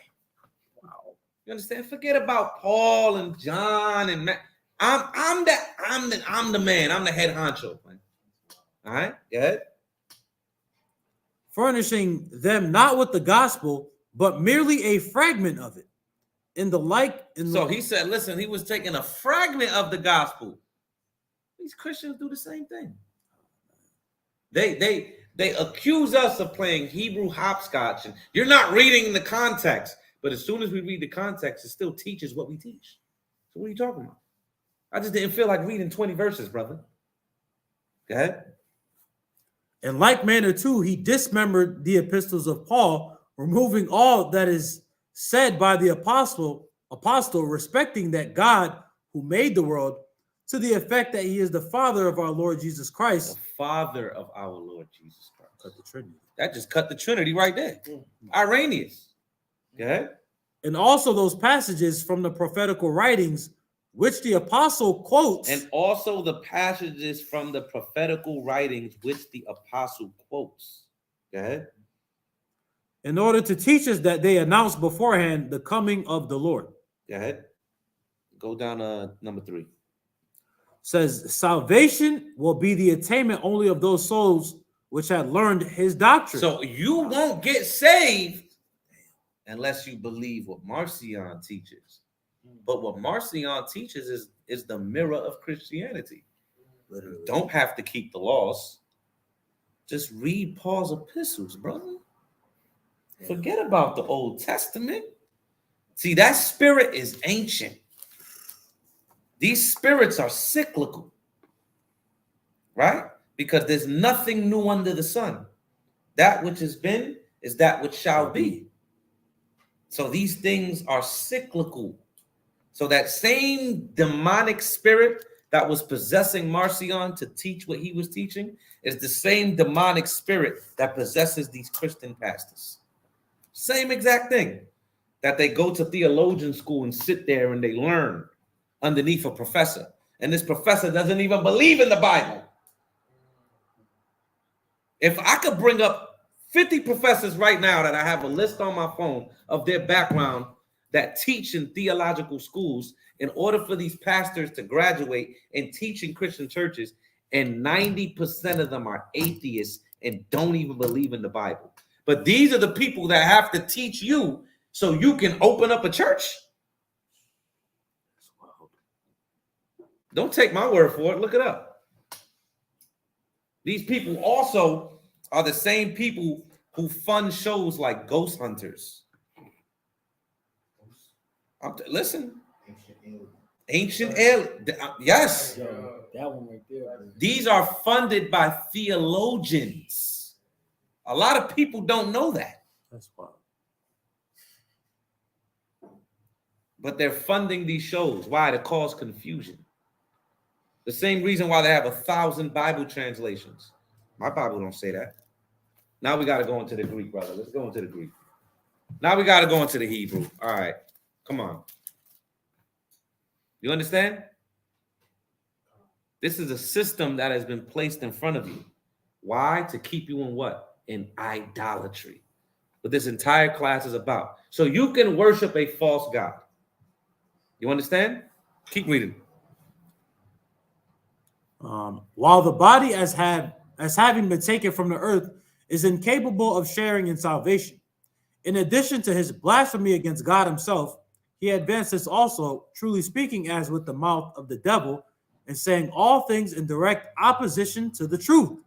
P: Wow. You understand? Forget about Paul and John and Matt. I'm the man. I'm the head honcho. Man. All right, good.
M: Furnishing them not with the gospel, but merely a fragment of it. So
P: he said, listen, he was taking a fragment of the gospel. These Christians do the same thing. They accuse us of playing Hebrew hopscotch, and you're not reading the context. But as soon as we read the context, it still teaches what we teach. So what are you talking about? I just didn't feel like reading 20 verses, brother. Go ahead.
M: In like manner, too, he dismembered the epistles of Paul, removing all that is said by the apostle respecting that God who made the world, to the effect that he is the Father of our Lord Jesus Christ.
P: The Father of our Lord Jesus Christ.
M: Cut the Trinity.
P: That just cut the Trinity right there. Irenaeus. Okay.
M: And also those passages from the prophetical writings which the apostle quotes.
P: And also the passages from the prophetical writings which the apostle quotes. Go ahead.
M: In order to teach us that they announced beforehand the coming of the Lord.
P: Go ahead. Go down to number 3.
M: Says salvation will be the attainment only of those souls which had learned his doctrine.
P: So you won't get saved unless you believe what Marcion teaches. But what Marcion teaches is the mirror of Christianity. You don't have to keep the laws. Just read Paul's epistles, brother. Forget about the Old Testament. See, that spirit is ancient. These spirits are cyclical, right? Because there's nothing new under the sun. That which has been is that which shall be. So these things are cyclical. So that same demonic spirit that was possessing Marcion to teach what he was teaching is the same demonic spirit that possesses these Christian pastors. Same exact thing, that they go to theologian school and sit there and they learn underneath a professor. And this professor doesn't even believe in the Bible. If I could bring up 50 professors right now that I have a list on my phone of their background that teach in theological schools in order for these pastors to graduate and teach in Christian churches, and 90% of them are atheists and don't even believe in the Bible. But these are the people that have to teach you so you can open up a church. Don't take my word for it. Look it up. These people also are the same people who fund shows like Ghost Hunters. Listen. Ancient Alien. Yes.
R: That one right there.
P: These are funded by theologians. A lot of people don't know that.
M: That's wild.
P: But they're funding these shows. Why? To cause confusion. The same reason why they have 1,000 Bible translations. My Bible don't say that. Now we got to go into the Greek, brother. Let's go into the Greek. Now we got to go into the Hebrew. All right. Come on. You understand? This is a system that has been placed in front of you. Why? To keep you in what? In idolatry. What this entire class is about. So you can worship a false god. You understand? Keep reading.
M: While the body as having been taken from the earth is incapable of sharing in salvation. In addition to his blasphemy against God himself, he advanced this also, truly speaking as with the mouth of the devil, and saying all things in direct opposition to the truth,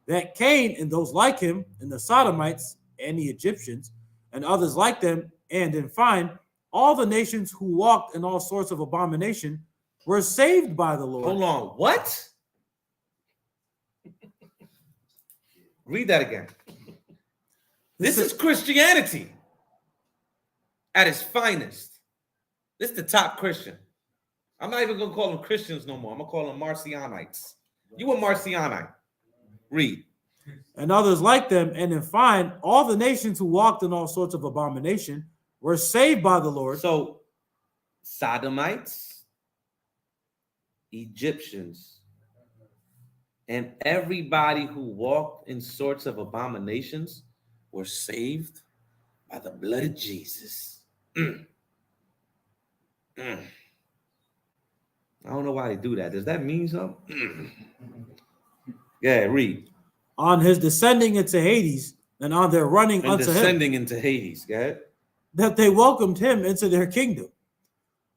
M: that Cain and those like him, and the Sodomites and the Egyptians, and others like them, and in fine, all the nations who walked in all sorts of abomination were saved by the Lord.
P: Hold on, what? Read that again. This is Christianity at its finest. This is the top Christian. I'm not even going to call them Christians no more. I'm going to call them Marcionites. You a Marcionite. Read.
M: And others like them, and in fine, all the nations who walked in all sorts of abomination were saved by the Lord.
P: So, Sodomites, Egyptians, and everybody who walked in sorts of abominations were saved by the blood of Jesus. I don't know why they do that. Does that mean something? Yeah, read.
M: On his descending into Hades, and on their running
P: And
M: unto
P: descending
M: him,
P: into Hades, yeah.
M: that they welcomed him into their kingdom.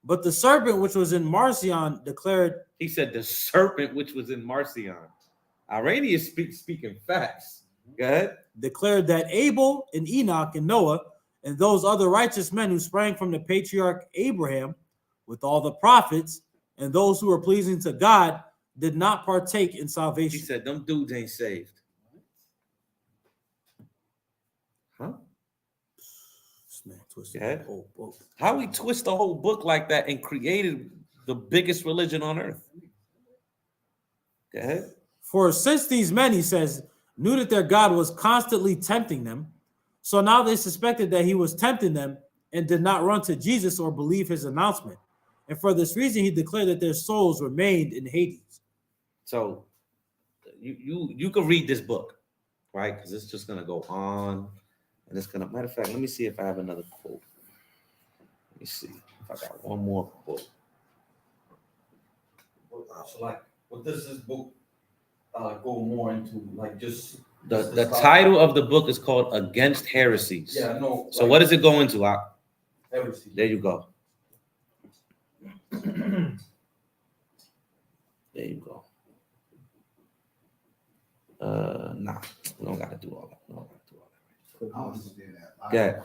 M: But the serpent which was in Marcion declared...
P: He said the serpent which was in Marcion. Iranians speaking facts. Go ahead.
M: Declared that Abel and Enoch and Noah and those other righteous men who sprang from the patriarch Abraham with all the prophets and those who were pleasing to God did not partake in salvation.
P: He said them dudes ain't saved. Huh?
M: This man twisted the whole book.
P: How we twist the whole book like that and created the biggest religion on earth? Go ahead.
M: For since these men, he says, knew that their God was constantly tempting them, so now they suspected that he was tempting them and did not run to Jesus or believe his announcement. And for this reason, he declared that their souls remained in Hades.
P: So you can read this book, right? Because it's just gonna go on, and it's gonna. Matter of fact, let me see if I have another quote. Let me see if I got one more quote.
T: So, like, what does this book go more into? Like, just
P: The title of the book is called Against Heresies.
T: Yeah, no.
P: So what does it go into?
T: Heresy.
P: There you go. There you go. Nah, we don't gotta do all that. We don't gotta do all that. Yeah.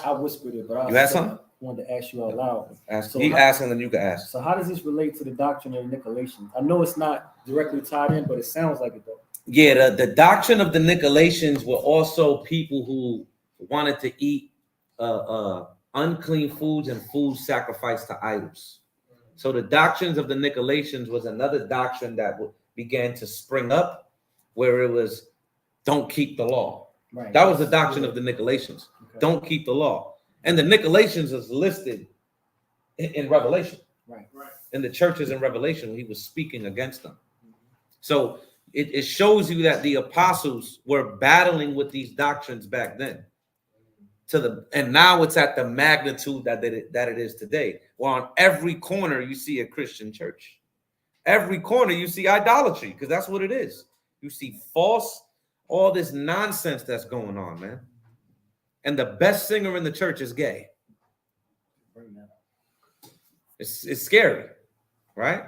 R: I whispered it, but
P: You had something?
R: wanted to ask you out loud.
P: He asked, and then you can ask.
R: So how does this relate to the doctrine of the Nicolaitans? I know it's not directly tied in, but it sounds like it though.
P: Yeah, the doctrine of the Nicolaitans were also people who wanted to eat unclean foods and foods sacrificed to idols. So the doctrines of the Nicolaitans was another doctrine that began to spring up, where it was, don't keep the law.
R: Right.
P: That was the doctrine of the Nicolaitans. Okay. Don't keep the law. And the Nicolaitans is listed in Revelation.
R: Right.
P: In the churches in Revelation, when he was speaking against them. So it shows you that the apostles were battling with these doctrines back then. And now it's at the magnitude that it is today. Well, on every corner you see a Christian church. Every corner you see idolatry, because that's what it is. You see false, all this nonsense that's going on, man. And the best singer in the church is gay. It's scary, right?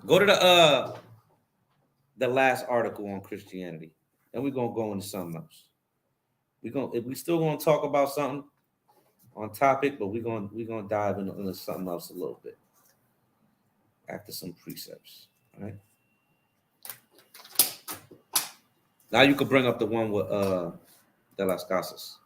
P: Go to the last article on Christianity, and we're gonna go into something else. We still gonna talk about something on topic, but we're gonna dive into something else a little bit after some precepts. All right. Now you can bring up the one with De Las Casas.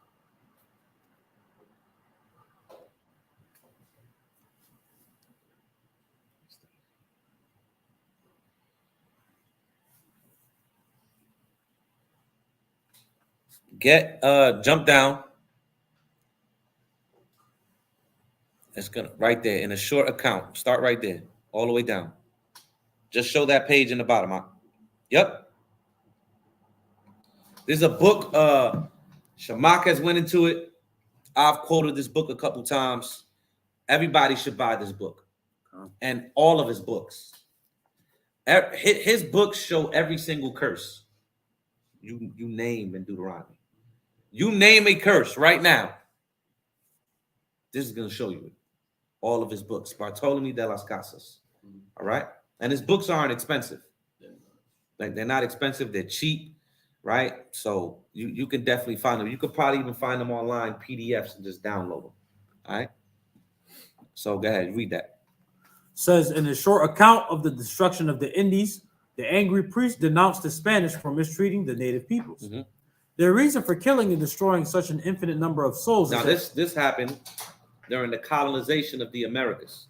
P: Jump down. It's gonna right there in a short account. Start right there, all the way down. Just show that page in the bottom. Huh? Yep. There's a book. Shamak has went into it. I've quoted this book a couple times. Everybody should buy this book, and all of his books. His books show every single curse you name in Deuteronomy. You name a curse right now. This is going to show you it. All of his books. Bartolome de las Casas. All right? And his books aren't expensive. Like, they're not expensive. They're cheap, right? So you can definitely find them. You could probably even find them online, PDFs, and just download them. All right? So go ahead, read that.
S: Says, in a short account of the destruction of the Indies, the angry priest denounced the Spanish for mistreating the native peoples.
P: Mm-hmm.
S: Their reason for killing and destroying such an infinite number of souls.
P: Now, this happened during the colonization of the Americas,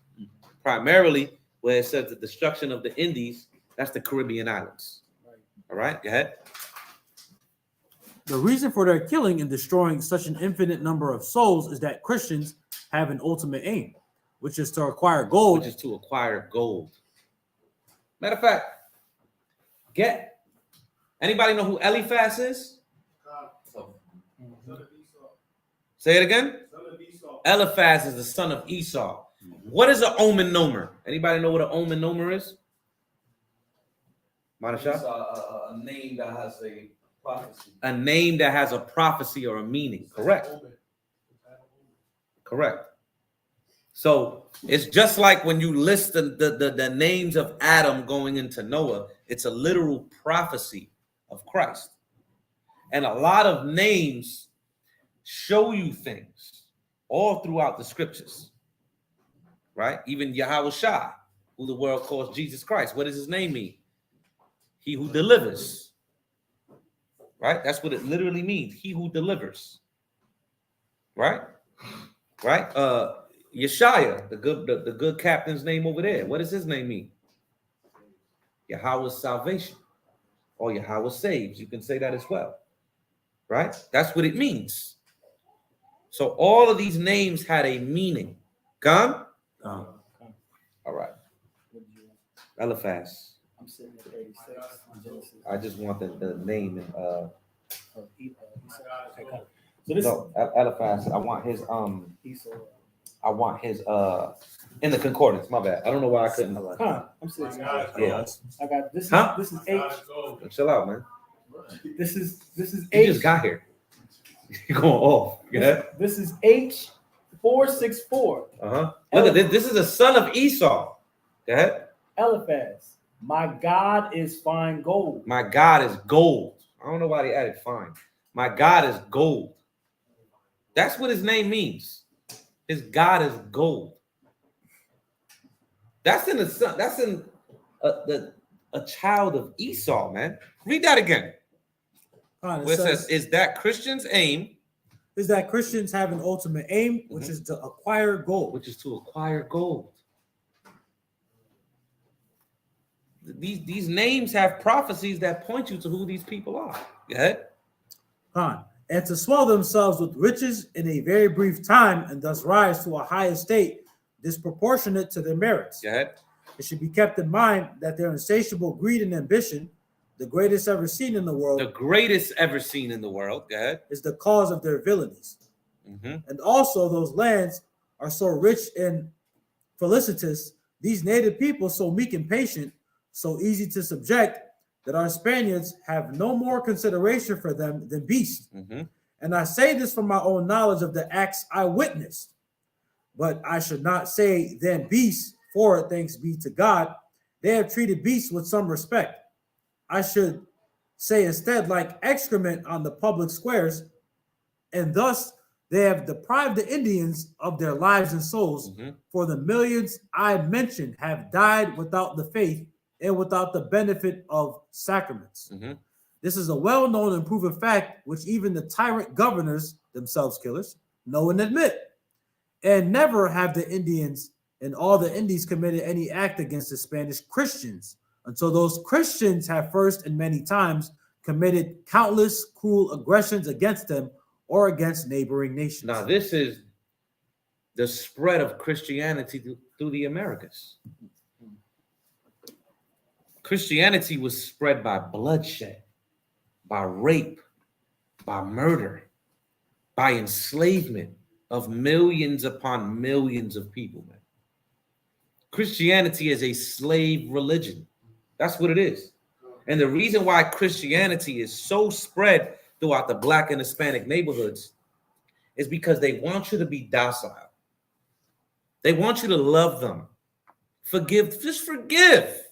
P: primarily where it says the destruction of the Indies. That's the Caribbean islands. All right, go ahead.
S: The reason for their killing and destroying such an infinite number of souls is that Christians have an ultimate aim, which is to acquire gold.
P: Which is to acquire gold. Matter of fact, anybody know who Eliphaz is? Say it again. Eliphaz is the son of Esau. What is an omen nomer? Anybody know what an omen nomer is?
T: It's a name that has a prophecy.
P: A name that has a prophecy or a meaning. Correct. Correct. So it's just like when you list the names of Adam going into Noah, it's a literal prophecy of Christ. And a lot of names show you things all throughout the scriptures, right? Even YHWH, who the world calls Jesus Christ. What does his name mean? He who delivers, right? That's what it literally means. He who delivers, right? Right? Yeshaya, the good captain's name over there. What does his name mean? Yahweh's salvation, or Yahweh saves. You can say that as well, right? That's what it means. So all of these names had a meaning. Come? All right. Eliphaz.
C: I'm sitting at 36.
P: I just want the name and
C: So this
P: Eliphaz. I want his in the concordance. My bad. I don't know why I couldn't.
C: I'm sitting.
P: Yeah.
C: I got this.
P: Huh?
C: This is H.
P: Chill out, man.
C: This is
P: You
C: H.
P: just got here. You're going off. Yeah.
C: This is H464.
P: Uh-huh. Look at this. This is the son of Esau. Go ahead.
C: Eliphaz. My God is fine gold.
P: My God is gold. I don't know why they added fine. My God is gold. That's what his name means. His God is gold. That's in the son. That's in a child of Esau, man. Read that again.
S: Where
P: it says, is that Christians' aim?
S: Is that Christians have an ultimate aim, which is to acquire gold.
P: Which is to acquire gold. These names have prophecies that point you to who these people are. Go ahead.
S: And to swell themselves with riches in a very brief time, and thus rise to a high estate disproportionate to their merits.
P: Go ahead.
S: It should be kept in mind that their insatiable greed and ambition, the greatest ever seen in the world,
P: the greatest ever seen in the world, go ahead,
S: is the cause of their villainies. And also those lands are so rich and felicitous, these native people so meek and patient, so easy to subject, that our Spaniards have no more consideration for them than beasts. And I say this from my own knowledge of the acts I witnessed. But I should not say then beasts, for thanks be to God, they have treated beasts with some respect. I should say instead like excrement on the public squares, and thus they have deprived the Indians of their lives and souls, for the millions I mentioned have died without the faith and without the benefit of sacraments. This is a well-known and proven fact, which even the tyrant governors, themselves killers, know and admit. And never have the Indians in all the Indies committed any act against the Spanish Christians, until those Christians have first and many times
M: committed countless cruel aggressions against them or against neighboring nations.
P: Now, this is the spread of Christianity through the Americas. Christianity was spread by bloodshed, by rape, by murder, by enslavement of millions upon millions of people, man. Christianity is a slave religion. That's what it is. And the reason why Christianity is so spread throughout the Black and Hispanic neighborhoods is because they want you to be docile. They want you to love them. Forgive, just forgive.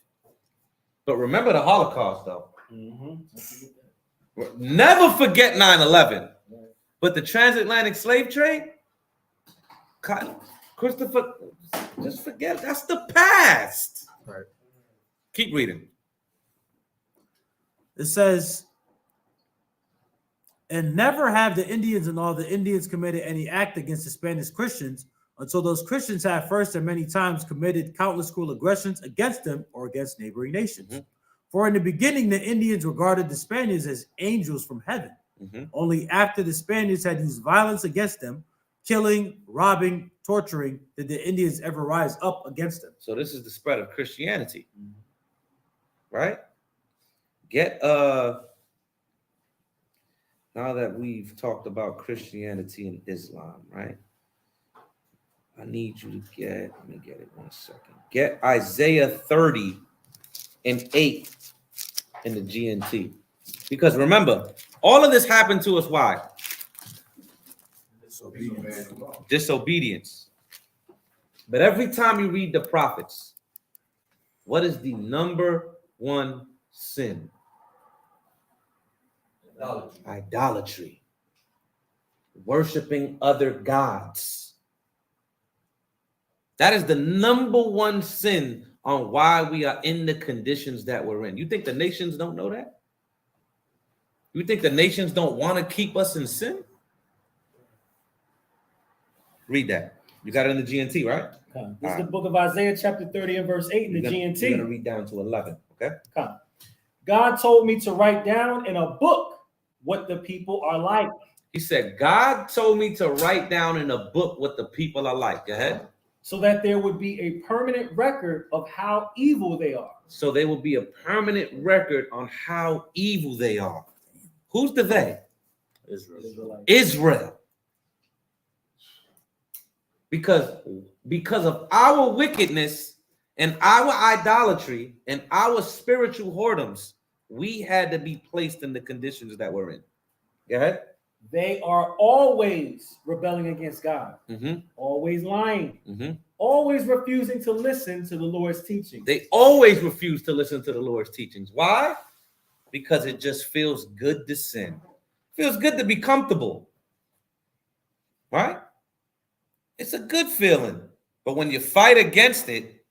P: But remember the Holocaust, though. Never forget 9/11. But the transatlantic slave trade, Christopher, just forget. That's the past.
M: Right.
P: Keep reading.
M: It says, and never have the Indians and all the Indians committed any act against the Spanish Christians until those Christians have first and many times committed countless cruel aggressions against them or against neighboring nations. For in the beginning, the Indians regarded the Spaniards as angels from heaven. Only after the Spaniards had used violence against them, killing, robbing, torturing, did the Indians ever rise up against them.
P: So this is the spread of Christianity, right? Get now that we've talked about Christianity and Islam, right? I need you to get, let me get it 1 second. Get Isaiah 30 and 8 in the GNT. Because remember, all of this happened to us, why? Disobedience. But every time you read the prophets, what is the number one sin? Idolatry. Worshiping other gods. That is the number one sin on why we are in the conditions that we're in. You think the nations don't know that? You think the nations don't want to keep us in sin? Read that. You got it in the GNT, right?
R: This is the book of Isaiah, chapter 30 and verse 8 in the GNT.
P: You're going to read down to 11, okay?
R: God told me to write down in a book what the people are like.
P: He said, God told me to write down in a book what the people are like. Go ahead.
R: So that there would be a permanent record of how evil they are.
P: So there will be a permanent record on how evil they are. Who's the they? Israel. Because of our wickedness and our idolatry and our spiritual whoredoms, we had to be placed in the conditions that we're in. Go ahead.
R: They are always rebelling against God, always lying, always refusing to listen to the Lord's teaching.
P: They always refuse to listen to the Lord's teachings. Why? Because it just feels good to sin. Feels good to be comfortable. Right? It's a good feeling. But when you fight against it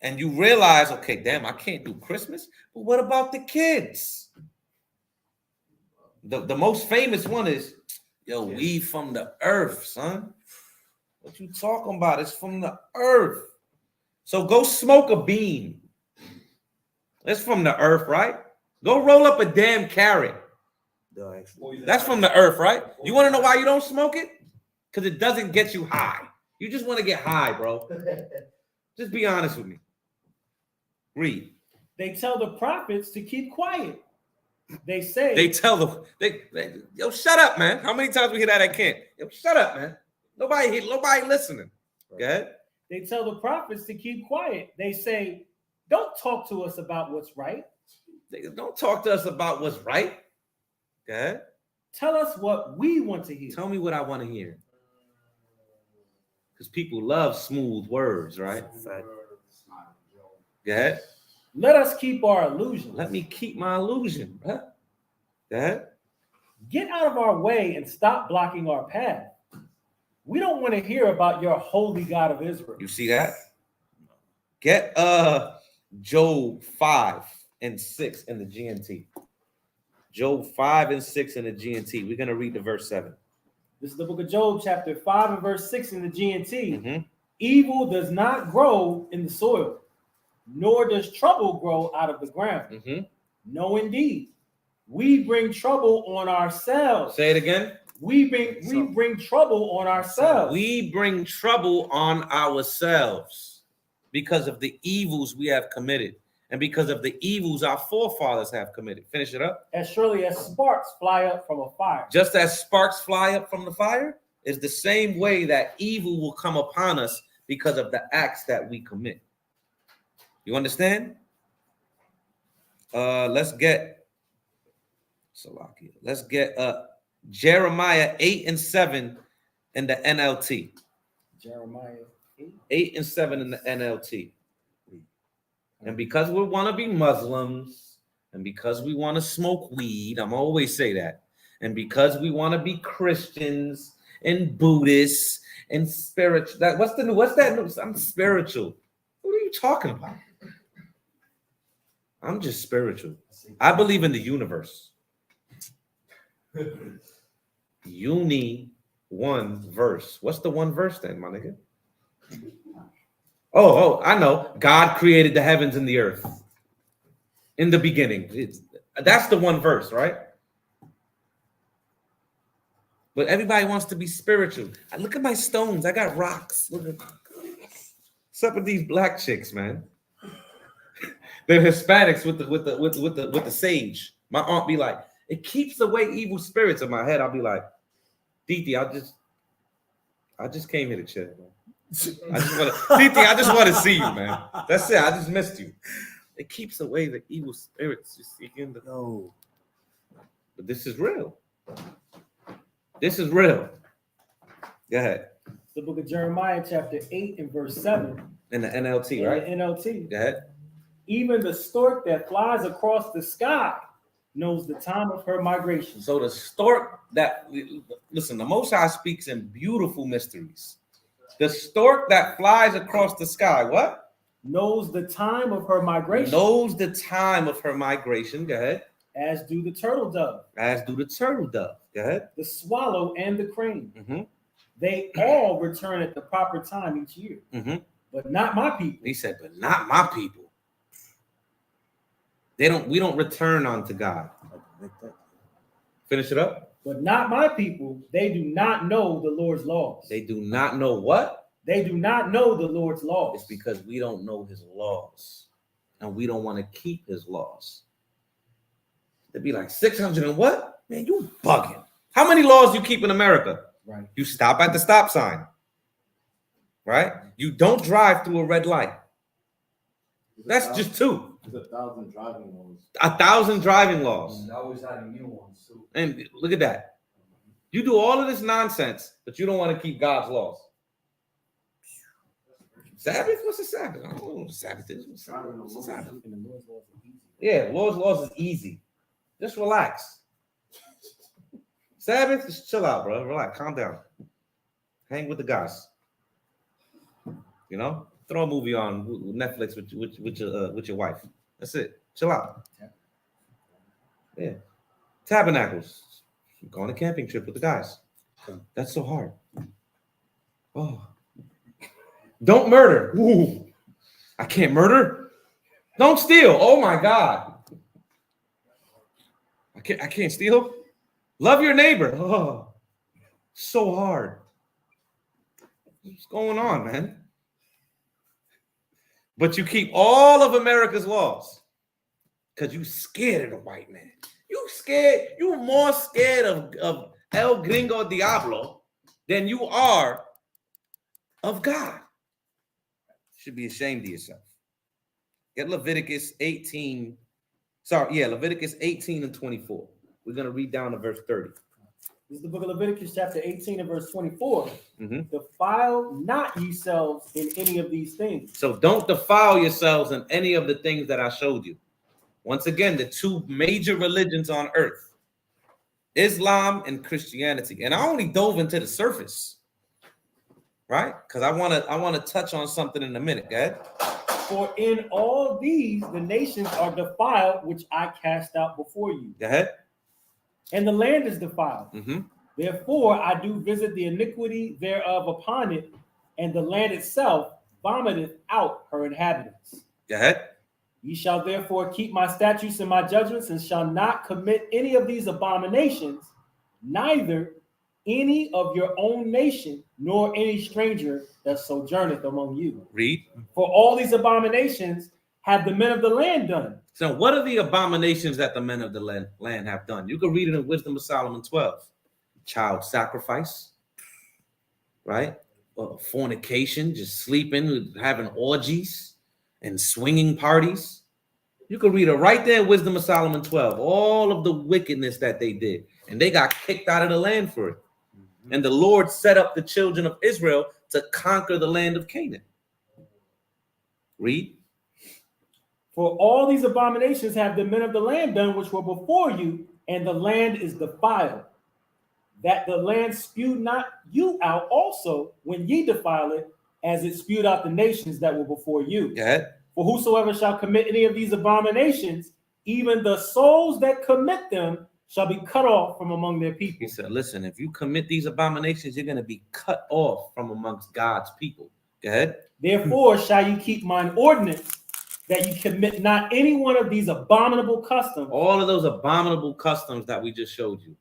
P: and you realize, okay, damn, I can't do Christmas. But what about the kids? The most famous one is, yo, we from the earth, son. What you talking about? It's from the earth. So go smoke a bean. It's from the earth, right? Go roll up a damn carrot. That's from the earth, right? You want to know why you don't smoke it? Because it doesn't get you high. You just want to get high, bro. Just be honest with me. Read.
R: They tell the prophets to keep quiet. They yo, shut up, man. How many times we hear that at camp? Yo, shut up, man. Nobody listening. Go ahead. They tell the prophets to keep quiet. They say, don't talk to us about what's right.
P: Don't talk to us about what's right. Go ahead.
R: Tell us what we want to hear.
P: Tell me what I want to hear. Because people love smooth words, right? Go ahead.
R: Let us keep our illusion.
P: Let me keep my illusion, bro. Go ahead.
R: Get out of our way and stop blocking our path. We don't want to hear about your holy God of Israel.
P: You see that? Get Job 5 and 6 in the GNT. Job 5 and 6 in the GNT. We're going to read the verse 7.
R: This is the book of Job, chapter 5 and verse 6 in the GNT. Evil does not grow in the soil, nor does trouble grow out of the ground. No, indeed. We bring trouble on ourselves.
P: Say it again.
R: We bring trouble on ourselves.
P: We bring trouble on ourselves because of the evils we have committed and because of the evils our forefathers have committed. Finish it up.
R: As surely as sparks fly up from a fire.
P: Just as sparks fly up from the fire is the same way that evil will come upon us because of the acts that we commit. You understand? Let's get Jeremiah 8:7 in the NLT.
R: Jeremiah
P: 8:7 in the NLT. And because we want to be Muslims, and because we want to smoke weed, I'm always say that, and because we want to be Christians and Buddhists and spiritual. What's that? I'm spiritual. What are you talking about? I'm just spiritual. I believe in the universe. Uni one verse. What's the one verse then, my nigga? Oh, I know. God created the heavens and the earth in the beginning. That's the one verse, right? But everybody wants to be spiritual. Look at my stones. I got rocks. What's up with these black chicks, man? They're Hispanics with the sage. My aunt be like, it keeps away evil spirits in my head. I'll be like, Titi, I just came here to chill, man. I just want to see you, man. That's it. I just missed you. It keeps away the evil spirits. You see, no. But this is real. This is real. Go ahead.
R: The book of Jeremiah, chapter 8 and verse 7.
P: In the NLT, right?
R: In the NLT.
P: Go ahead.
R: Even the stork that flies across the sky knows the time of her migration.
P: So the stork that, listen, the Most High speaks in beautiful mysteries. The stork that flies across the sky, what?
R: Knows the time of her migration.
P: Knows the time of her migration. Go ahead.
R: As do the turtle dove.
P: As do the turtle dove. Go ahead.
R: The swallow and the crane. Mm-hmm. They all return at the proper time each year.
P: Mm-hmm.
R: But not my people.
P: He said, but not my people. We don't return unto God. Finish it up.
R: But not my people. They do not know the Lord's laws.
P: They do not know what?
R: They do not know the Lord's laws.
P: It's because we don't know his laws. And we don't want to keep his laws. They'd be like, 600 and what? Man, you bugging. How many laws do you keep in America?
R: Right.
P: You stop at the stop sign. Right? You don't drive through a red light. That's just 2.
Q: There's 1,000 driving laws.
P: 1,000 driving laws.
T: And always adding new ones too.
P: And look at that. You do all of this nonsense, but you don't want to keep God's laws. Sabbath? What's a Sabbath? I don't know what Sabbath is. What's Sabbath? Yeah, Lord's laws is easy. Just relax. Sabbath, just chill out, bro. Relax, calm down. Hang with the guys. You know, throw a movie on Netflix with your wife. That's it. Chill out. Yeah. Tabernacles. Go on a camping trip with the guys. That's so hard. Oh. Don't murder. Ooh. I can't murder. Don't steal. Oh my God. I can't steal. Love your neighbor. Oh, so hard. What's going on, man? But you keep all of America's laws because you scared of the white man. You scared. You more scared of El Gringo Diablo than you are of God. You should be ashamed of yourself. Get Leviticus 18. Leviticus 18 and 24. We're going to read down to verse 30.
R: This is the book of Leviticus, chapter 18 and verse 24.
P: Mm-hmm.
R: Defile not yourselves in any of these things.
P: So don't defile yourselves in any of the things that I showed you. Once again, the 2 major religions on earth, Islam and Christianity. And I only dove into the surface, right? Because I want to touch on something in a minute. Go ahead.
R: For in all these the nations are defiled, which I cast out before you.
P: Go ahead.
R: And the land is defiled.
P: Mm-hmm.
R: Therefore, I do visit the iniquity thereof upon it, and the land itself vomiteth out her inhabitants.
P: Go ahead.
R: Ye shall therefore keep my statutes and my judgments, and shall not commit any of these abominations, neither any of your own nation, nor any stranger that sojourneth among you.
P: Read.
R: For all these abominations have the men of the land done.
P: So what are the abominations that the men of the land have done? You can read it in Wisdom of Solomon 12. Child sacrifice, right? Fornication, just sleeping, having orgies and swinging parties. You can read it right there in Wisdom of Solomon 12. All of the wickedness that they did. And they got kicked out of the land for it. And the Lord set up the children of Israel to conquer the land of Canaan. Read.
R: For all these abominations have the men of the land done, which were before you, and the land is defiled. That the land spew not you out also when ye defile it, as it spewed out the nations that were before you.
P: Yeah.
R: For whosoever shall commit any of these abominations, even the souls that commit them shall be cut off from among their people.
P: He said, listen, if you commit these abominations, you're going to be cut off from amongst God's people. Go ahead.
R: Therefore shall you keep mine ordinance, that you commit not any one of these abominable customs.
P: All of those abominable customs that we just showed you.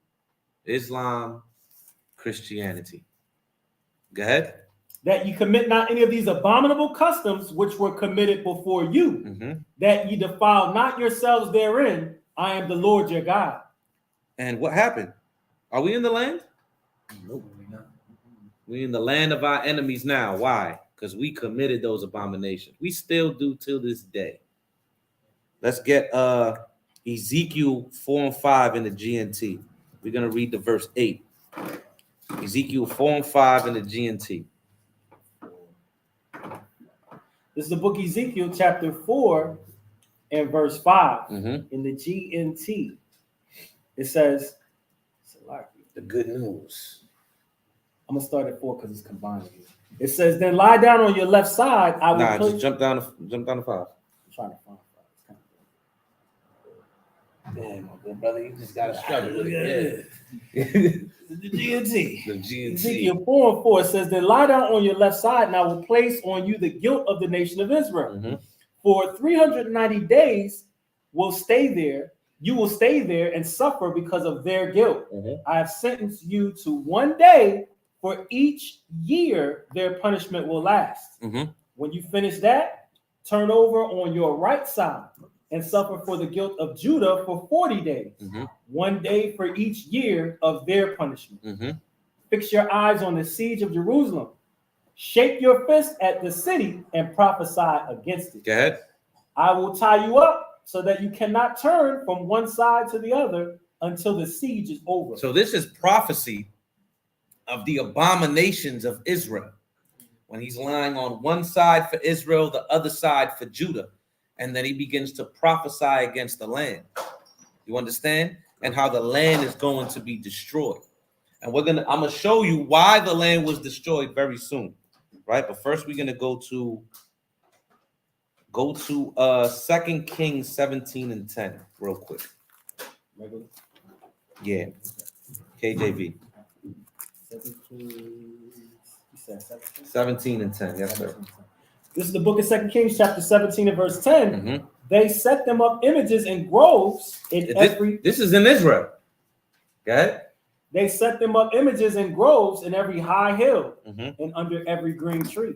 P: Islam, Christianity. Go ahead.
R: That you commit not any of these abominable customs which were committed before you, that ye defile not yourselves therein. I am the Lord your God.
P: And what happened? Are we in the land? No, we're not. We're in the land of our enemies now. Why? Because we committed those abominations. We still do till this day. Let's get Ezekiel 4 and 5 in the GNT. We're going to read the verse 8. Ezekiel 4 and 5 in the GNT.
R: This is the book Ezekiel chapter 4 and verse 5 in the GNT. It says,
P: the good news.
R: I'm going to start at 4 because it's combined. It says, then lie down on your left side. I will
P: just jump down to 5.
R: I'm trying to find 5.
P: Damn, my good brother, you just got to struggle with it.
R: The GNT.
P: The GNT.
R: Ezekiel 4 and 4 says, then lie down on your left side, and I will place on you the guilt of the nation of Israel. For 390 days will stay there. You will stay there and suffer because of their guilt. I have sentenced you to 1 day for each year their punishment will last. When you finish that, turn over on your right side and suffer for the guilt of Judah for 40 days, 1 day for each year of their punishment. Fix your eyes on the siege of Jerusalem. Shake your fist at the city and prophesy against it.
P: Go ahead.
R: I will tie you up so that you cannot turn from one side to the other until the siege is over.
P: So this is prophecy of the abominations of Israel. When he's lying on one side for Israel, the other side for Judah. And then he begins to prophesy against the land. You understand? And how the land is going to be destroyed. And I'm going to show you why the land was destroyed very soon. Right? But first we're going to go to 2 Kings 17 and 10 real quick. Yeah. KJV. 17 and 10. Yes, sir.
R: This is the book of 2 Kings, chapter 17 and verse 10. They set them up images in groves in every...
P: This is in Israel. Okay?
R: They set them up images in groves in every high hill and under every green tree.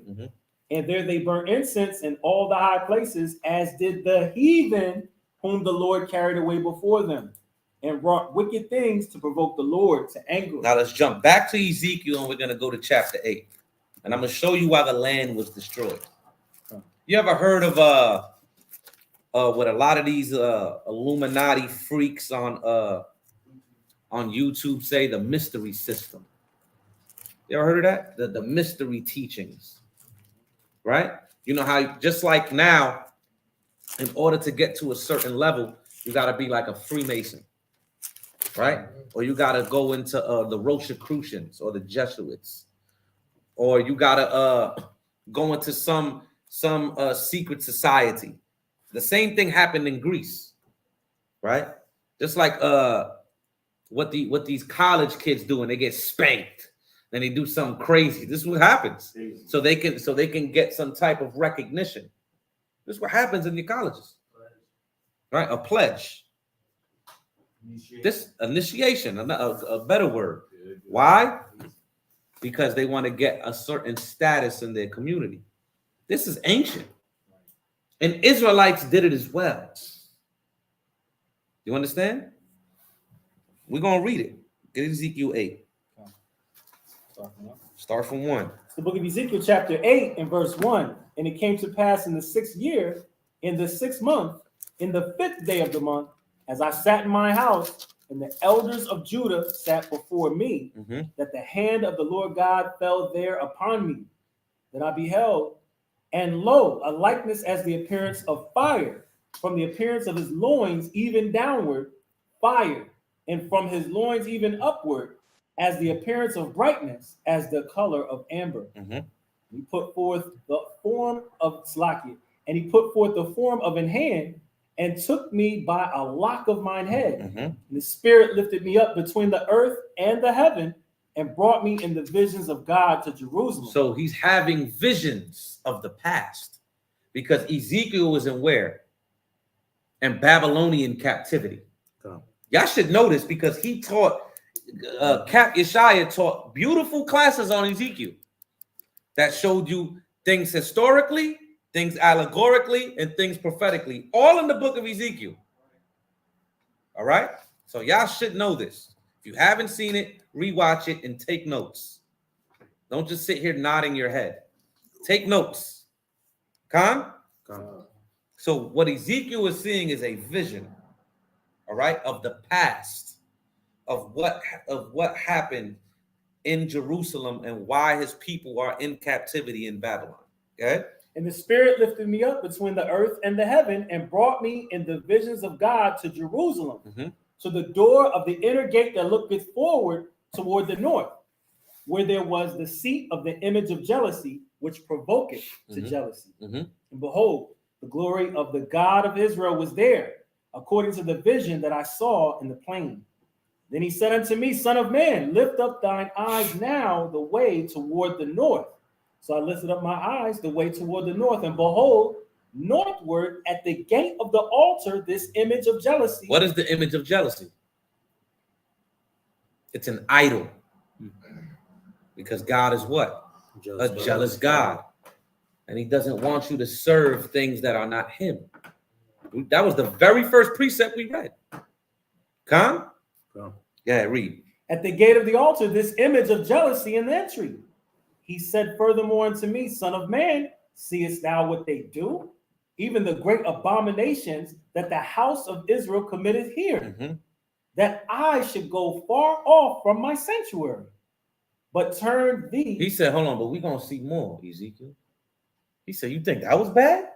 R: And there they burnt incense in all the high places, as did the heathen whom the Lord carried away before them, and wrought wicked things to provoke the Lord to anger.
P: Now let's jump back to Ezekiel, and we're going to go to chapter 8. And I'm going to show you why the land was destroyed. You ever heard of what a lot of these Illuminati freaks on YouTube say, the mystery system? You ever heard of that? The mystery teachings. Right? You know how just like now, in order to get to a certain level, you got to be like a Freemason, right? Or you got to go into the Rosicrucians or the Jesuits, or you got to go into some secret society. The same thing happened in Greece, right? Just like what these college kids do when they get spanked. Then they do something crazy. This is what happens. So they can get some type of recognition. This is what happens in the colleges. right? A pledge. This initiation, a better word. Why? Because they want to get a certain status in their community. This is ancient. And Israelites did it as well. You understand? We're going to read it. Get Ezekiel 8. Start from 1.
R: It's the book of Ezekiel, chapter 8, and verse 1. And it came to pass in the 6th year, in the 6th month, in the 5th day of the month, as I sat in my house, and the elders of Judah sat before me, that the hand of the Lord God fell there upon me, that I beheld, and lo, a likeness as the appearance of fire, from the appearance of his loins even downward, fire, and from his loins even upward, as the appearance of brightness, as the color of amber. He put forth the form of Slakia, and he put forth the form of an hand, and took me by a lock of mine head. And the Spirit lifted me up between the earth and the heaven, and brought me in the visions of God to Jerusalem.
P: So he's having visions of the past, because Ezekiel was in where? In Babylonian captivity. Y'all should know this, because he taught, Cap Yeshaya taught beautiful classes on Ezekiel that showed you things historically, things allegorically, and things prophetically, all in the book of Ezekiel. All right? So y'all should know this. If you haven't seen it, rewatch it and take notes. Don't just sit here nodding your head. Take notes. Khan? So what Ezekiel is seeing is a vision, all right, of the past, of what happened in Jerusalem and why his people are in captivity in Babylon. Okay?
R: And the Spirit lifted me up between the earth and the heaven, and brought me in the visions of God to Jerusalem, to the door of the inner gate that looketh forward toward the north, where there was the seat of the image of jealousy, which provoketh to jealousy. And behold, the glory of the God of Israel was there, according to the vision that I saw in the plain. Then he said unto me, Son of man, lift up thine eyes now the way toward the north. So I lifted up my eyes the way toward the north, and behold, northward at the gate of the altar, this image of jealousy.
P: What is the image of jealousy? It's an idol. Because God is what? A jealous God. And he doesn't want you to serve things that are not him. That was the very first precept we read. Come? Yeah, read.
R: At the gate of the altar, this image of jealousy in the entry. He said furthermore unto me, Son of man, seest thou what they do? Even the great abominations that the house of Israel committed here, that I should go far off from my sanctuary, but turn thee.
P: He said, hold on, but we're going to see more, Ezekiel. He said, you think that was bad?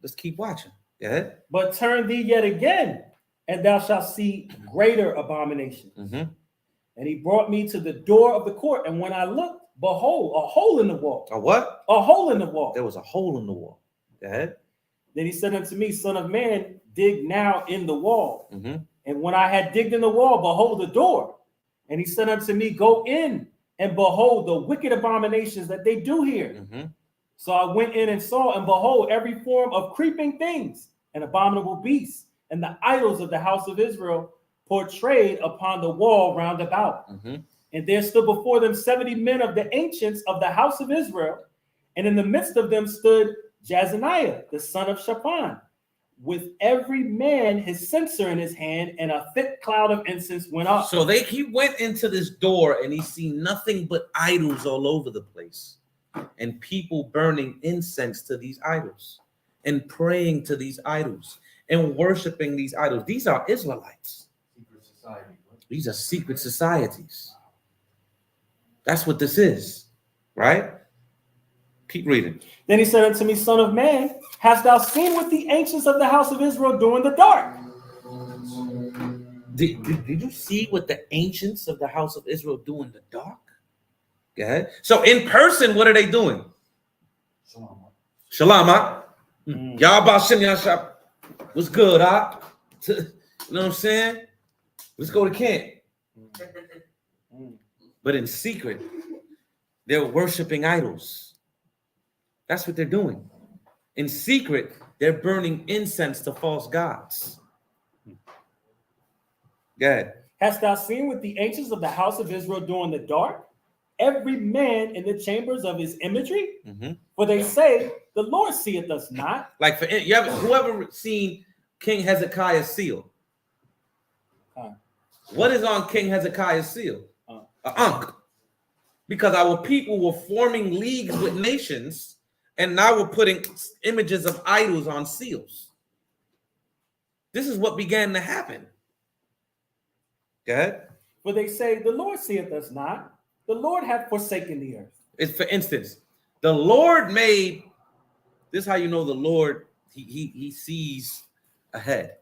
P: Let's keep watching. Go ahead.
R: But turn thee yet again, and thou shalt see greater abominations. And he brought me to the door of the court, and when I looked, behold, a hole in the wall.
P: A what?
R: A hole in the wall.
P: There was a hole in the wall. Go ahead.
R: Then he said unto me, Son of man, dig now in the wall. And when I had digged in the wall, behold, the door. And he said unto me, Go in, and behold the wicked abominations that they do here. So I went in and saw, and behold, every form of creeping things and abominable beasts, and the idols of the house of Israel portrayed upon the wall round about. And there stood before them 70 men of the ancients of the house of Israel, and in the midst of them stood Jazaniah, the son of Shaphan, with every man his censer in his hand, and a thick cloud of incense went up.
P: So he went into this door, and he seen nothing but idols all over the place, and people burning incense to these idols, and praying to these idols, and worshiping these idols. These are Israelites. These are secret societies. That's what this is, right? Keep reading.
R: Then he said unto me, Son of man, hast thou seen what the ancients of the house of Israel do in the dark?
P: Did you see what the ancients of the house of Israel do in the dark? Go ahead. So in person, what are they doing? Shalom. Y'all about Shem Yashab. What's good, huh? You know what I'm saying? Let's go to camp. But in secret, they're worshiping idols. That's what they're doing. in secret, they're burning incense to false gods. Go ahead.
R: Hast thou seen what the ancients of the house of Israel do in the dark? Every man in the chambers of his imagery? For they say, the Lord seeth us not.
P: Like, whoever seen King Hezekiah's seal? What is on King Hezekiah's seal? An ankh. Because our people were forming leagues with nations, and now we're putting images of idols on seals. This is what began to happen. Go ahead.
R: For they say, the Lord seeth us not. The Lord hath forsaken the earth.
P: It's, for instance, the Lord made, this is how you know the Lord, he sees ahead.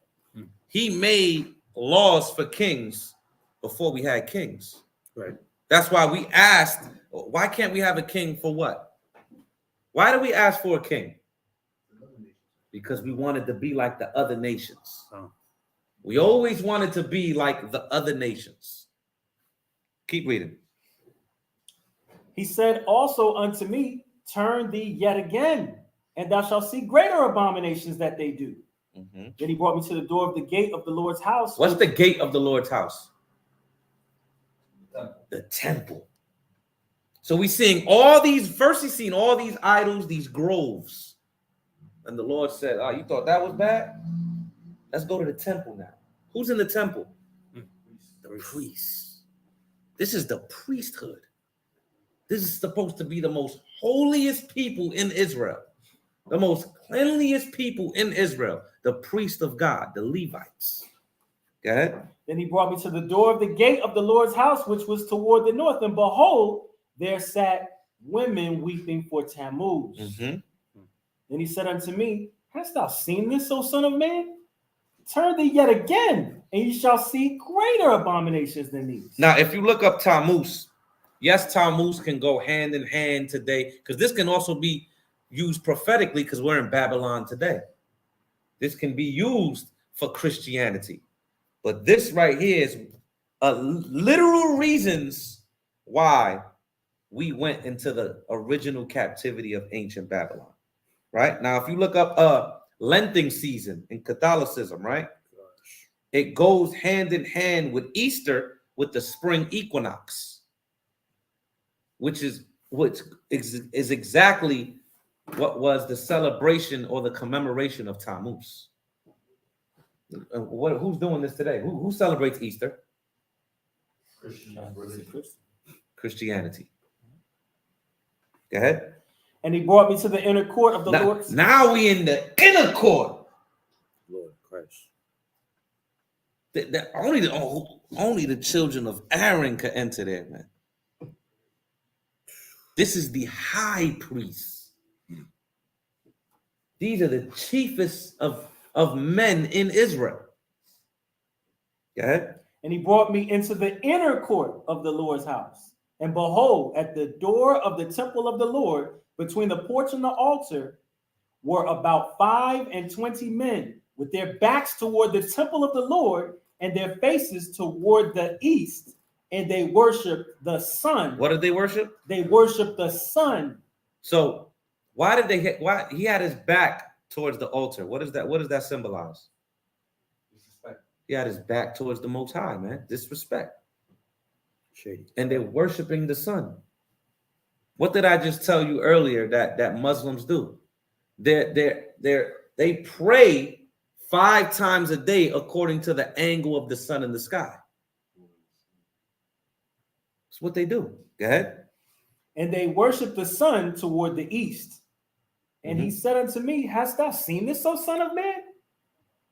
P: He made laws for kings before we had kings.
M: Right.
P: That's why we asked, why can't we have a king for what? Why do we ask for a king? Because we wanted to be like the other nations. We always wanted to be like the other nations. Keep reading.
R: He said also unto me, turn thee yet again, and thou shalt see greater abominations that they do. Then he brought me to the door of the gate of the Lord's house.
P: What's the gate of the Lord's house? The temple. So we're seeing all these, first he's seen all these idols, these groves. And the Lord said, oh, you thought that was bad? Let's go to the temple now. Who's in the temple? The priests. This is the priesthood. This is supposed to be the most holiest people in Israel. The most cleanliest people in Israel. The priest of God, the Levites. Go ahead.
R: Then he brought me to the door of the gate of the Lord's house, which was toward the north. And behold, there sat women weeping for Tammuz. Then he said unto me, hast thou seen this, O son of man? Turn thee yet again, and you shall see greater abominations than these.
P: Now, if you look up Tammuz, yes, Tammuz can go hand in hand today, because this can also be used prophetically because we're in Babylon today. This can be used for Christianity. But this right here is literal reasons why we went into the original captivity of ancient Babylon. Right? Now, if you look up Lenten season in Catholicism, right? It goes hand in hand with Easter, with the spring equinox, which is exactly what was the celebration or the commemoration of Tammuz. Who's doing this today? Who celebrates Easter? Christianity. Go ahead.
R: And he brought me to the inner court of the Lord.
P: Now we in the inner court.
M: Lord Christ.
P: Only the children of Aaron could enter there, man. This is the high priest. These are the chiefest of men in Israel. Go ahead.
R: And he brought me into the inner court of the Lord's house. And behold, at the door of the temple of the Lord, between the porch and the altar, were about 25 men with their backs toward the temple of the Lord and their faces toward the east. And they worshiped the sun.
P: What did they worship?
R: They worshiped the sun.
P: So why he had his back towards the altar? What does that symbolize? Disrespect. He had his back towards the Most High, man. Disrespect.
M: Shady.
P: And they're worshiping the sun. What did I just tell you earlier that Muslims do? They pray 5 times a day according to the angle of the sun in the sky. That's what they do. Go ahead.
R: And they worship the sun toward the east. And he said unto me, hast thou seen this, O son of man?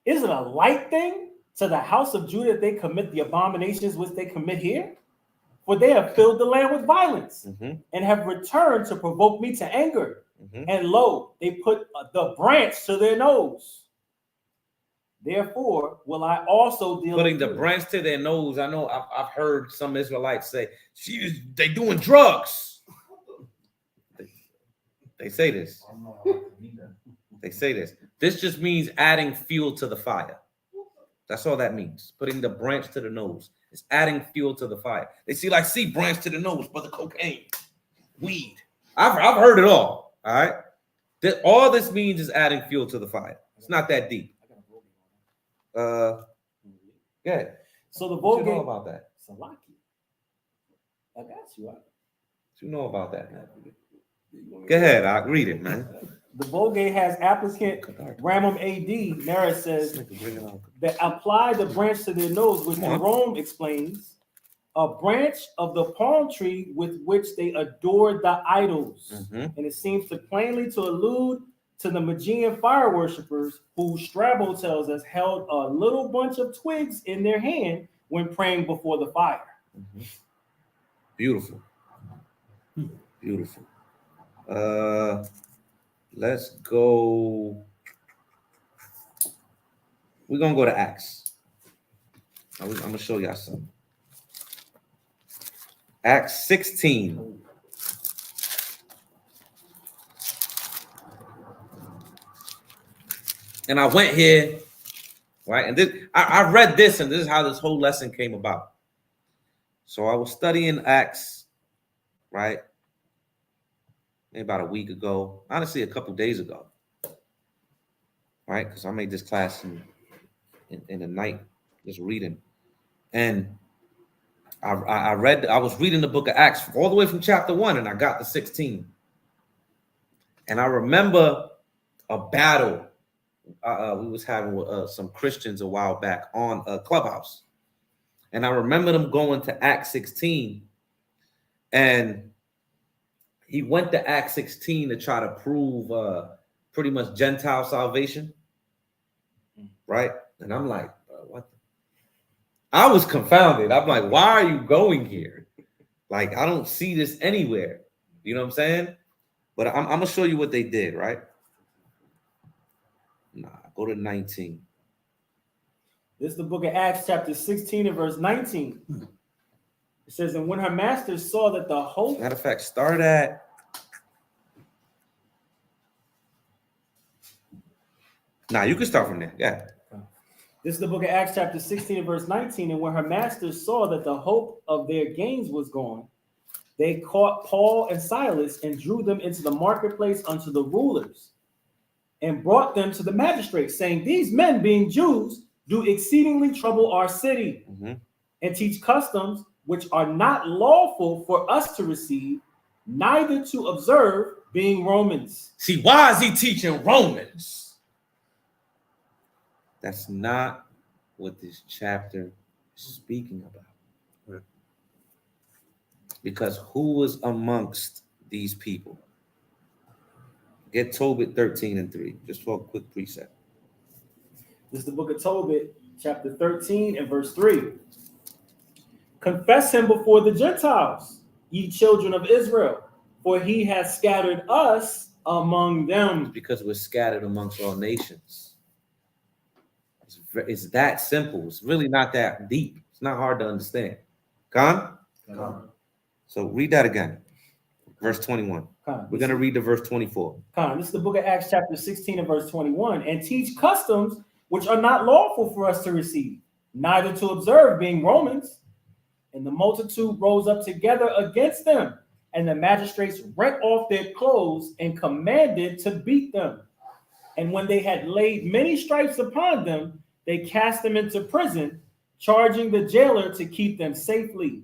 R: Is it a light thing to the house of Judah that they commit the abominations which they commit here? For they have filled the land with violence and have returned to provoke me to anger. And lo, they put the branch to their nose. Therefore, will I also deal
P: putting the branch to their nose. I know I've heard some Israelites say, they doing drugs. They say this. They say this. This just means adding fuel to the fire. That's all that means. Putting the branch to the nose. It's adding fuel to the fire. They see branch to the nose, but the cocaine, weed. I've heard it all. All right. All this means is adding fuel to the fire. It's not that deep. Yeah.
R: So the
P: What you
R: Vulgate.
P: know about that?
R: Salaki. I got you.
P: What you know about that, man? Go ahead, I'll read it, man.
R: The Vulgate has applicant Ramam AD. Nara says that apply the branch to their nose, which Jerome explains, a branch of the palm tree with which they adored the idols. And it seems to plainly to allude to the Magian fire worshippers who Strabo tells us held a little bunch of twigs in their hand when praying before the fire.
P: Beautiful. Beautiful. Let's go. We're gonna go to Acts. I'm gonna show y'all something. Acts 16. And I went here, right? And this, I read this, and this is how this whole lesson came about. So I was studying Acts, right? Maybe about a week ago, honestly, a couple days ago, right? Because I made this class in the night, just reading. And I was reading the book of Acts all the way from chapter 1, and I got to 16. And I remember a battle we was having with some Christians a while back on a Clubhouse. And I remember them going to Acts 16, and he went to Acts 16 to try to prove pretty much Gentile salvation, right? And I'm like, what? I was confounded. I'm like, why are you going here? Like, I don't see this anywhere. You know what I'm saying? But I'm going to show you what they did, right? Nah, go to 19.
R: This is the book of Acts, chapter 16 and verse 19. It says, and when her masters saw that the hope...
P: Matter of fact, start at... Nah, you can start from there. Yeah.
R: This is the book of Acts, chapter 16 and verse 19. And when her masters saw that the hope of their gains was gone, they caught Paul and Silas and drew them into the marketplace unto the rulers and brought them to the magistrates, saying, these men, being Jews, do exceedingly trouble our city and teach customs which are not lawful for us to receive, neither to observe, being Romans.
P: See, why is he teaching Romans? That's not what this chapter is speaking about. Because who was amongst these people? Get Tobit 13 and 3, just for a quick precept.
R: This is the book of Tobit, chapter 13 and verse 3. Confess him before the Gentiles, ye children of Israel, for he has scattered us among them.
P: Because we're scattered amongst all nations. It's that simple. It's really not that deep. It's not hard to understand. Khan? So read that again. Verse 21. We're going to read to verse 24.
R: This is the book of Acts, chapter 16 and verse 21. And teach customs which are not lawful for us to receive, neither to observe, being Romans. And the multitude rose up together against them, and the magistrates rent off their clothes and commanded to beat them. And when they had laid many stripes upon them, they cast them into prison, charging the jailer to keep them safely.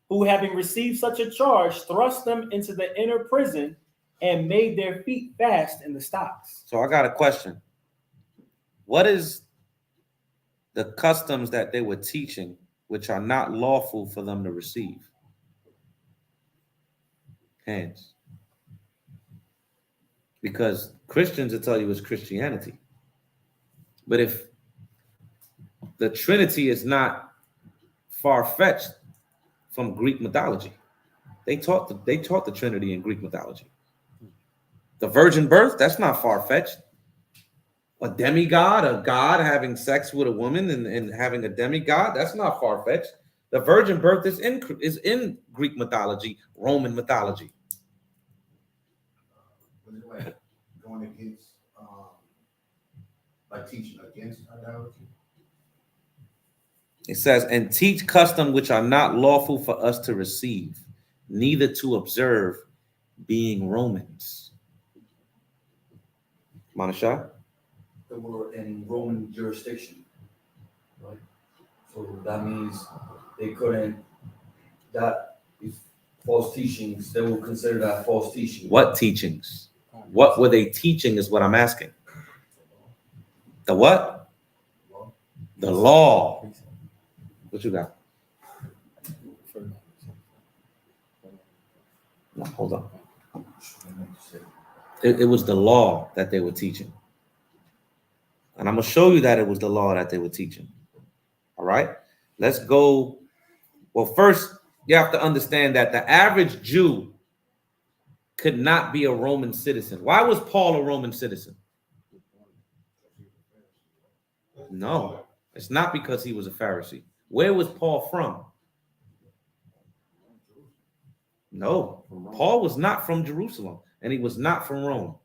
R: Who, having received such a charge, thrust them into the inner prison and made their feet fast in the stocks.
P: So I got a question. What is the customs that they were teaching which are not lawful for them to receive? Hands. Because Christians will tell you it's Christianity. But if the Trinity is not far-fetched from Greek mythology, they taught the Trinity in Greek mythology. The virgin birth, that's not far-fetched. A demigod, a god having sex with a woman and having a demigod, that's not far-fetched. The virgin birth is in Greek mythology, Roman mythology.
D: Was it like going against, like teaching against idolatry?
P: It says, and teach custom which are not lawful for us to receive, neither to observe, being Romans. Manasha?
T: They were in Roman jurisdiction, right? So that means they couldn't, that is false teachings, they will consider that false teaching.
P: What teachings? What were they teaching is what I'm asking. The what? The law. What you got? No, hold on. It was the law that they were teaching. And I'm going to show you that it was the law that they were teaching. All right? Let's go. Well, first, you have to understand that the average Jew could not be a Roman citizen. Why was Paul a Roman citizen? No, it's not because he was a Pharisee. Where was Paul from? No, Paul was not from Jerusalem, and he was not from Rome.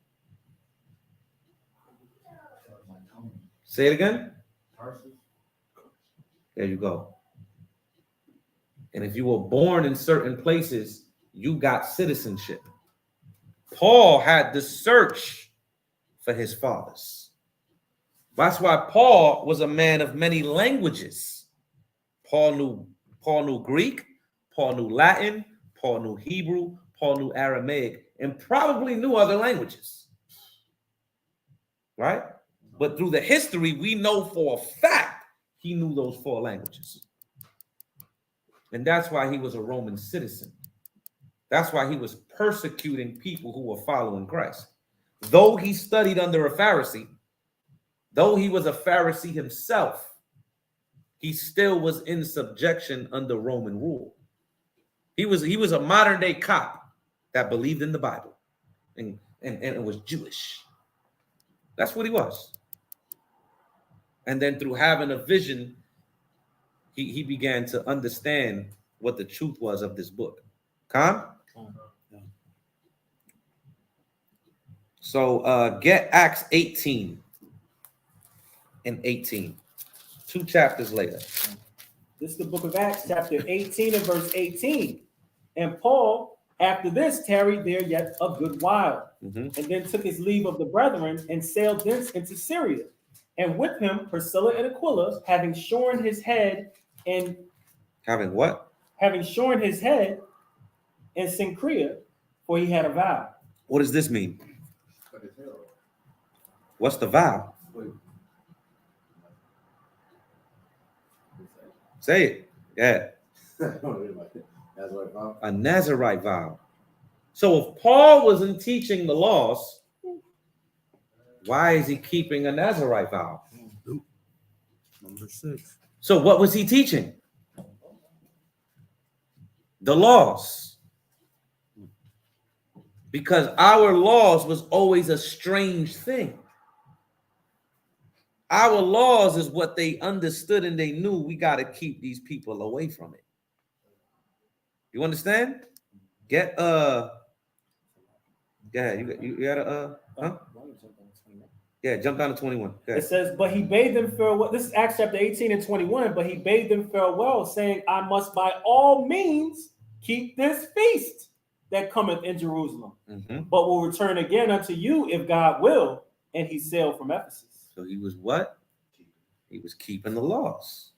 P: Say it again. There you go. And if you were born in certain places, you got citizenship. Paul had to search for his fathers. That's why Paul was a man of many languages. Paul knew Greek, Paul knew Latin, Paul knew Hebrew, Paul knew Aramaic, and probably knew other languages. Right? But through the history, we know for a fact he knew those 4 languages. And that's why he was a Roman citizen. That's why he was persecuting people who were following Christ. Though he studied under a Pharisee, though he was a Pharisee himself, he still was in subjection under Roman rule. He was a modern day cop that believed in the Bible and was Jewish. That's what he was. And then through having a vision, he began to understand what the truth was of this book. Khan? So get Acts 18 and 18. 2 chapters later.
R: This is the book of Acts, chapter 18 and verse 18. And Paul, after this, tarried there yet a good while, and then took his leave of the brethren and sailed thence into Syria. And with him Priscilla and Aquila, having shorn his head in
P: having what?
R: Having shorn his head in Cenchrea, for he had a vow.
P: What does this mean? What's the vow? Say it. Yeah. A Nazarite vow. So if Paul wasn't teaching the laws, why is he keeping a Nazarite vow?
M: Number 6.
P: So what was he teaching? The laws. Because our laws was always a strange thing. Our laws is what they understood and they knew we got to keep these people away from it. You understand? Go ahead. You got a Yeah, jump down to 21.
R: It says, but he bade them farewell. This is Acts chapter 18 and 21. But he bade them farewell, saying, I must by all means keep this feast that cometh in Jerusalem, but will return again unto you if God will. And he sailed from Ephesus.
P: So he was what? He was keeping the laws.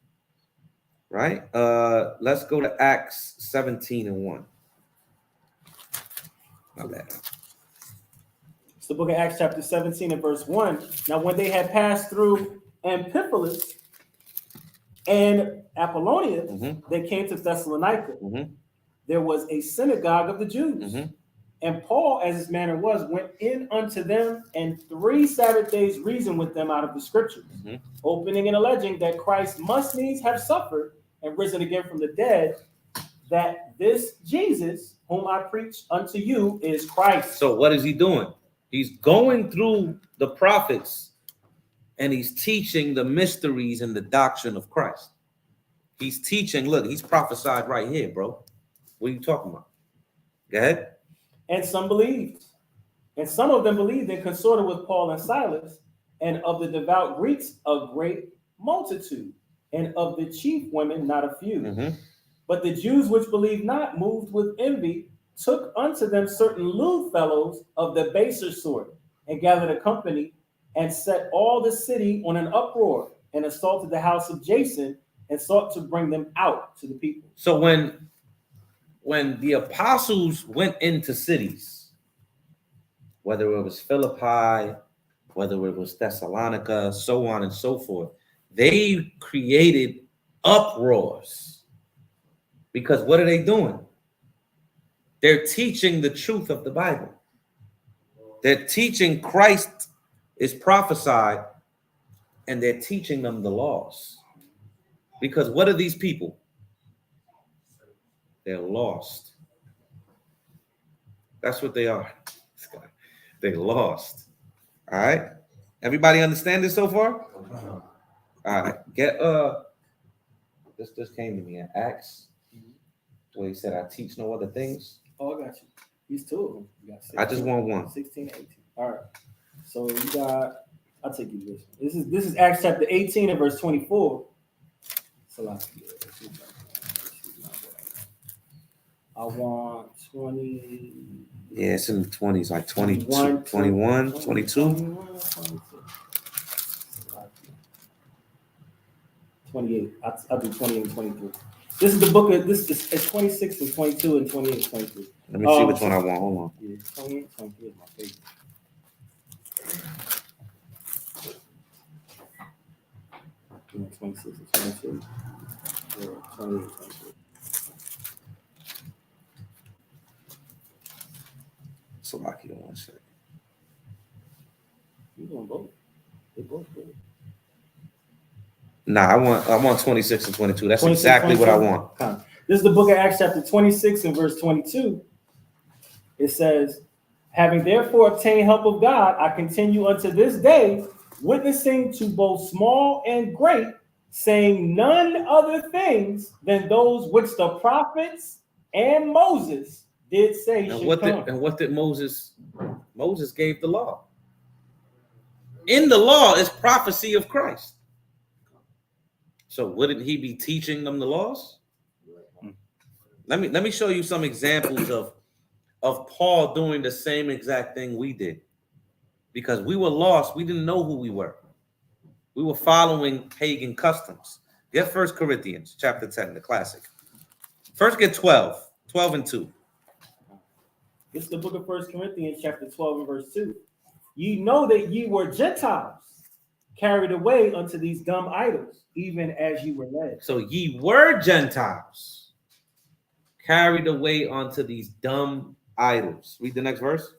P: Right? Let's go to Acts 17 and 1. My bad.
R: It's the book of Acts chapter 17 and verse 1. Now when they had passed through Amphipolis and Apollonia, they came to Thessalonica. There was a synagogue of the Jews. And Paul, as his manner was, went in unto them, and 3 Sabbath days reasoned with them out of the scriptures, opening and alleging that Christ must needs have suffered and risen again from the dead, that this Jesus, whom I preach unto you, is Christ.
P: So what is he doing? He's going through the prophets, and he's teaching the mysteries and the doctrine of Christ. He's teaching, look, he's prophesied right here, bro. What are you talking about? Go ahead.
R: And some believed. And some of them believed and consorted with Paul and Silas, and of the devout Greeks a great multitude, and of the chief women not a few. But the Jews which believed not, moved with envy, took unto them certain lewd fellows of the baser sort, and gathered a company, and set all the city on an uproar, and assaulted the house of Jason, and sought to bring them out to the people.
P: So when the apostles went into cities, whether it was Philippi, whether it was Thessalonica, so on and so forth, they created uproars. Because what are they doing? They're teaching the truth of the Bible. They're teaching Christ is prophesied, and they're teaching them the laws. Because what are these people? They're lost. That's what they are. They're lost. All right. Everybody understand this so far? All right. Get this just came to me in Acts, where he said, "I teach no other things."
R: Oh, I got you. These two of them. You got 16,
P: I just want one.
R: 16 and 18. All right. So you got. I'll take you this. This is Acts chapter 18 and verse 24. I want 20.
P: Yeah, it's in the 20s, like 21, 22.
R: 28. I'll do 20 and 23. This is the book of this is 26 and 22 and 28 and 23.
P: Let me see which one I want. Hold on.
R: Yeah, 28 and 23 is my favorite. Yeah, 26 and 22. Yeah, 28 and 23.
P: Slovakia, one second.
R: You doing both? They both good.
P: Nah, I want 26 and 22. That's exactly
R: 22.
P: what I want.
R: This is the book of Acts chapter 26 and verse 22. It says, "Having therefore obtained help of God, I continue unto this day, witnessing to both small and great, saying none other things than those which the prophets and Moses did say
P: And
R: should
P: what
R: come."
P: did Moses? Moses gave the law. In the law is prophecy of Christ. So wouldn't he be teaching them the laws? Let me show you some examples of Paul doing the same exact thing we did. Because we were lost, we didn't know who we were. We were following pagan customs. Get 1 Corinthians chapter 10, the classic. First get 12 and 2.
R: This is the book of 1 Corinthians chapter 12 and verse 2. "Ye know that ye were Gentiles, carried away unto these dumb idols, even as ye were led."
P: So ye were Gentiles, carried away onto these dumb idols. Read the next verse.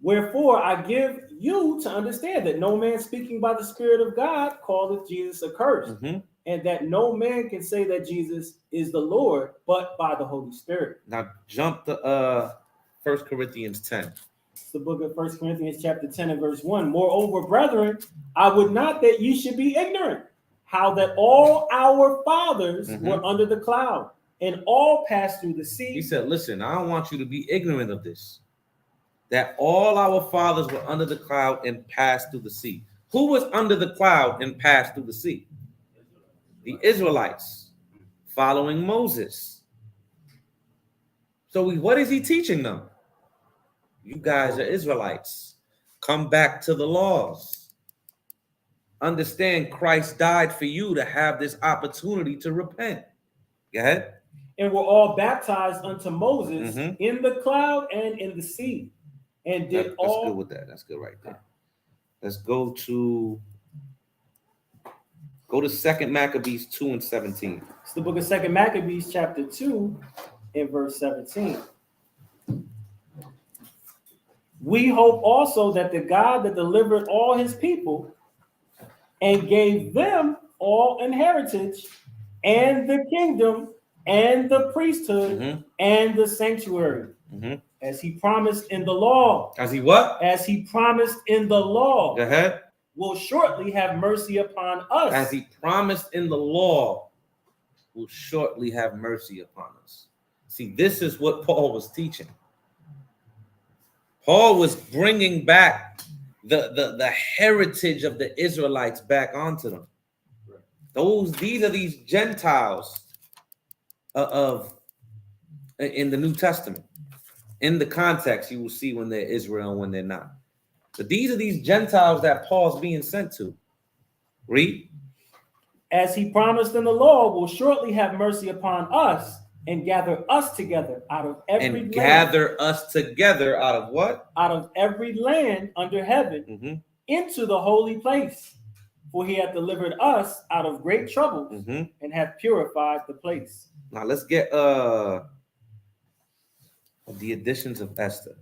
R: "Wherefore I give you to understand that no man speaking by the Spirit of God calleth Jesus accursed, and that no man can say that Jesus is the Lord, but by the Holy Spirit."
P: Now jump to 1 Corinthians 10.
R: It's the book of 1 Corinthians chapter 10 and verse 1. "Moreover, brethren, I would not that ye should be ignorant, how that all our fathers were under the cloud, and all passed through the sea."
P: He said, listen, I don't want you to be ignorant of this. That all our fathers were under the cloud and passed through the sea. Who was under the cloud and passed through the sea? The Israelites, following Moses. So what is he teaching them? You guys are Israelites. Come back to the laws. Understand Christ died for you to have this opportunity to repent. Go ahead.
R: "And were all baptized unto Moses in the cloud and in the sea, and did
P: That's
R: all..."
P: good with that. That's good right there. Let's go to 2 Maccabees 2 and 17.
R: It's the book of 2 Maccabees chapter 2 and verse 17. "We hope also that the God that delivered all his people and gave them all inheritance and the kingdom and the priesthood and the sanctuary, as he promised in the law."
P: As he what?
R: As he promised in the law.
P: Go ahead.
R: "Will shortly have mercy upon us."
P: As he promised in the law, will shortly have mercy upon us. See, this is what Paul was teaching. Paul was bringing back the heritage of the Israelites back onto them. These are these Gentiles in the New Testament. In the context, you will see when they're Israel and when they're not. So these are these Gentiles that Paul's being sent to. Read.
R: As he promised in the law, will shortly have mercy upon us and gather us together out of every land.
P: Gather us together out of what?
R: Out of every land under heaven into the holy place. For he hath delivered us out of great troubles and hath purified the place.
P: Now let's get the editions of Esther.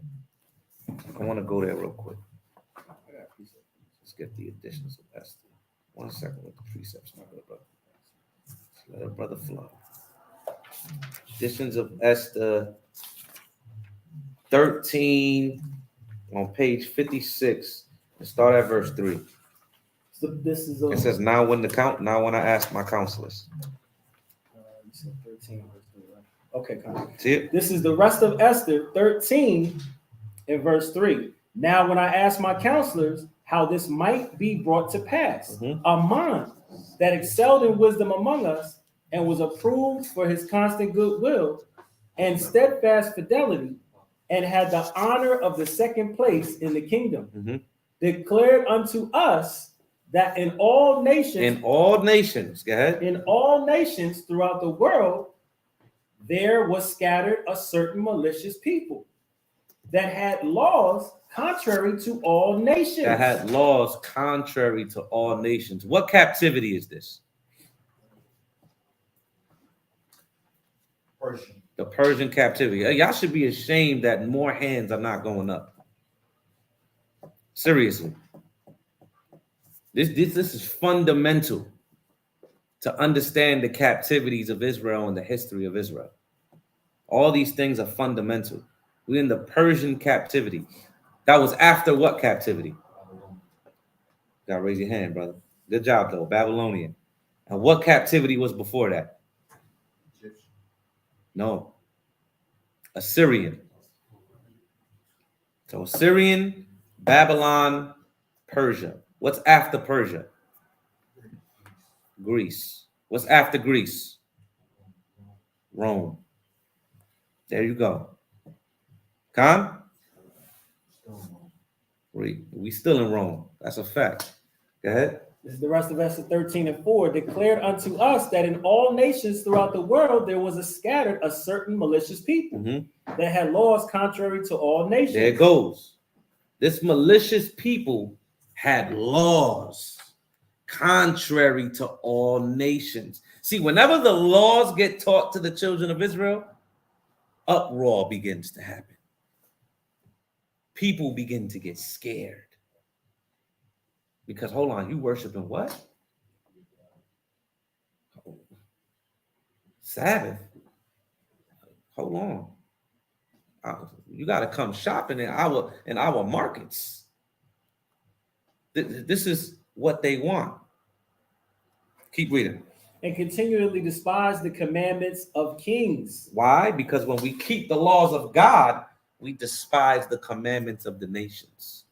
P: I want to go there real quick. Let's get the editions of Esther. 1 second with the precepts, my good brother. Let a brother flow. Editions of Esther 13 on page 56 and start at verse 3.
R: So this is
P: it says, now when I ask my counselors.
R: You said 13 verse 3, right? Okay,
P: see it?
R: This is the rest of Esther 13 in verse 3. Now when I asked my counselors how this might be brought to pass, a man that excelled in wisdom among us and was approved for his constant goodwill and steadfast fidelity, and had the honor of the second place in the kingdom, declared unto us that in all nations,
P: go ahead.
R: In all nations throughout the world, there was scattered a certain malicious people that had laws contrary to all nations.
P: That had laws contrary to all nations. What captivity is this?
N: Persian.
P: The Persian captivity. Y'all should be ashamed that more hands are not going up. Seriously. This is fundamental to understand the captivities of Israel and the history of Israel. All these things are fundamental. We're in the Persian captivity. That was after what captivity? Gotta raise your hand, brother. Good job, though. Babylonian. And what captivity was before that?
N: Egyptian.
P: No. Assyrian. So Assyrian, Babylon, Persia. What's after Persia? Greece. What's after Greece? Rome. There you go. Khan? We still in Rome. That's a fact. Go ahead.
R: This is the rest of Esther 13 and 4. Declared unto us that in all nations throughout the world there was scattered a certain malicious people that had laws contrary to all nations.
P: There it goes. This malicious people had laws contrary to all nations. See, whenever the laws get taught to the children of Israel, uproar begins to happen. People begin to get scared. Because, hold on, you worshiping what? Sabbath. Hold on. You got to come shopping in our markets. This is what they want. Keep reading.
R: And continually despise the commandments of kings.
P: Why? Because when we keep the laws of God, we despise the commandments of the nations.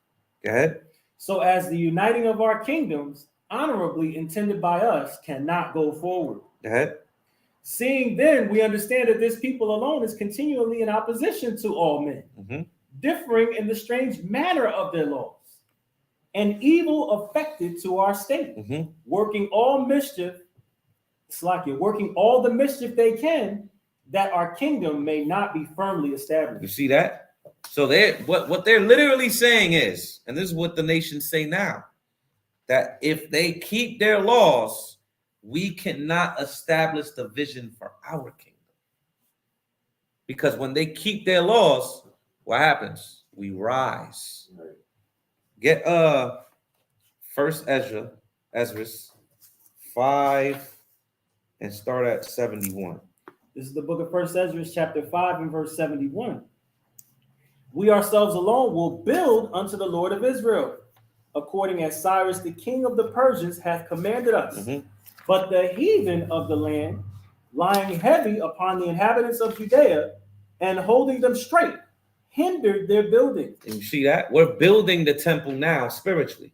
P: Go ahead.
R: So as the uniting of our kingdoms, honorably intended by us, cannot go forward.
P: Go ahead.
R: Seeing then, we understand that this people alone is continually in opposition to all men, differing in the strange manner of their laws, and evil affected to our state, working all mischief, working all the mischief they can, that our kingdom may not be firmly established.
P: You see that? So what they're literally saying is, and this is what the nations say now, that if they keep their laws, we cannot establish the vision for our kingdom. Because when they keep their laws, what happens? We rise. Get First Ezra 5 and start at 71.
R: This is the book of First Ezra, chapter 5 and verse 71. We ourselves alone will build unto the Lord of Israel, according as Cyrus the king of the Persians hath commanded us. But the heathen of the land, lying heavy upon the inhabitants of Judea and holding them straight, hindered their building.
P: And you see that? We're building the temple now spiritually.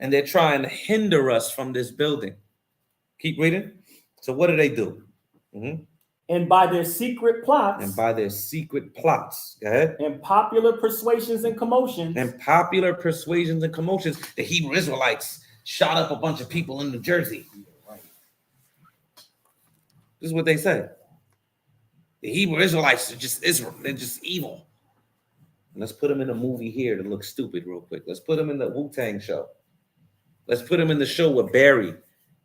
P: And they're trying to hinder us from this building. Keep reading. So what do?
R: And by their secret plots.
P: And by their secret plots. Go ahead.
R: And popular persuasions and commotions.
P: And popular persuasions and commotions. The Hebrew Israelites shot up a bunch of people in New Jersey. This is what they say. The Hebrew Israelites are just Israel. They're just evil. And let's put them in a movie here to look stupid real quick. Let's put them in the Wu-Tang show. Let's put them in the show where Barry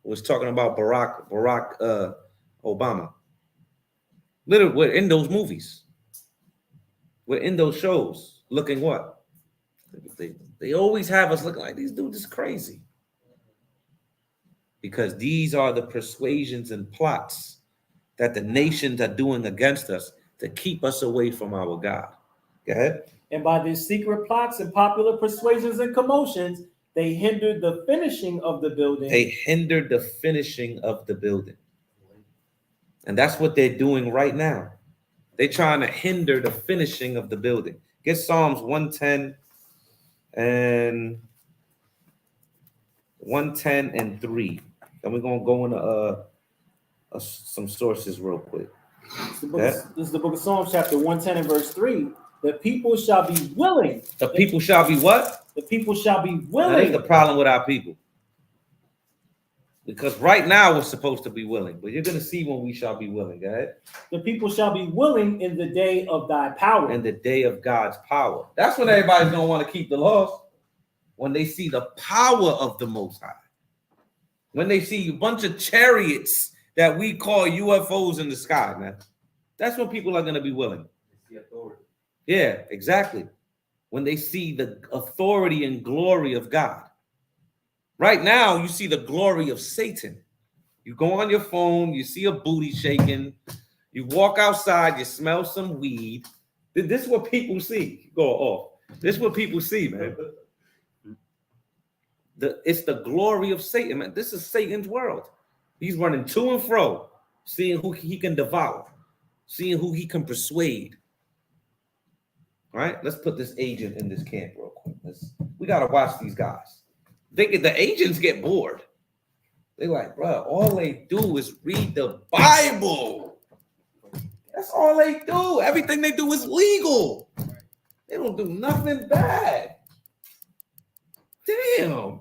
P: was talking about Barack Obama. Literally, we're in those movies. We're in those shows looking what? They always have us looking like these dudes is crazy. Because these are the persuasions and plots that the nations are doing against us to keep us away from our God. Go ahead.
R: And by their secret plots and popular persuasions and commotions, they hindered the finishing of the building.
P: They hindered the finishing of the building. And that's what they're doing right now. They're trying to hinder the finishing of the building. Get Psalms 110 and 3. Then we're going to go into some sources real quick.
R: This is the book of Psalms, chapter 110 and verse 3. The people shall be willing.
P: The people shall be what?
R: The people shall be willing.
P: That is the problem with our people. Because right now we're supposed to be willing, but you're going to see when we shall be willing. Go ahead.
R: The people shall be willing in the day of thy power.
P: In the day of God's power. That's when everybody's going to want to keep the laws. When they see the power of the Most High. When they see a bunch of chariots that we call UFOs in the sky, man. That's when people are going to be willing.
T: The authority.
P: Yeah, exactly. When they see the authority and glory of God. Right now, you see the glory of Satan. You go on your phone, you see a booty shaking. You walk outside, you smell some weed. This is what people see. You go off. This is what people see, man. It's the glory of Satan, man. This is Satan's world. He's running to and fro, seeing who he can devour, seeing who he can persuade. All right, let's put this agent in this camp real quick. We got to watch these guys. The agents get bored. They're like, bro, all they do is read the Bible. That's all they do. Everything they do is legal. They don't do nothing bad. Damn. I'm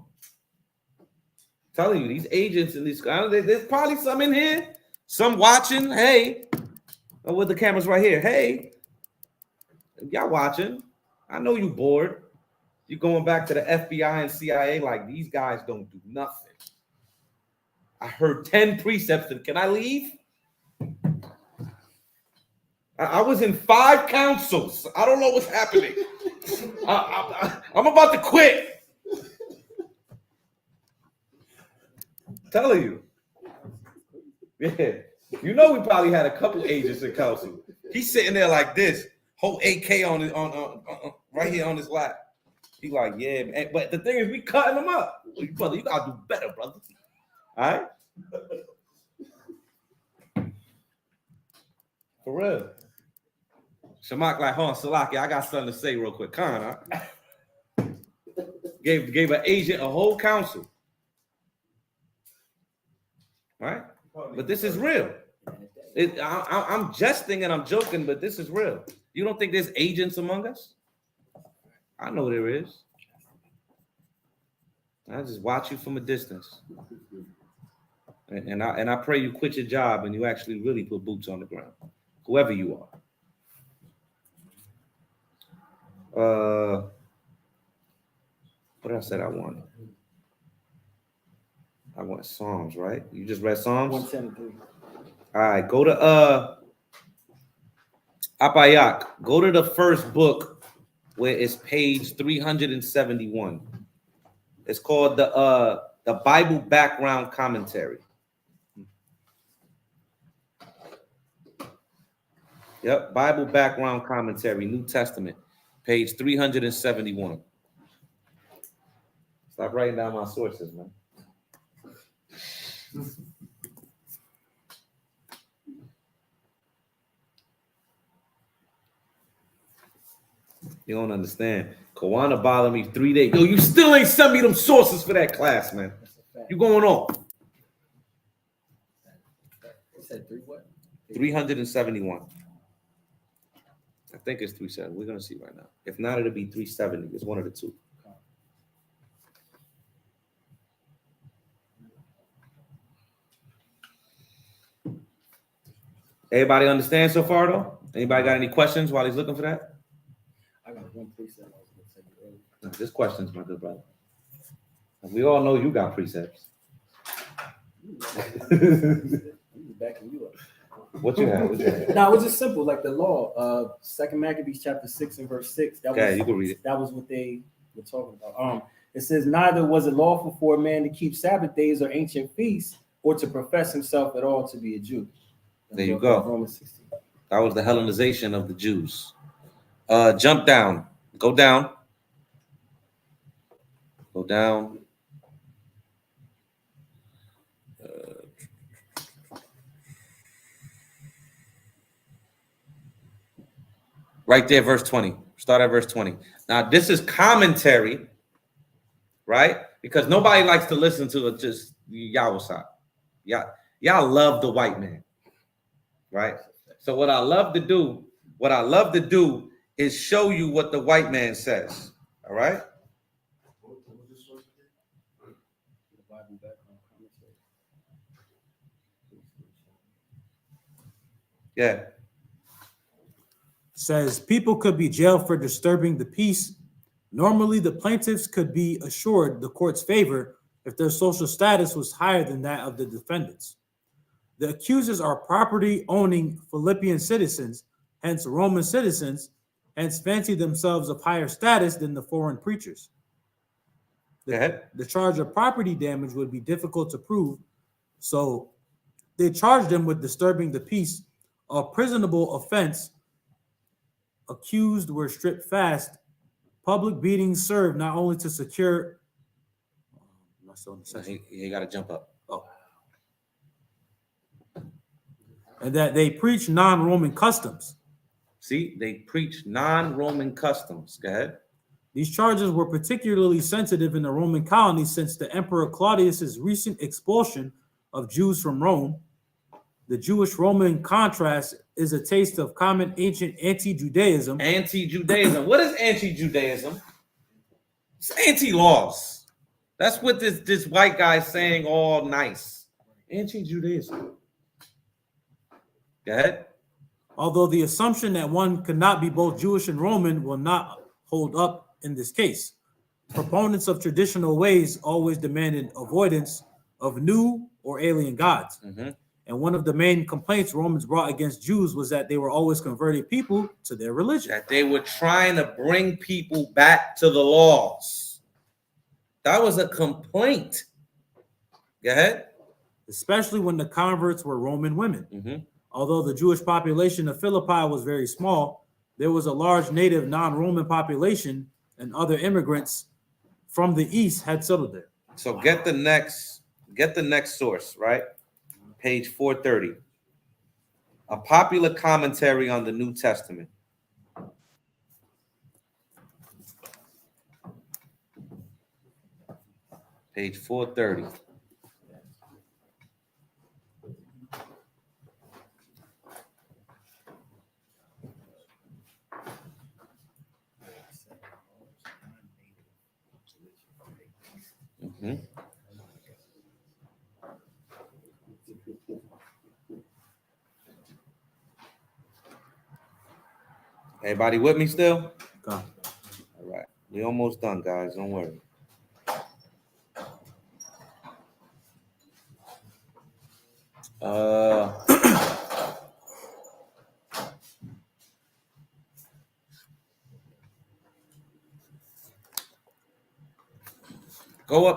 P: telling you, these agents in these guys, there's probably some in here, some watching. Hey, with the cameras right here. Hey, y'all watching. I know you bored. You're going back to the FBI and CIA like these guys don't do nothing. I heard 10 precepts. Can I leave? I was in 5 councils. I don't know what's happening. I'm about to quit. I'm telling you. Yeah. You know we probably had a couple agents in council. He's sitting there like this, whole AK on his right here on his lap. He's like, yeah, man. But the thing is, we cutting them up. Brother, you gotta do better, brother. All right? For real. Shamak like, hold on, Salaki, I got something to say real quick. Khan, huh? Gave an agent a whole council. Right? But this is real. I'm jesting and I'm joking, but this is real. You don't think there's agents among us? I know there is. I just watch you from a distance. And I pray you quit your job and you actually really put boots on the ground. Whoever you are. What else said I wanted? I want Psalms, right? You just read Psalms?
R: 173.
P: All right, go to Apayak. Go to the first book where it's page 371. It's called the Bible Background Commentary. Yep, Bible Background Commentary, New Testament, page 371. Stop writing down my sources, man. You don't understand. Kawana bothered me 3 days. Yo, you still ain't sent me them sources for that class, man. You going on?
T: You said 3 what?
P: 371. I think it's 370. We're gonna see right now. If not, it'll be 370. It's one of the two. Everybody understand so far though? Anybody got any questions while he's looking for that?
R: I got one precept I was going to say earlier.
P: No, just questions, my good brother. We all know you got precepts.
R: Backing you up.
P: What you have?
R: No, it was just simple, like the law. 2 Maccabees chapter 6 and verse 6. That
P: Okay, you can read it.
R: That was what they were talking about. It says, neither was it lawful for a man to keep Sabbath days or ancient feasts, or to profess himself at all to be a Jew.
P: There you go.
R: Romans 16.
P: That was the Hellenization of the Jews. Jump down. Go down. Go down. Right there, verse 20. Start at verse 20. Now, this is commentary, right? Because nobody likes to listen to just Yawasap. Y'all love the white man, right? So what I love to do is show you what the white man says. All right? Yeah.
M: Says people could be jailed for disturbing the peace. Normally, the plaintiffs could be assured the court's favor if their social status was higher than that of the defendants. The accusers are property-owning Philippian citizens, hence Roman citizens, hence fancy themselves of higher status than the foreign preachers. The charge of property damage would be difficult to prove, so they charged them with disturbing the peace, a prisonable offense. Accused were stripped fast. Public beatings served not only to secure.
P: You got to jump up.
M: Oh. And that they preach non-Roman customs.
P: See, they preach non-Roman customs. Go ahead.
M: These charges were particularly sensitive in the Roman colonies since the Emperor Claudius's recent expulsion of Jews from Rome. The Jewish-Roman contrast is a taste of common ancient anti-Judaism.
P: Anti-Judaism. What is anti-Judaism? It's anti-laws. That's what this white guy's saying all nice. Anti-Judaism. Go ahead.
M: Although the assumption that one could not be both Jewish and Roman will not hold up in this case. Proponents of traditional ways always demanded avoidance of new or alien gods.
P: Mm-hmm.
M: And one of the main complaints Romans brought against Jews was that they were always converting people to their religion.
P: That they were trying to bring people back to the laws. That was a complaint. Go ahead.
M: Especially when the converts were Roman women.
P: Mm-hmm.
M: Although the Jewish population of Philippi was very small, there was a large native non-Roman population, and other immigrants from the east had settled there.
P: So get the next source, right? Page 430. A popular commentary on the New Testament. Page 430. Mm-hmm. Everybody with me still?
M: Go.
P: All right. We almost done, guys. Don't worry.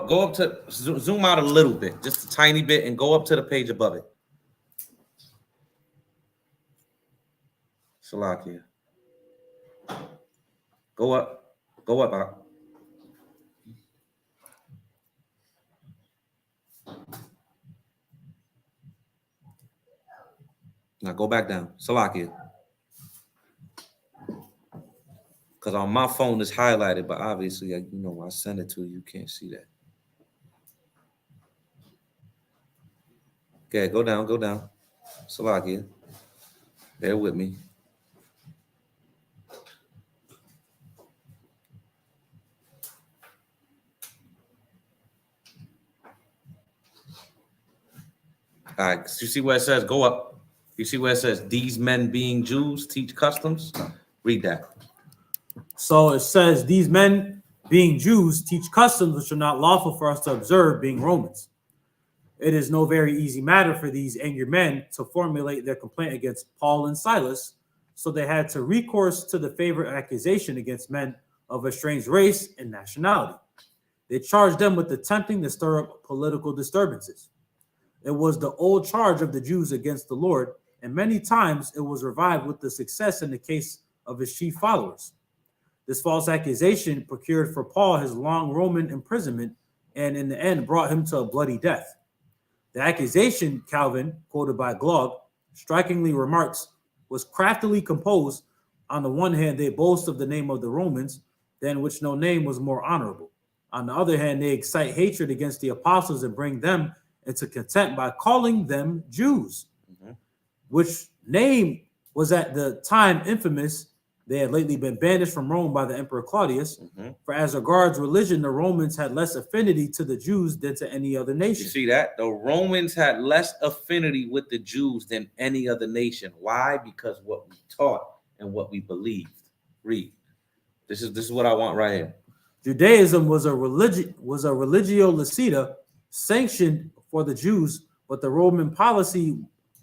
P: Go up to zoom out a little bit, just a tiny bit, and go up to the page above it. Salakia. Go up. Now go back down. Salakia. Because on my phone it's highlighted, but obviously, you know, when I send it to you, you can't see that. Okay, go down. Salakia. Bear with me. All right, so you see where it says, go up. You see where it says, these men being Jews teach customs? Read that.
S: So it says, these men being Jews teach customs which are not lawful for us to observe, being Romans. It is no very easy matter for these angry men to formulate their complaint against Paul and Silas, so they had to recourse to the favorite accusation against men of a strange race and nationality. They charged them with attempting to stir up political disturbances. It was the old charge of the Jews against the Lord, and many times it was revived with the success in the case of his chief followers. This false accusation procured for Paul his long Roman imprisonment, and in the end brought him to a bloody death. The accusation, Calvin, quoted by Glog, strikingly remarks, was craftily composed. On the one hand, they boast of the name of the Romans, than which no name was more honorable. On the other hand, they excite hatred against the apostles and bring them into contempt by calling them Jews, which name was at the time infamous. They had lately been banished from Rome by the Emperor Claudius. For as regards religion, the Romans had less affinity to the Jews than to any other nation.
P: You see that? The Romans had less affinity with the Jews than any other nation. Why? Because what we taught and what we believed. Read. This is what I want right here.
S: Judaism was a religio licita sanctioned for the Jews, but the Roman policy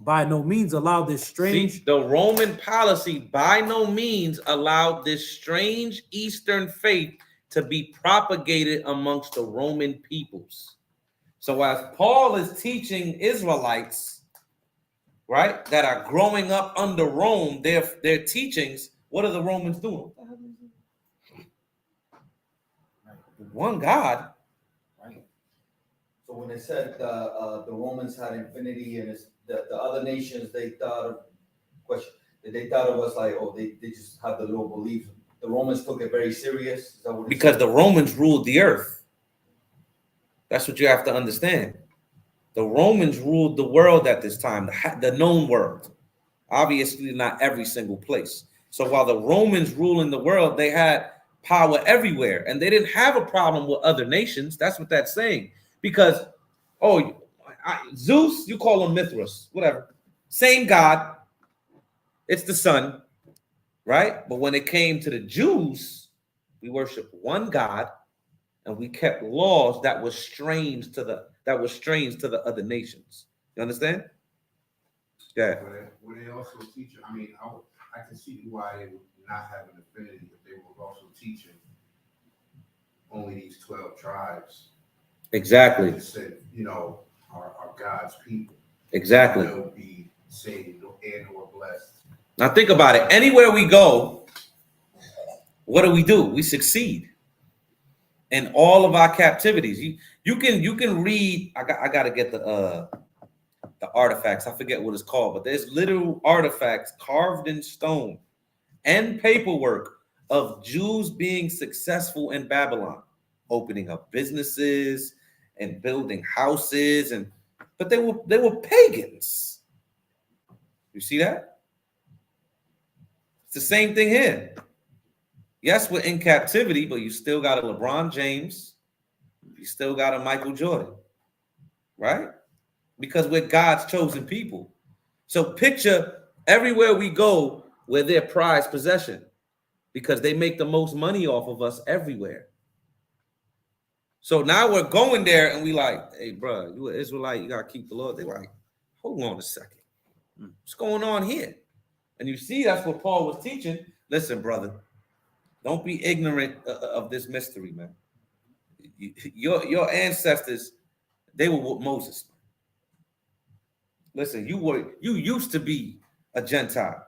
S: by no means allowed this strange...
P: See, the Roman policy by no means allowed this strange Eastern faith to be propagated amongst the Roman peoples. So as Paul is teaching Israelites, right, that are growing up under Rome, their teachings, what are the Romans doing? One God.
T: Right. So when it said the Romans had infinity and the other nations, they thought of us like, oh, they just have the low beliefs. The Romans took it very serious. Is that what
P: because the Romans ruled the earth. That's what you have to understand. The Romans ruled the world at this time, the known world. Obviously, not every single place. So while the Romans ruled in the world, they had power everywhere, and they didn't have a problem with other nations. That's what that's saying. Because, Zeus, you call him Mithras, whatever. Same God. It's the sun, right? But when it came to the Jews, we worship one God, and we kept laws that were strange to the other nations. You understand? Yeah.
D: But would they also teach? I mean, I can see why they would not have an affinity if they were also teaching only these 12 tribes.
P: Exactly.
D: Said, are God's people.
P: Exactly.
D: They'll be saved and or blessed.
P: Now think about it. Anywhere we go, what do? We succeed in all of our captivities. You can read. I gotta get the artifacts. I forget what it's called, but there's literal artifacts carved in stone and paperwork of Jews being successful in Babylon, opening up businesses and building houses, but they were pagans. You see that? It's the same thing here. Yes, we're in captivity, but you still got a LeBron James, you still got a Michael Jordan, right? Because we're God's chosen people. So picture everywhere we go, we're their prized possession, because they make the most money off of us everywhere. So now we're going there and we like, hey, bro, you an Israelite, you got to keep the law. They're like, hold on a second. What's going on here? And you see, that's what Paul was teaching. Listen, brother, don't be ignorant of this mystery, man. Your ancestors, they were with Moses. Listen, you used to be a Gentile,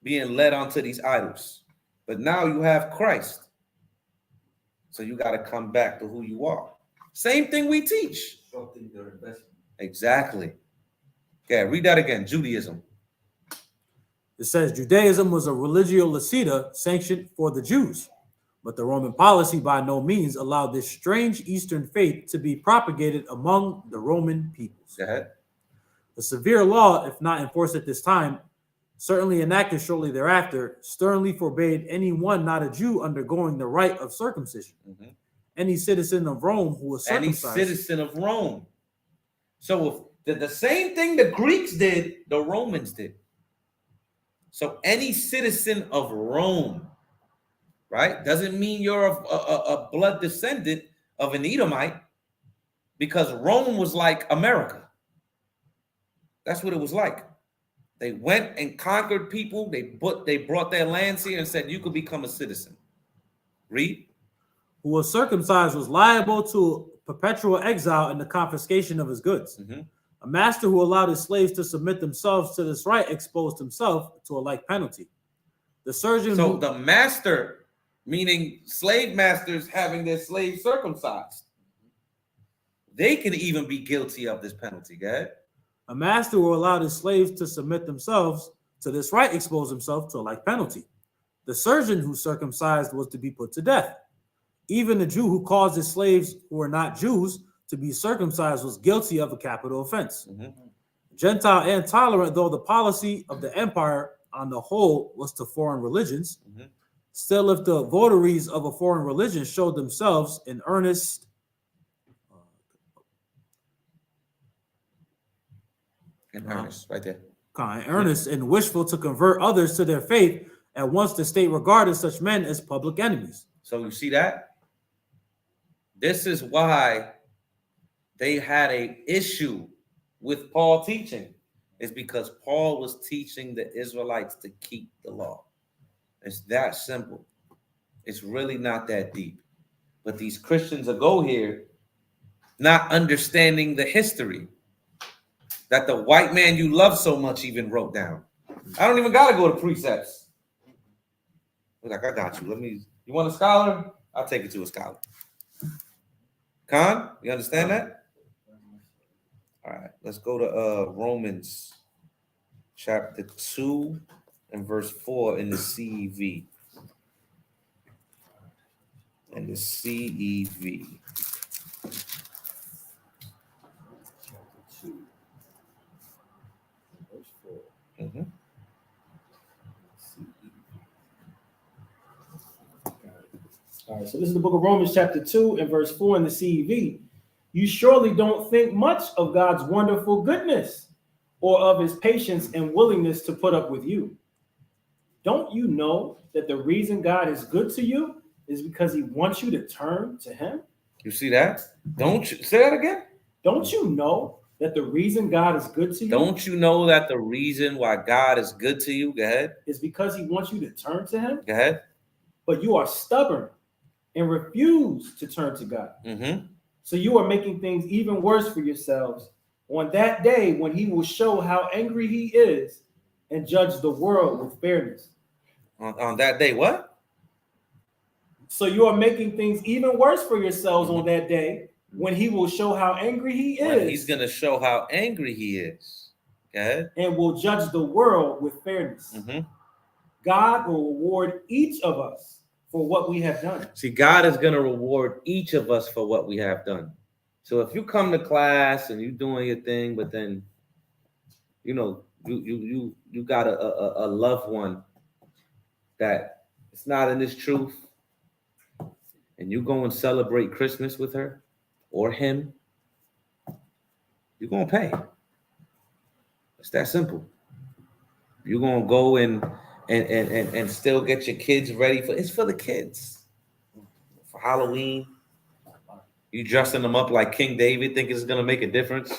P: being led onto these idols, but now you have Christ. So you got to come back to who you are. Same thing we teach. Exactly. Yeah, read that again. Judaism.
S: It says Judaism was a religio licita sanctioned for the Jews, but the Roman policy by no means allowed this strange Eastern faith to be propagated among the Roman peoples.
P: Go ahead.
S: The severe law, if not enforced at this time,
M: certainly enacted shortly thereafter, sternly forbade anyone not a Jew undergoing the rite of circumcision. Any citizen of Rome who was circumcised.
P: Any citizen of Rome. So if the same thing the Greeks did, the Romans did. So any citizen of Rome, right, doesn't mean you're a blood descendant of an Edomite, because Rome was like America. That's what it was like. They went and conquered people. They brought their lands here and said, you could become a citizen. Read.
M: Who was circumcised was liable to perpetual exile and the confiscation of his goods. A master who allowed his slaves to submit themselves to this right exposed himself to a like penalty. The surgeon.
P: So the master, meaning slave masters having their slaves circumcised, they can even be guilty of this penalty. Go ahead.
M: A master who allowed his slaves to submit themselves to this right exposed himself to a like penalty. The surgeon who circumcised was to be put to death. Even the Jew who caused his slaves who were not Jews to be circumcised was guilty of a capital offense. Gentile and tolerant though the policy of the empire on the whole was to foreign religions, still if the votaries of a foreign religion showed themselves in earnest
P: right there.
M: Earnest and wishful to convert others to their faith, at once the state regarded such men as public enemies.
P: So you see that? This is why they had an issue with Paul teaching. It's because Paul was teaching the Israelites to keep the law. It's that simple. It's really not that deep. But these Christians will go here not understanding the history that the white man you love so much even wrote down. I don't even got to go to precepts. Like, I got you. You want a scholar? I'll take you to a scholar. Khan, you understand that? All right, let's go to Romans chapter 2 and verse 4 in the CEV. In the CEV.
R: All right, so this is the book of Romans chapter 2 and verse 4 in the CEV. You surely don't think much of God's wonderful goodness or of his patience and willingness to put up with you. Don't you know that the reason God is good to you is because he wants you to turn to him?
P: You see that? Don't you say that again?
R: Don't you know that the reason God is good to you?
P: Don't you know that the reason why God is good to you? Go ahead.
R: Is because he wants you to turn to him?
P: Go ahead.
R: But you are stubborn and refuse to turn to God. So you are making things even worse for yourselves on that day when he will show how angry he is and judge the world with fairness.
P: On that day, what?
R: So you are making things even worse for yourselves on that day when he will show how angry he is.
P: When he's going to show how angry he is. Go ahead.
R: And will judge the world with fairness. God will reward each of us for what we have done.
P: See, God is going to reward each of us for what we have done. So if you come to class and you're doing your thing, but then, you know, you got a loved one that it's not in this truth, and you go and celebrate Christmas with her or him, you're going to pay. It's that simple. You're going to go and still get your kids ready it's for the kids. For Halloween, you dressing them up like King David, think it's gonna make a difference.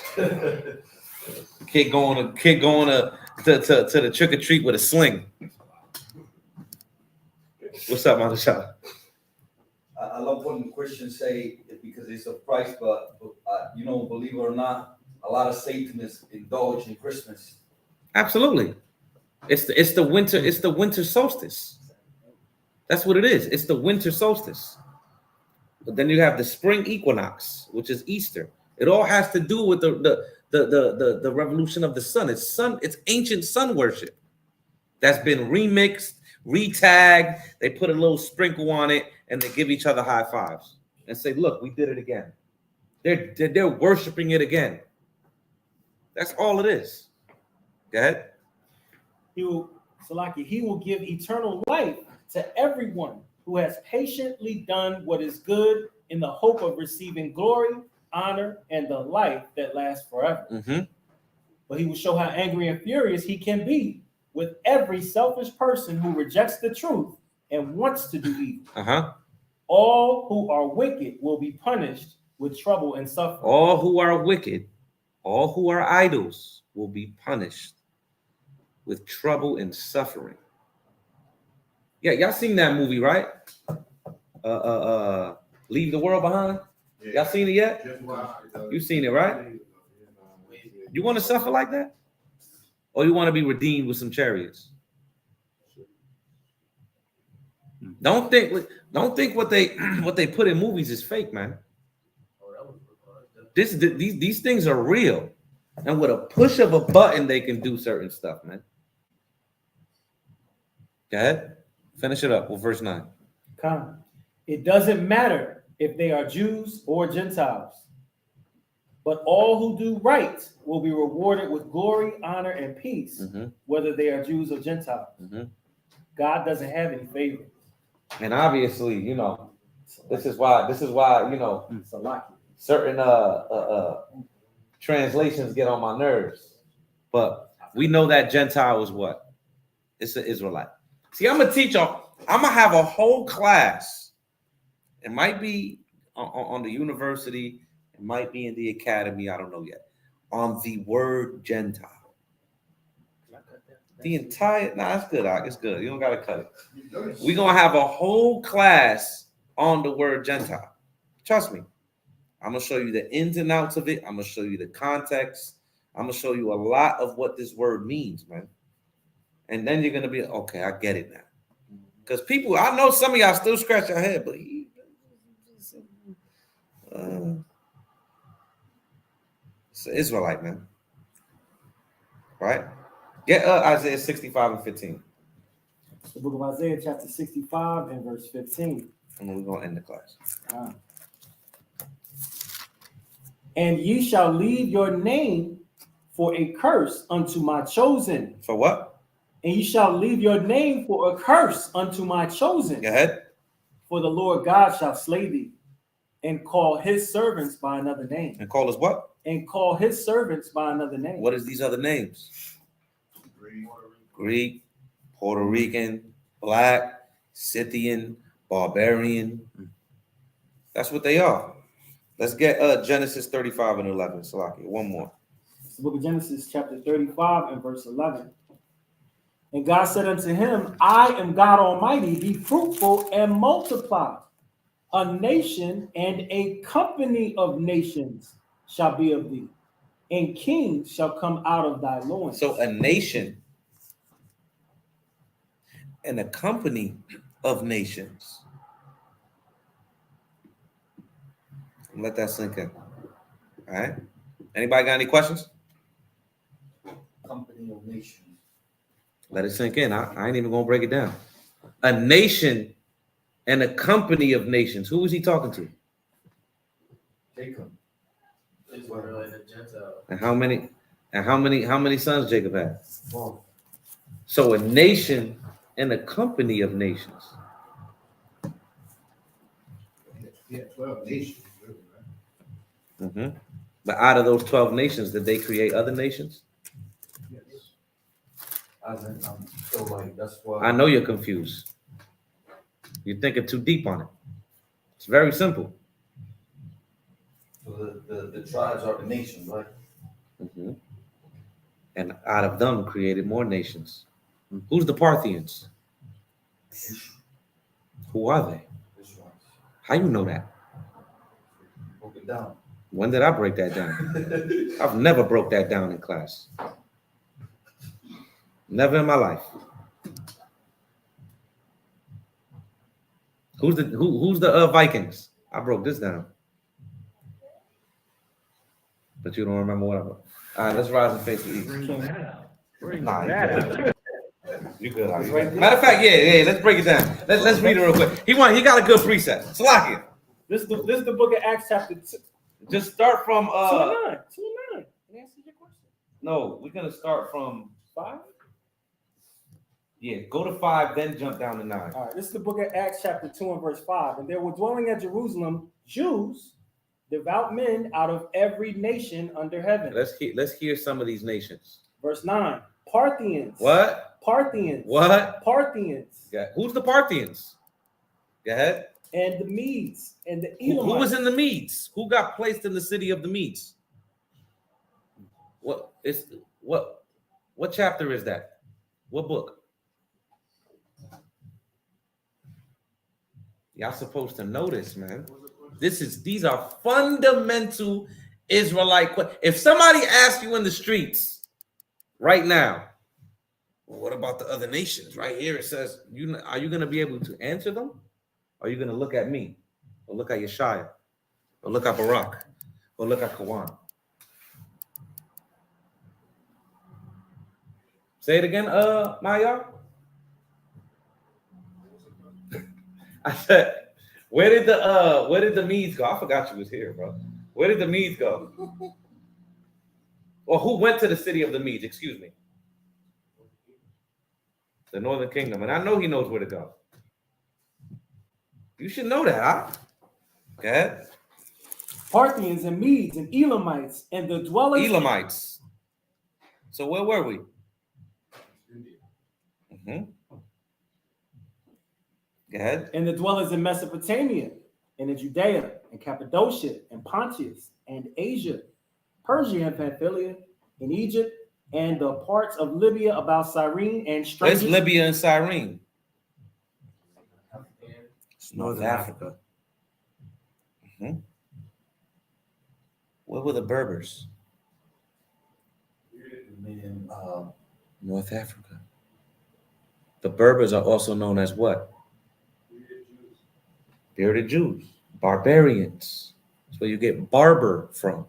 P: Kid going to the trick or treat with a sling. What's up, Madasha?
T: I love when Christians say it because it's a price, but you know, believe it or not, a lot of Satanists indulge in Christmas.
P: Absolutely. It's the winter solstice. That's what it is. It's the winter solstice. But then you have the spring equinox, which is Easter. It all has to do with the revolution of the sun. It's ancient sun worship that's been remixed, retagged. They put a little sprinkle on it, and they give each other high fives and say, "Look, we did it again." They're worshiping it again. That's all it is. Go ahead.
R: He will give eternal life to everyone who has patiently done what is good in the hope of receiving glory, honor, and the life that lasts forever. But he will show how angry and furious he can be with every selfish person who rejects the truth and wants to do evil. All who are wicked will be punished with trouble and suffering.
P: All who are wicked, all who are idols will be punished with trouble and suffering. Yeah, y'all seen that movie, right? Leave the World Behind. Y'all seen it yet? You seen it, right? You want to suffer like that, or you want to be redeemed with some chariots? Don't think what they put in movies is fake, man. These things are real, and with a push of a button, they can do certain stuff, man. Go ahead, finish it up with verse 9.
R: It doesn't matter if they are Jews or Gentiles, but all who do right will be rewarded with glory, honor, and peace, whether they are Jews or Gentiles. God doesn't have any favorites.
P: And obviously, you know, this is why, you know, certain translations get on my nerves. But we know that Gentile is what? It's an Israelite. See, I'm gonna teach y'all. I'm gonna have a whole class. It might be on the university. It might be in the academy. I don't know yet. On the word Gentile. The entire, it's good, Doc. It's good. You don't gotta cut it. We're gonna have a whole class on the word Gentile. Trust me. I'm gonna show you the ins and outs of it. I'm gonna show you the context. I'm gonna show you a lot of what this word means, man. And then you're gonna be okay. I get it now. Because people, I know some of y'all still scratch your head, but it's an Israelite, man. Right? Get Isaiah 65 and 15.
R: The book of Isaiah, chapter 65 and verse 15.
P: And then we're going to end the class.
R: And ye shall leave your name for a curse unto my chosen.
P: For what?
R: And ye shall leave your name for a curse unto my chosen.
P: Go ahead.
R: For the Lord God shall slay thee, and call his servants by another name.
P: And call us what?
R: And call his servants by another name.
P: What is these other names? Greek, Puerto Rican, Black, Scythian, Barbarian. That's what they are. Let's get Genesis 35 and 11. Salaki, one more.
R: It's the book of Genesis, chapter 35 and verse 11. And God said unto him, I am God Almighty, be fruitful and multiply. A nation and a company of nations shall be of thee, and kings shall come out of thy loins.
P: So a nation and a company of nations. Let that sink in. All right. Anybody got any questions?
T: Company of nations.
P: Let it sink in. I ain't even gonna break it down. A nation and a company of nations. Who was he talking to?
T: Jacob.
O: Israel and a Gentile.
P: And how many sons Jacob had?
T: 12.
P: So a nation and a company of nations.
D: Yeah, 12 nations, really, right?
P: But out of those 12 nations, did they create other nations?
T: Yes. I'm so like that's why
P: I know you're confused. You're thinking too deep on it. It's very simple.
T: So the tribes are the nations, right?
P: And out of them created more nations. Who's the Parthians? Who are they? How you know that?
T: Broke it down.
P: When did I break that down? I've never broke that down in class. Never in my life. Who's the Vikings? I broke this down. But you don't remember what I wrote. All right, let's rise and face the east. You good? Matter of fact, yeah. Let's break it down. Let's read it real quick. He got a good preset. Salakia.
R: This is the book of Acts chapter 2.
P: Just start from
R: 2:9. 2:9.
P: No, we're gonna start from
R: 5.
P: Yeah, go to 5, then jump down to 9.
R: All right, this is the book of Acts, chapter 2 and verse 5. And there were dwelling at Jerusalem Jews, devout men out of every nation under heaven.
P: Let's hear some of these nations.
R: Verse 9, Parthians.
P: What?
R: Parthians.
P: What?
R: Parthians.
P: Yeah. Who's the Parthians? Go ahead.
R: And the Medes and the Elamites.
P: Who was in the Medes? Who got placed in the city of the Medes? What chapter is that? What book? Y'all supposed to know this, man. These are fundamental Israelite questions. If somebody asks you in the streets right now, well, what about the other nations? Right here it says, are you going to be able to answer them? Or are you going to look at me? Or look at Yeshaya? Or look at Barak? Or look at Kawan? Say it again, Maya. I said, where did the Medes go? I forgot you was here, bro. Where did the Medes go? Or who went to the city of the Medes? Excuse me. The Northern Kingdom. And I know he knows where to go. You should know that, huh? Okay.
R: Parthians and Medes and Elamites and the dwellers.
P: Elamites. So where were we? Mm-hmm. Go ahead.
R: And the dwellers in Mesopotamia and in Judea and Cappadocia and Pontus and Asia, Persia and Pamphylia, in Egypt, and the parts of Libya about Cyrene and strangers.
P: Where's Libya and Cyrene?
M: It's Northern Africa.
P: Mm-hmm. Where were the Berbers? North Africa. The Berbers are also known as what? Bearded Jews. Barbarians. That's where you get barber from.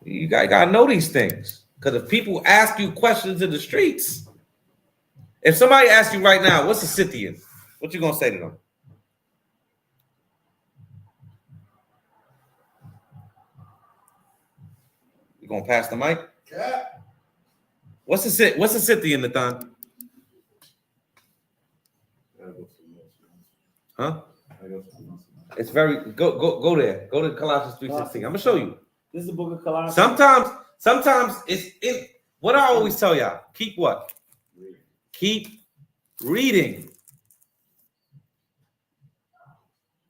P: You gotta know these things. Because if people ask you questions in the streets, if somebody asks you right now, what's a Scythian? What you gonna say to them? You gonna pass the mic?
D: Yeah.
P: What's a Scythian, Nathan? Huh? It's very go there. Go to Colossians 3:16. I'm gonna show you.
R: This is the book of Colossians.
P: Sometimes it's in what I always tell y'all. Keep what? Keep reading.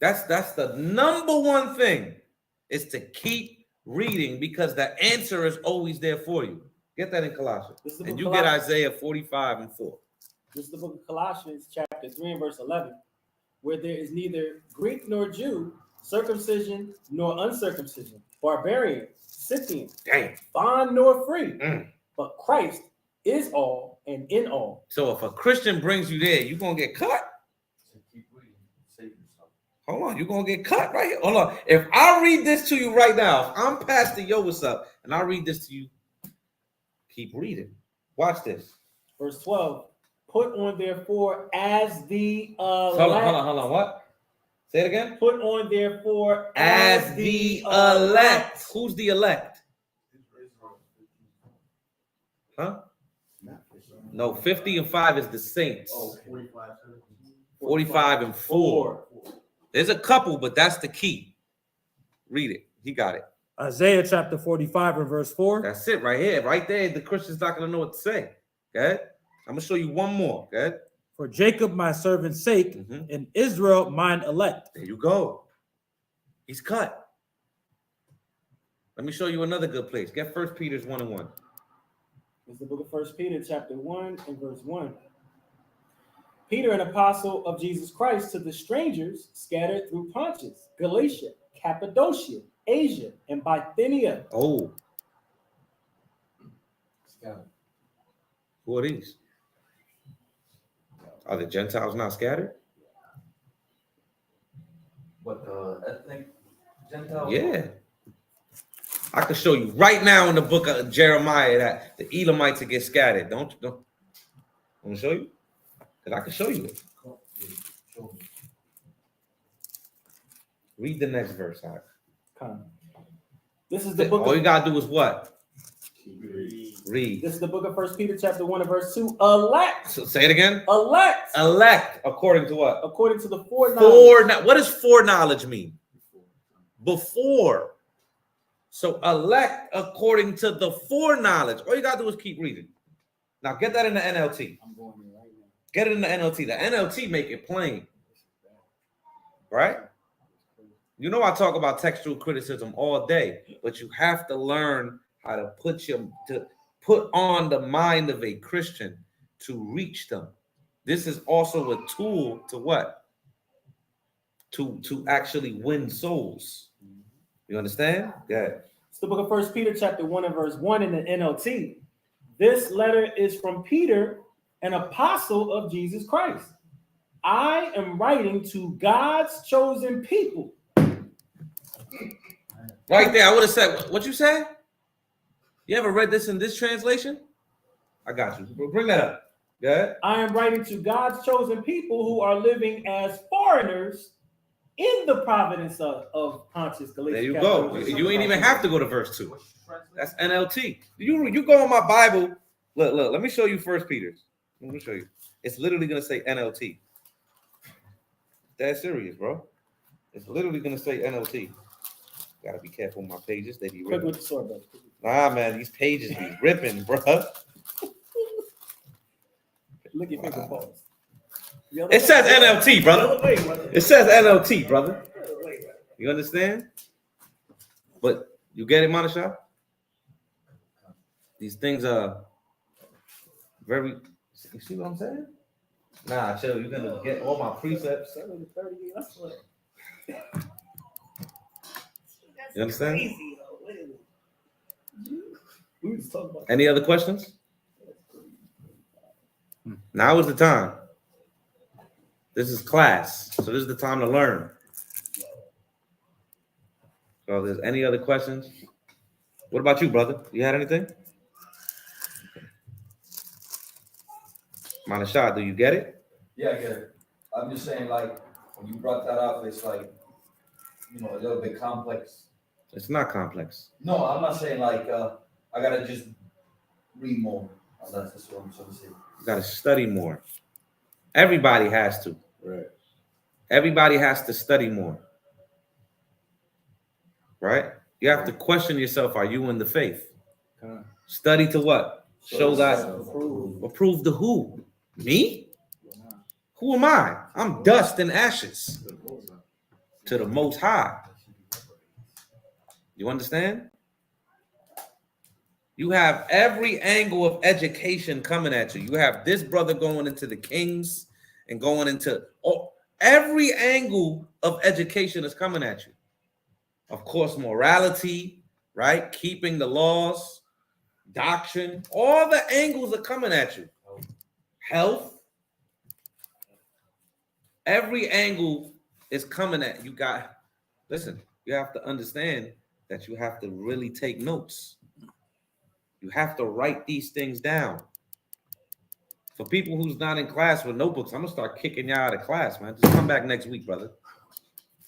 P: That's the number one thing, is to keep reading, because the answer is always there for you. Get that in Colossians. And you get Isaiah 45:4.
R: This is the book of Colossians, chapter 3 and verse 11, where there is neither Greek nor Jew, circumcision nor uncircumcision, barbarian, Scythian, bond nor free, but Christ is all and in all.
P: So if a Christian brings you there, you're going to get cut. Hold on, you're going to get cut right here. Hold on. If I read this to you right now, if I'm Pastor Yawasap and I read this to you, keep reading. Watch this.
R: Verse 12. Put on therefore as the elect.
P: Hold on. What? Say it again.
R: Put on therefore
P: as the elect. Who's the elect? Huh? No, 50 and 5 is the saints. 45 and 4. There's a couple, but that's the key. Read it. He got it.
S: Isaiah chapter 45 and verse 4.
P: That's it right here. Right there. The Christian's not going to know what to say. Okay? I'm going to show you one more. Okay?
S: For Jacob, my servant's sake, and Israel, mine elect.
P: There you go. He's cut. Let me show you another good place. Get 1 Peter 1:1.
R: It's the book of 1 Peter, chapter 1 and verse 1. Peter, an apostle of Jesus Christ, to the strangers scattered through Pontus, Galatia, Cappadocia, Asia, and Bithynia.
P: Oh. Who are these? Are the Gentiles not scattered?
T: What, ethnic Gentiles?
P: Yeah. I can show you right now in the book of Jeremiah that the Elamites will get scattered. Don't. I'm going to show you? Because I can show you it. Read the next verse, Hawk.
R: This is the book.
P: All you got to do is what? Read.
R: This is the book of 1 Peter chapter 1 and verse 2. Elect.
P: So say it again.
R: Elect.
P: Elect according to what?
R: According to the foreknowledge.
P: What does foreknowledge mean? Before. So elect according to the foreknowledge. All you gotta do is keep reading. Now get that in the NLT.
M: I'm going in right now.
P: Get it in the NLT. The NLT make it plain. Right? You know I talk about textual criticism all day, but you have to learn how to put on the mind of a Christian to reach them. This is also a tool to what? To actually win souls. You understand? Yeah.
R: It's the book of 1 Peter chapter 1 and verse 1 in the NLT. This letter is from Peter, an apostle of Jesus Christ. I am writing to God's chosen people.
P: Right there, I would have said, what you say? You ever read this in this translation? I got you. Bring that up. Go ahead.
R: I am writing to God's chosen people who are living as foreigners in the providence of Pontius Galatia.
P: There you go. You ain't even have to go to verse 2. That's NLT. You go on my Bible. Look, let me show you 1 Peter's. Let me show you. It's literally going to say NLT. That's serious, bro. It's literally going to say NLT. Gotta be careful with my pages. They be ripping.
R: With the sword, bro.
P: Nah, man, these pages be ripping, bro.
R: Look at finger paws.
P: It says NLT, brother. It says NLT, brother. You understand? But you get it, Manasha? These things are very. You see what I'm saying? Nah, chill. You're gonna get all my precepts. You understand? Any other questions? Now is the time. This is class, so this is the time to learn. So if there's any other questions? What about you, brother? You had anything? Manashah, do you get it?
T: Yeah, I get it. I'm just saying, like, when you brought that up, it's like, you know, a little bit complex.
P: It's not complex.
T: No, I'm not saying like I gotta just read more. That's what I'm trying to say.
P: You gotta study more. Everybody has to.
Q: Right.
P: Everybody has to study more. Right? You have to question yourself. Are you in the faith? Study to what? Show that. Approve to who? Me? Who am I? I'm dust and ashes to the Most High. You understand? You have every angle of education coming at you. You have this brother going into the Kings and going into every angle of education is coming at you. Of course, morality, right? Keeping the laws, doctrine, all the angles are coming at you. Health. Every angle is coming at you. Listen, you have to understand that you have to really take notes. You have to write these things down. For people who's not in class with notebooks, I'm gonna start kicking y'all out of class, man. Just come back next week, brother.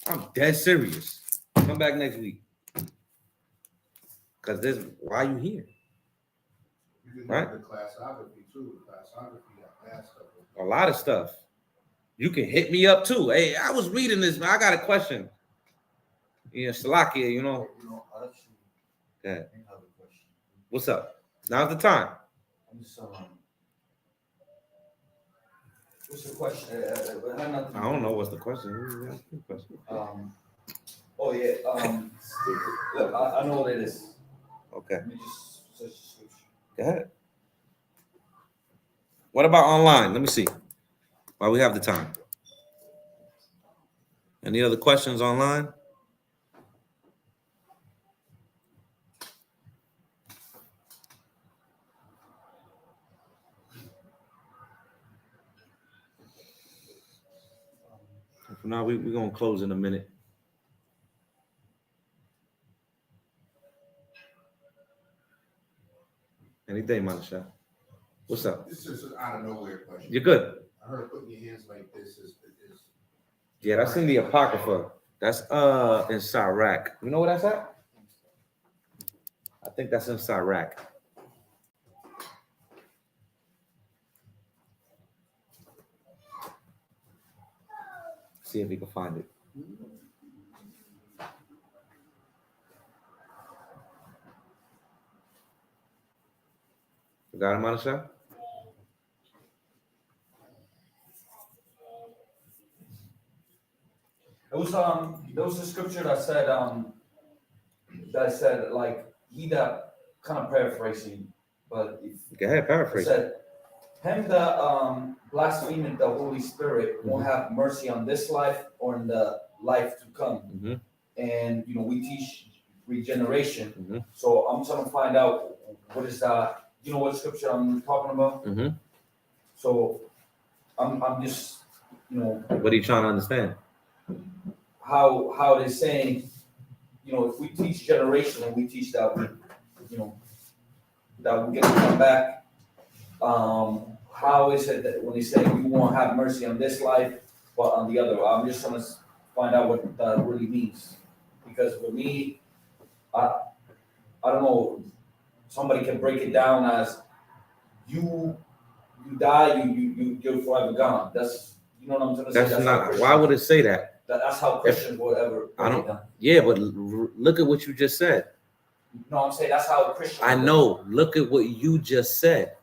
P: I'm dead serious. Come back next week. Because this why you here.
D: You can
P: right?
D: have the classography too. The classography got bad stuff.
P: A lot of stuff. You can hit me up too. Hey, I was reading this, man. I got a question. Yeah, Salakia, you know. Okay. What's up? Now's the time.
T: I'm just, what's the question?
P: I don't know what's the question.
T: Oh yeah. Look, I know what it is.
P: Okay.
T: Let me just search the scripture.
P: Go ahead. What about online? Let me see. While we have the time. Any other questions online? For now, we're going to close in a minute. Anything, Manasha? What's up?
D: This is an out of nowhere question.
P: You're good.
D: I heard putting your hands like this is
P: Yeah, that's in the Apocrypha. That's in Sirach. You know where that's at? I think that's in Sirach. See if we can find it. You got it, Manasha?
T: It was there was a scripture that said like he that kind of paraphrasing, but
P: Go ahead, paraphrase.
T: It said him that blaspheming the Holy Spirit won't have mercy on this life or in the life to come.
P: Mm-hmm.
T: And we teach regeneration. Mm-hmm. So I'm trying to find out what is that. You know what scripture I'm talking about?
P: Mm-hmm.
T: So I'm just
P: What are you trying to understand?
T: How they're saying, if we teach generation and we teach that we, that we're gonna come back. How is it that when they say you won't have mercy on this life, but on the other? I'm just trying to find out what that really means. Because for me, I don't know. Somebody can break it down as you die, you're forever gone. That's what I'm trying to say.
P: That's not. Why would it say that?
T: That's how Christians would ever.
P: I don't. Yeah, but look at what you just said.
T: No, I'm saying that's how Christians.
P: I know. Look at what you just said.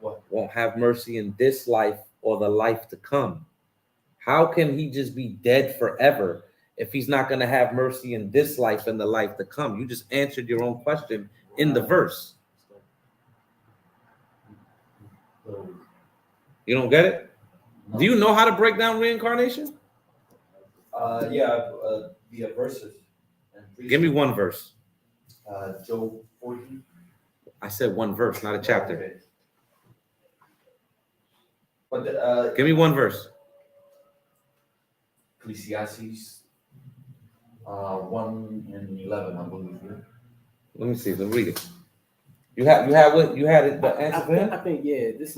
T: What?
P: Won't have mercy in this life or the life to come. How can he just be dead forever if he's not going to have mercy in this life and the life to come? You just answered your own question in the verse. You don't get it? No. Do you know how to break down reincarnation?
T: Via verses.
P: Give me one verse.
T: Job 14.
P: I said one verse, not a chapter.
T: Okay. But
P: give me one verse.
T: Ecclesiastes 1:11, I believe. Yeah.
P: Let me see. Let me read it. You had it. The answer for him?
R: I think this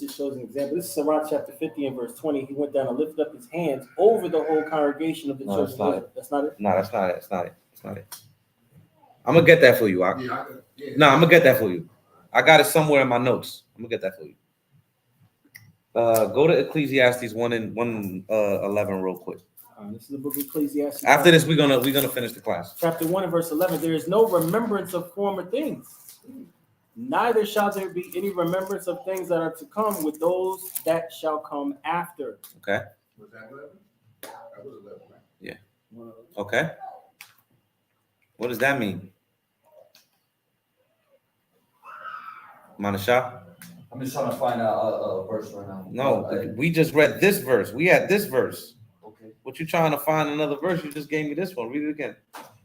R: just shows an example. This is Sirach chapter 50 and verse 20. He went down and lifted up his hands over the whole congregation of the children of Israel. That's not it.
P: No, that's not it. That's not it. That's not it. I'm gonna get that for you. No, I'm gonna get that for you. I got it somewhere in my notes. I'm gonna get that for you. Go to Ecclesiastes 1:11 real quick.
R: This is the book of Ecclesiastes.
P: After this, we're gonna finish the class.
R: Chapter 1 and verse 11. There is no remembrance of former things, neither shall there be any remembrance of things that are to come with those that shall come after.
P: Okay.
D: Was that 11? That was 11, right?
P: Yeah. Okay. What does that mean? Manasha?
T: I'm just trying to find a verse right now.
P: No, we just read this verse. We had this verse.
T: Okay.
P: What you trying to find another verse? You just gave me this one. Read it again.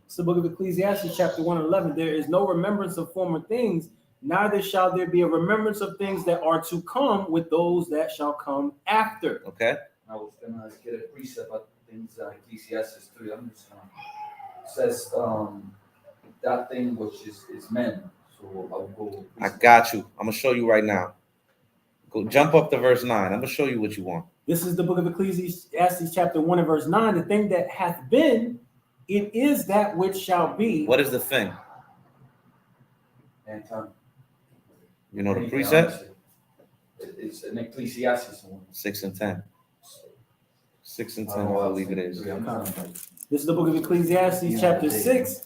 R: It's the book of Ecclesiastes, chapter 1 and 11. There is no remembrance of former things, neither shall there be a remembrance of things that are to come with those that shall come after.
P: Okay.
T: I was gonna get a precept about things Ecclesiastes 3. I'm just gonna. It says that thing which is men. So I'll go.
P: I got you. I'm gonna show you right now. Go jump up to verse 9. I'm gonna show you what you want.
R: This is the book of Ecclesiastes, chapter 1 and verse 9. The thing that hath been, it is that which shall be.
P: What is the thing?
T: And
P: you know the precept?
T: It's an Ecclesiastes one.
P: 6 and 10. 6 and 10, I believe it is.
R: This is the book of Ecclesiastes, chapter 6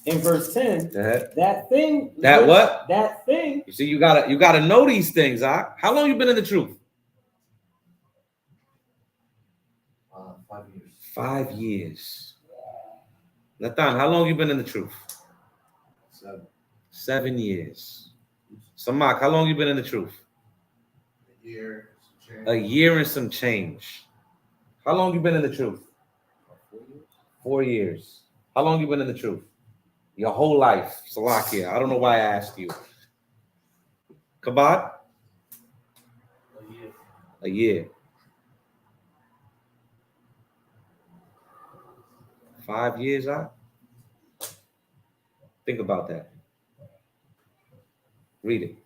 R: and verse 10. That thing.
P: That what?
R: That thing.
P: You see, you gotta know these things, huh? How long you been in the truth?
T: 5 years.
P: 5 years. Nathan, how long you been in the truth?
D: 7.
P: 7 years. Samak, how long you been in the truth?
D: A year.
P: A year and some change. How long you been in the truth? 4 years. How long you been in the truth? Your whole life. Salakia. I don't know why I asked you. Kabad? A year. 5 years out? Think about that. Read it.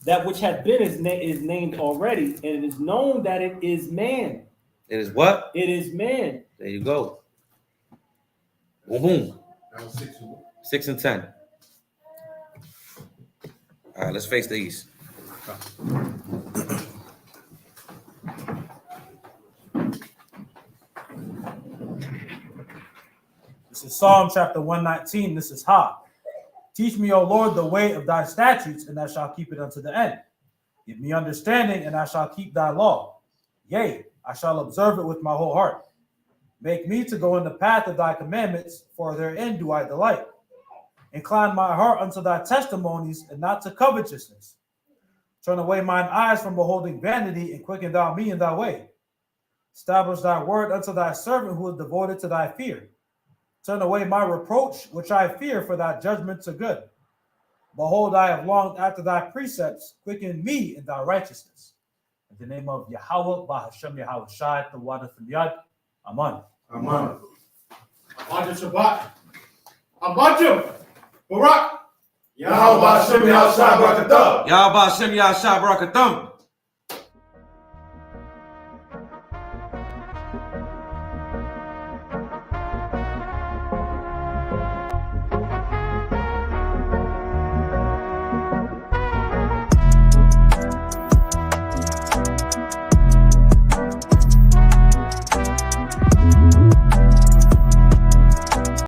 R: That which hath been is named already, and it is known that it is man.
P: It is what?
R: It is man.
P: There you go. Boom.
D: That was 6.
P: 6 and 10. All right, let's face the East.
M: This is Psalm chapter 119. This is Ha. Teach me, O Lord, the way of thy statutes, and I shall keep it unto the end. Give me understanding, and I shall keep thy law. Yea, I shall observe it with my whole heart. Make me to go in the path of thy commandments, for therein do I delight. Incline my heart unto thy testimonies, and not to covetousness. Turn away mine eyes from beholding vanity, and quicken thou me in thy way. Establish thy word unto thy servant who is devoted to thy fear. Turn away my reproach, which I fear, for thy judgments are good. Behold, I have longed after thy precepts. Quicken me in thy righteousness. In the name of Yahweh, Bahashem YHWH, the water from Yad. Amen.
N: Amen. Amen. Shabbat. Amen. Barak. Yahweh Hashem Yahshua Barakatam.
P: Yahweh Hashem Yahshua Barakatam.